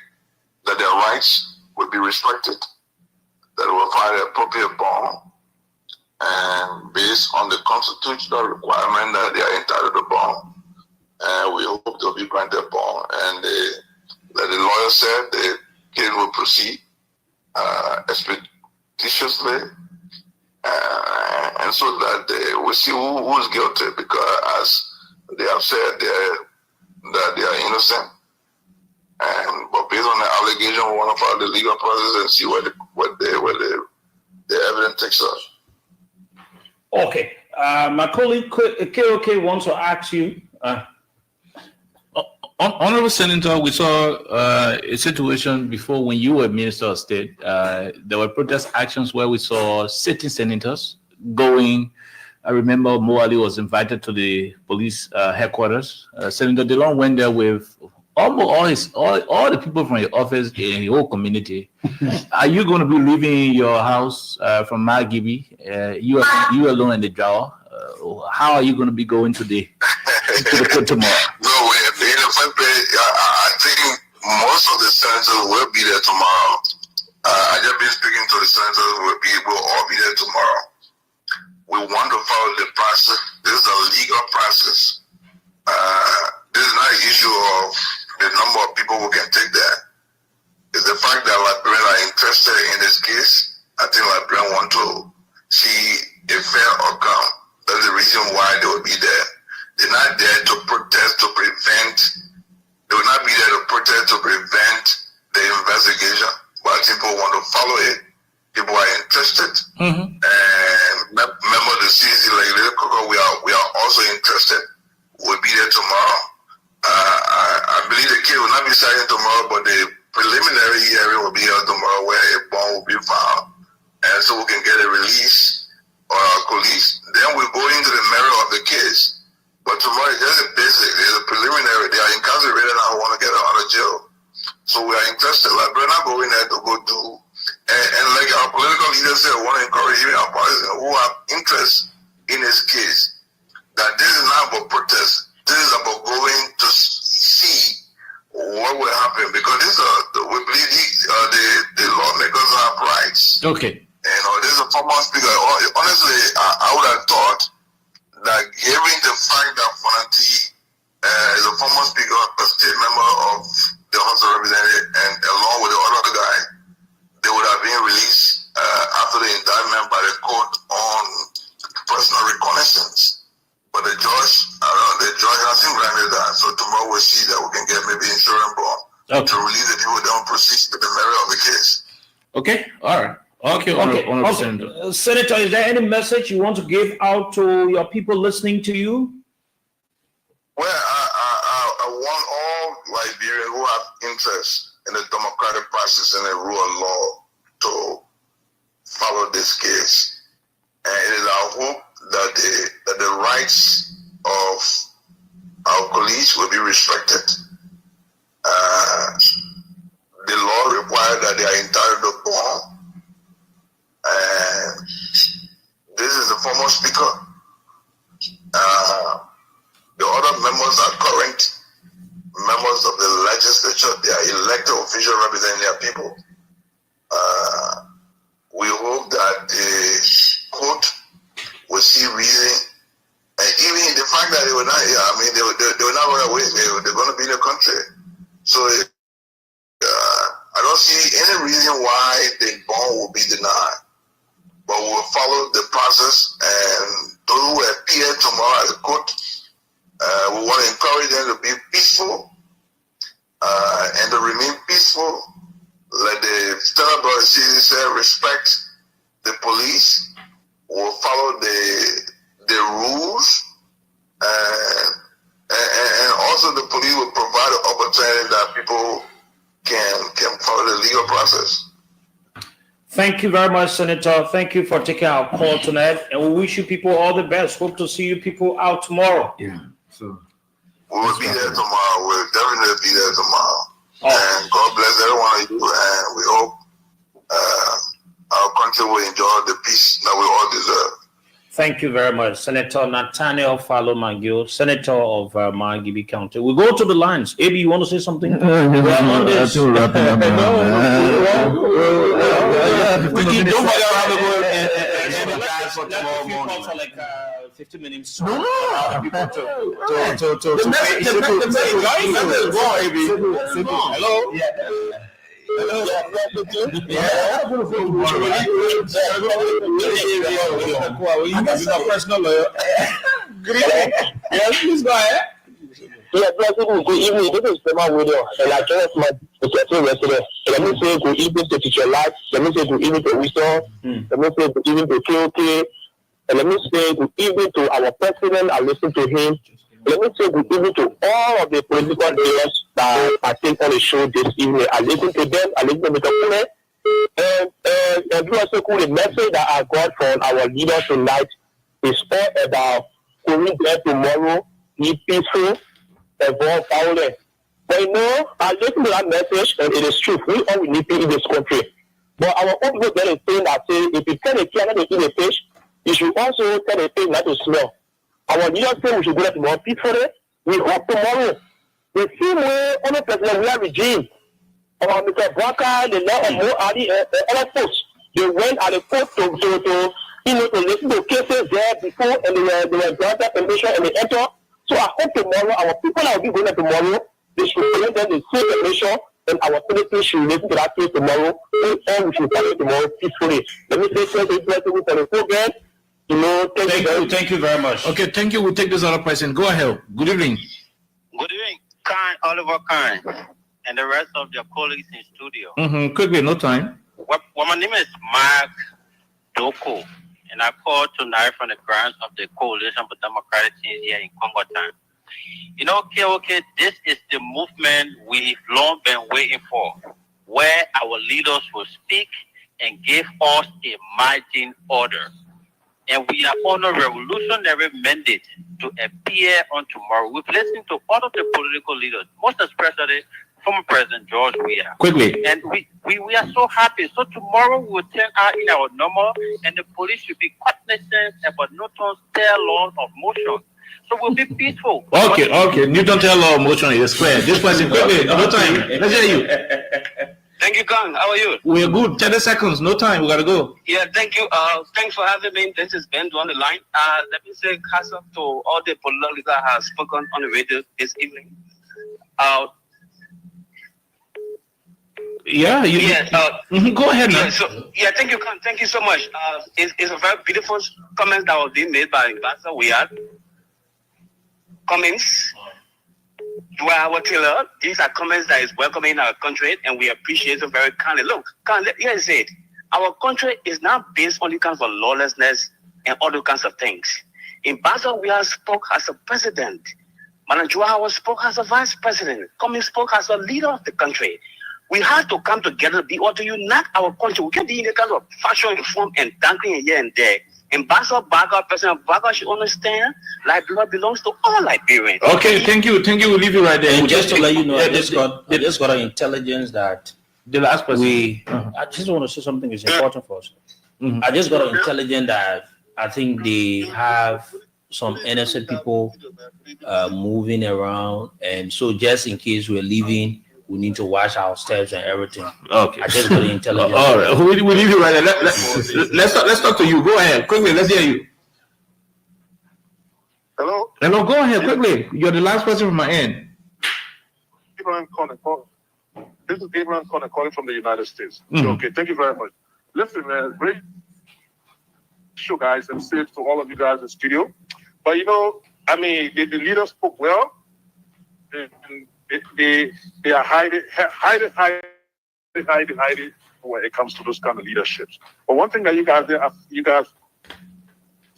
rights will be respected, that they will find the appropriate bond, and based on the constitutional requirement that they are entitled to bond, and we hope they'll be granted bond. And like the lawyer said, the case will proceed expeditiously, and so that we'll see who is guilty, because as they have said that they are innocent. But based on the allegation, we want to follow the legal process and see where the evidence takes us. Okay. My colleague KOK wants to ask you. Honorable Senator, we saw a situation before when you were Minister of State. There were protest actions where we saw sitting senators going. I remember Moali was invited to the police headquarters. Senator DeLong went there with almost all the people from your office in your whole community. Are you going to be leaving your house from Margibi? You alone in the drawer? How are you going to be going to the court tomorrow? No, I think most of the senators will be there tomorrow. I just been speaking to the senators. We'll all be there tomorrow. We want to follow the process. This is a legal process. This is not an issue of the number of people who can take that. It's the fact that Liberians are interested in this case. I think Liberians want to see a fair outcome. That's the reason why they will be there. They're not there to protest to prevent. They will not be there to protest to prevent the investigation. But people want to follow it. People are interested. And remember the CDC, we are also interested. We'll be there tomorrow. I believe the case will not be starting tomorrow, but the preliminary hearing will be held tomorrow where a bond will be found. And so we can get a release on our colleagues. Then we go into the merit of the case. But tomorrow is just a basic, there's a preliminary. They are incarcerated and I want to get them out of jail. So we are interested. Like we're not going there to go do. And like our political leaders said, we want to encourage even our parties who have interest in this case, that this is not about protest. This is about going to see what will happen, because we believe the lawmakers have rights. Okay. This is a former speaker. Honestly, I would have thought that given the fact that Fonati is a former speaker, a state member of the House of Representatives, and along with the other guy, they would have been released after the indictment by the court on personal reconnaissance. But the judge hasn't granted that. So tomorrow we'll see that we can get maybe insurance bond to release the people that don't proceed with the merit of the case. Okay, all right. Okay. Senator, is there any message you want to give out to your people listening to you? Well, I want all Liberians who have interest in the democratic process and the rule of law to follow this case. And it is our hope that the rights of our colleagues will be respected. The law requires that they are entitled to bond. And this is the former speaker. The other members are current members of the legislature. They are elected officials representing their people. We hope that the court will see reason, and even the fact that they will not, they will not run away. They're going to be in the country. So I don't see any reason why the bond will be denied. But we'll follow the process, and those who appear tomorrow at the court, we want to encourage them to be peaceful and to remain peaceful. Let the standard brother citizen say respect the police. We'll follow the rules, and also the police will provide an opportunity that people can follow the legal process. Thank you very much, Senator. Thank you for taking our call tonight, and we wish you people all the best. Hope to see you people out tomorrow. Yeah. So we'll be there tomorrow. We'll definitely be there tomorrow. And God bless every one of you. And we hope our country will enjoy the peace that we all deserve. Thank you very much, Senator Nathaniel Fallow Magio, Senator of Margibi County. We go to the lines. AB, you want to say something? We're on this. Don't bother for tomorrow morning. For like 50 minutes. No. Hello. Hello. Personal lawyer. Yes, please go ahead. Yeah, good evening. This is Former Video, and I just my yesterday. Let me say good evening to Teacher Life. Let me say good evening to Wisdom. Let me say good evening to KOK. And let me say good evening to our president. I listen to him. Let me say good evening to all of the political leaders that I think on the show this evening. I listen to them. I listen to Mr. Kune. And you also cool the message that I got from our leaders tonight is all about going there tomorrow, be peaceful, avoid violence. But you know, I listen to that message and it is true. We all need peace in this country. But our own people get a thing that say if you tell a kid not to eat a fish, you should also tell a pig not to smell. Our leaders say we should go there tomorrow peacefully. We hope tomorrow. The same way on the President Weah regime, Mr. Braka, the law of Mo Ali, other folks, they went at the court to listen to cases there before and they were granted permission and they enter. So I hope tomorrow our people that will be going there tomorrow, they should present them the same permission and our citizens should listen to that case tomorrow. And all we should follow tomorrow peacefully. Let me say thank you for the program. You know, thank you very much. Okay, thank you. We'll take this other person. Go ahead. Good evening. Good evening, Oliver Khan, and the rest of your colleagues in studio. Quickly, no time. Well, my name is Mark Doko, and I called tonight from the grounds of the Coalition for Democratic Change here in Congo Town. You know, KOK, this is the movement we've long been waiting for, where our leaders will speak and give us a marching order. And we are on a revolutionary mandate to appear on tomorrow. We've listened to all of the political leaders, most especially former President George Weah. Quickly. And we are so happy. So tomorrow we will turn out in our normal, and the police should be cognizant about Newton's third law of motion. So we'll be peaceful. Okay. Newton tell law of motion is square. This person, quickly, no time. Let's hear you. Thank you, Kang. How are you? We're good. 30 seconds. No time. We gotta go. Yeah, thank you. Thanks for having me. This is Ben on the line. Let me say Hassan to all the political leaders that have spoken on the radio this evening. Go ahead, man. Thank you, Kang. Thank you so much. It's a very beautiful comment that was being made by Ambassador Weah. Cummings. These are comments that is welcoming our country, and we appreciate them very kindly. Look, here's it. Our country is now based on the kinds of lawlessness and other kinds of things. Ambassador Weah spoke as a president. Manajua spoke as a vice president. Cummings spoke as a leader of the country. We have to come together to unite our country. We can't be in a kind of fashion, form, and dangling here and there. Ambassador Baga, President Baga should understand Liberia belongs to all Liberians. Okay, thank you. We'll leave you right there. And just to let you know, I just got an intelligence that the last person. I just want to say something is important for us. I just got an intelligence that I think they have some innocent people moving around, and so just in case we're leaving, we need to watch our steps and everything. Okay. I just got the intelligence. All right. We'll leave you right there. Let's talk to you. Go ahead. Quickly. Let's hear you. Hello? Hello. Go ahead. Quickly. You're the last person from my end. This is Abraham Conner calling from the United States. Okay. Thank you very much. Listen, man. Great show, guys, and safe to all of you guys in the studio. But, you know, I mean, the leaders spoke well. They are hiding when it comes to those kind of leaderships. But one thing that you guys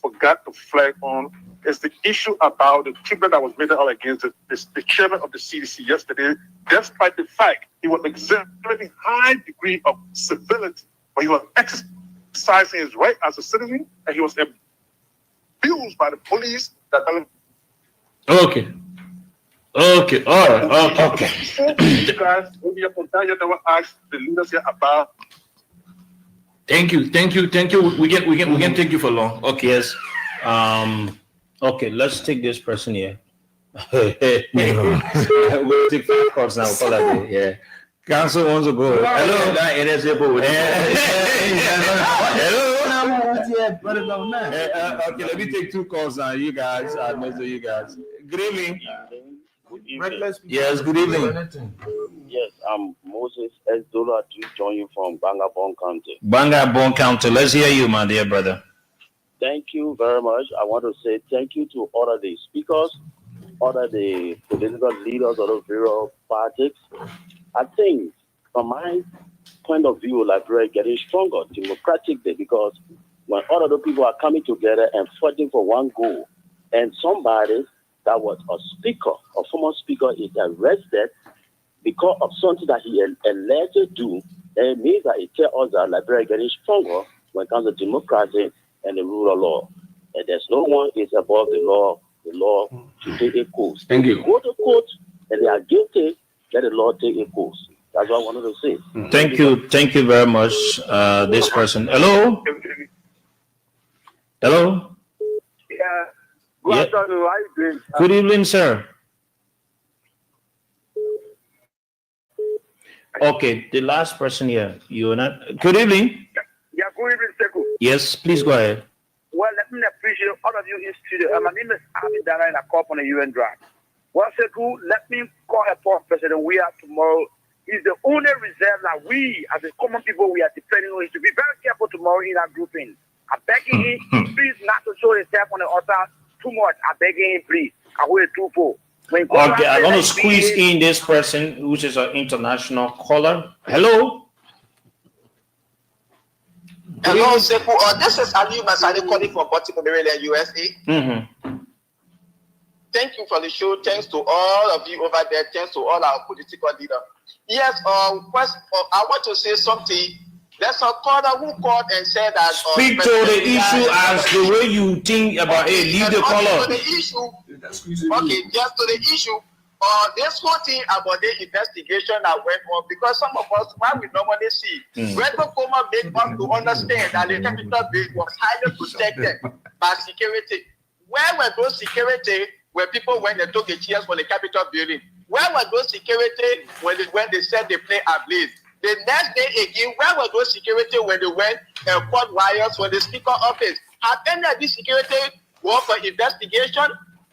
forgot to flag on is the issue about the treatment that was made out against the chairman of the CDC yesterday, despite the fact he was exhibiting high degree of civility, but he was exercising his right as a citizen, and he was abused by the police. Okay. All right. Okay. You guys, maybe you never asked the leaders here about Thank you. We can take you for long. Okay. Yes. Okay, let's take this person here. We'll take 5 calls now. Call that day. Yeah. Council wants to go. Hello. Okay, let me take 2 calls now. You guys, most of you guys. Good evening. Yes, good evening. Yes, I'm Moses S. Dola to join you from Bangabong County. Bangabong County. Let's hear you, my dear brother. Thank you very much. I want to say thank you to all of the speakers, all of the political leaders of the various parties. I think, from my point of view, Liberia is getting stronger democratically because when all of the people are coming together and fighting for one goal, and somebody that was a speaker, a former speaker, is arrested because of something that he alleged to do, then it means that it tells us that Liberia is getting stronger when it comes to democracy and the rule of law. And there's no one is above the law. The law should take a course. Thank you. Go to court and they are guilty, let the law take a course. That's what I wanted to say. Thank you very much, this person. Hello? Hello? Yeah. Good afternoon. How you doing? Good evening, sir. Okay, the last person here. You're not. Good evening. Yeah, good evening, Sekou. Yes, please go ahead. Well, let me appreciate all of you in studio. My name is Ami Dana and I call from the UN Drive. Well, Sekou, let me call upon President Weah tomorrow. He's the only reserve that we, as a common people, we are depending on. He should be very careful tomorrow in our grouping. I'm begging him, please, not to show himself on the altar too much. I'm begging him, please. I will too full. Okay, I'm going to squeeze in this person, which is an international caller. Hello? Hello, Sekou. This is Ali Masani calling from Baltimore, Maryland, USA. Mm-hmm. Thank you for the show. Thanks to all of you over there. Thanks to all our political leaders. Yes, first, I want to say something. There's a caller who called and said that... Speak to the issue as the way you think about it. Leave the caller. To the issue, okay, just to the issue. This whole thing about the investigation that went on, because some of us, what we normally see, Red Coma made us to understand that the Capitol building was highly protected by security. Where were those security when people went and took the chairs for the Capitol building? Where were those security when they set the plane ablaze? The next day again, where were those security when they went and cut wires for the speaker office? Have any of these security work for investigation?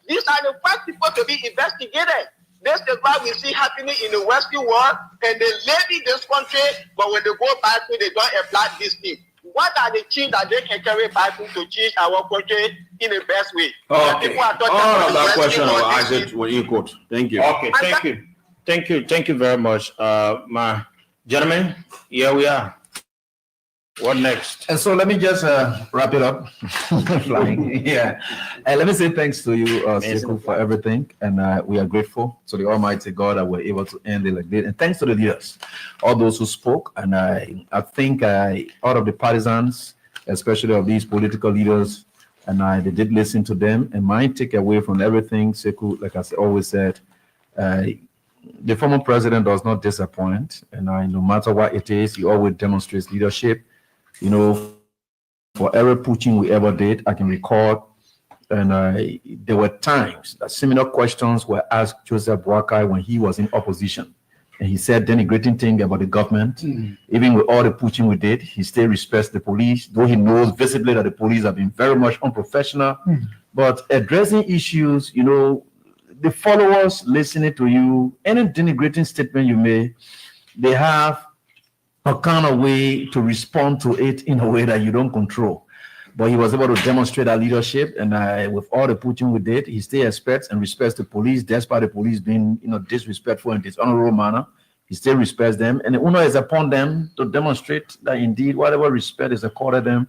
These are the first people to be investigated. This is what we see happening in the Western world, and they levy this country, but when they go back, they don't apply this thing. What are the things that they can carry back to change our country in the best way? Okay. All of that question I Isaac were equal. Thank you. Okay, thank you very much. My gentlemen, here we are. What next? And so let me just wrap it up. Yeah. And let me say thanks to you, Sekou, for everything. And we are grateful to the Almighty God that we're able to end it like this. And thanks to the leaders, all those who spoke. And I think all of the partisans, especially of these political leaders, and they did listen to them. And my takeaway from everything, Sekou, like I always said, the former president does not disappoint. And no matter what it is, he always demonstrates leadership. You know, for every preaching we ever did, I can recall, and there were times that similar questions were asked Joseph Boakai when he was in opposition. And he said denigrating things about the government. Even with all the preaching we did, he still respects the police, though he knows visibly that the police have been very much unprofessional. But addressing issues, you know, the followers listening to you, any denigrating statement you make, they have a kind of way to respond to it in a way that you don't control. But he was able to demonstrate that leadership, and with all the preaching we did, he still expects and respects the police, despite the police being, you know, disrespectful and dishonorable manner. He still respects them, and the honor is upon them to demonstrate that indeed whatever respect is accorded them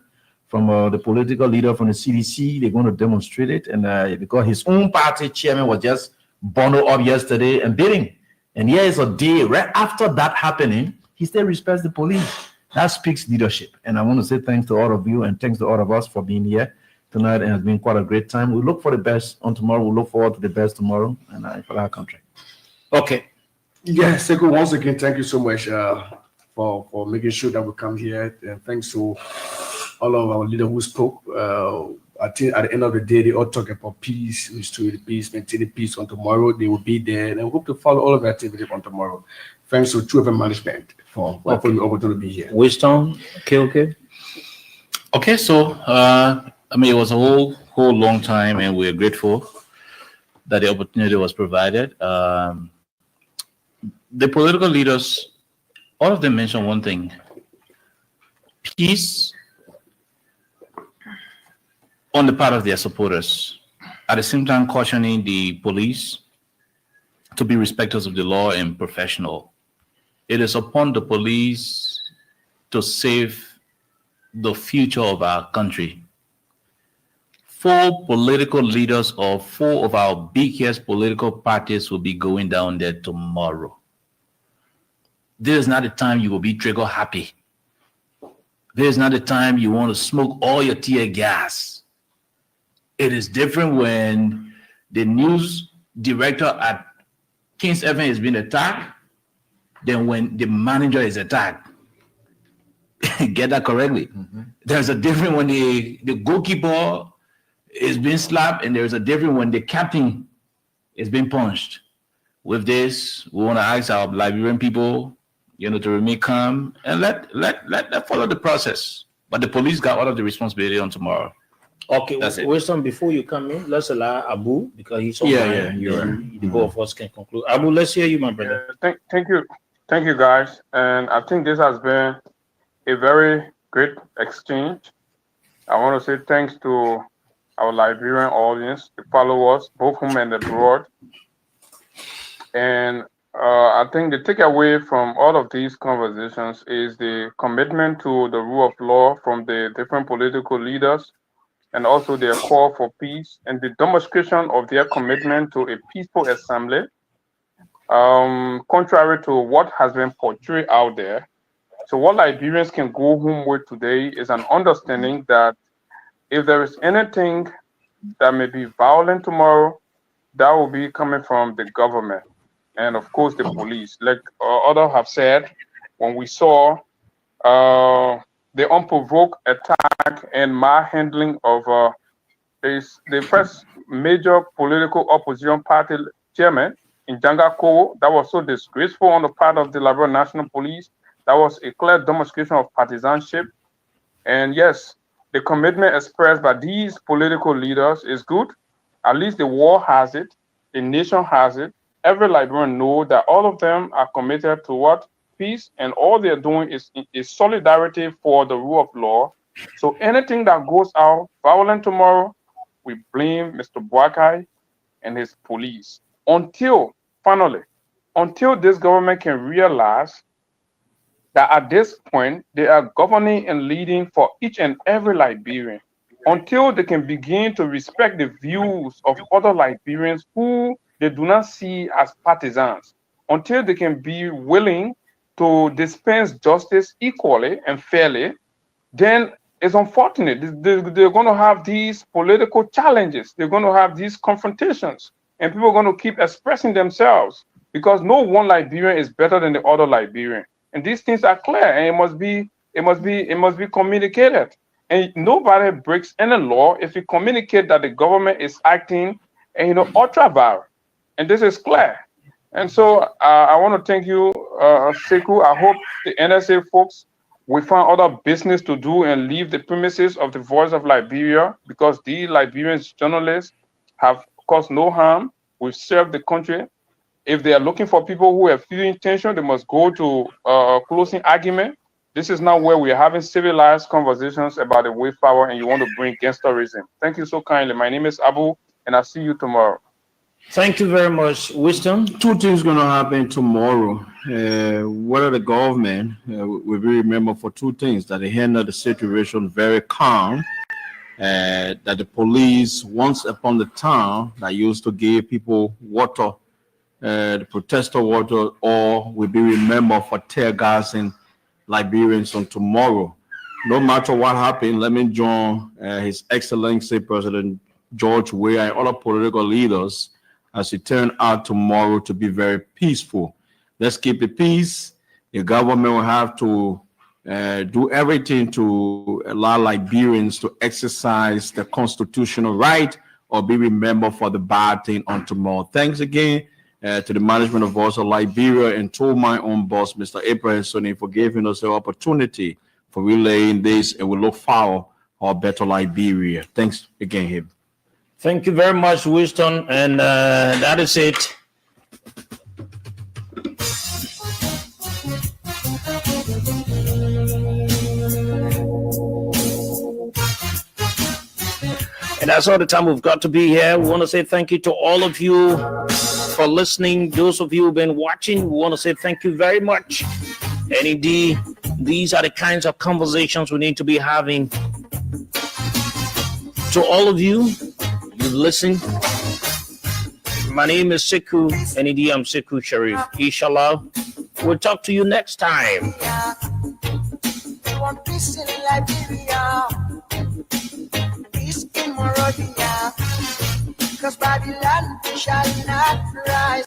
from the political leader from the CDC, they're going to demonstrate it. And because his own party chairman was just bundled up yesterday and bidding, and here is a day right after that happening, he still respects the police. That speaks leadership. And I want to say thanks to all of you and thanks to all of us for being here tonight. It has been quite a great time. We look for the best on tomorrow. We look forward to the best tomorrow and for our country. Okay. Yeah, Sekou, once again, thank you so much. for making sure that we come here. And thanks to all of our leaders who spoke. I think at the end of the day, they all talk about peace, restore the peace, maintain the peace on tomorrow. They will be there, and I hope to follow all of the activities on tomorrow. Thanks to True Management for the opportunity to be here. Wisdom, okay. Okay, so I mean, it was a whole long time, and we're grateful that the opportunity was provided. The political leaders, all of them mentioned one thing: peace on the part of their supporters, at the same time cautioning the police to be respecters of the law and professional. It is upon the police to save the future of our country. 4 political leaders of 4 of our biggest political parties will be going down there tomorrow. This is not the time you will be trigger happy. This is not the time you want to smoke all your tear gas. It is different when the news director at King's FM is being attacked than when the manager is attacked. Get that correctly. There's a difference when the goalkeeper is being slapped, and there's a difference when the captain is being punched. With this, we want to ask our Liberian people, to remain calm and let follow the process. But the police got all of the responsibility on tomorrow. Okay, Wisdom, before you come in, let's allow Abu, because he's online. You're right. The both of us can conclude. Abu, let's hear you, my brother. Thank you, guys. And I think this has been a very great exchange. I want to say thanks to our Liberian audience, the followers, both home and abroad. And I think the takeaway from all of these conversations is the commitment to the rule of law from the different political leaders, and also their call for peace and the demonstration of their commitment to a peaceful assembly. Contrary to what has been portrayed out there. So what Liberians can go home with today is an understanding that if there is anything that may be violent tomorrow, that will be coming from the government and of course the police. Like others have said, when we saw the unprovoked attack and manhandling of the first major political opposition party chairman in Jangako, that was so disgraceful on the part of the Liberia National Police. That was a clear demonstration of partisanship. And yes, the commitment expressed by these political leaders is good. At least the war has it, the nation has it. Every Liberian knows that all of them are committed to what? Peace, and all they're doing is solidarity for the rule of law. So anything that goes out violent tomorrow, we blame Mr. Boakai and his police until this government can realize that at this point they are governing and leading for each and every Liberian, until they can begin to respect the views of other Liberians who they do not see as partisans, until they can be willing to dispense justice equally and fairly, then it's unfortunate. They're going to have these political challenges. They're going to have these confrontations, and people are going to keep expressing themselves because no one Liberian is better than the other Liberian. And these things are clear, and it must be communicated. And nobody breaks any law if you communicate that the government is acting, ultra violent. And this is clear. And so I want to thank you, Sekou. I hope the NSA folks will find other business to do and leave the premises of the Voice of Liberia, because the Liberian journalists have caused no harm. We've served the country. If they are looking for people who are feeling tension, they must go to closing argument. This is not where we are having civilized conversations about the way forward, and you want to bring gangsterism. Thank you so kindly. My name is Abu, and I'll see you tomorrow. Thank you very much, Wisdom. 2 things going to happen tomorrow. Whether the government will be remembered for 2 things: that they handle the situation very calm, that the police, once upon the time, that used to give people water, the protester water, or will be remembered for tear gassing Liberians on tomorrow. No matter what happened, let me join His Excellency President George Weah and other political leaders as it turned out tomorrow to be very peaceful. Let's keep the peace. the government will have to do everything to allow Liberians to exercise the constitutional right or be remembered for the bad thing on tomorrow. Thanks again to the management of Voice of Liberia and to my own boss, Mr. Abraham Soni, for giving us the opportunity for relaying this, and we look forward to a better Liberia. Thanks again, Hib. Thank you very much, Winston, and that is it. And that's all the time we've got to be here. We want to say thank you to all of you for listening. Those of you who've been watching, we want to say thank you very much. And indeed, these are the kinds of conversations we need to be having. To all of you, you listen. My name is Sekou, and indeed I'm Sekou Sharif. Inshallah, we'll talk to you next time. We want peace in Liberia, peace in Monrovia, because Babylon shall not rise.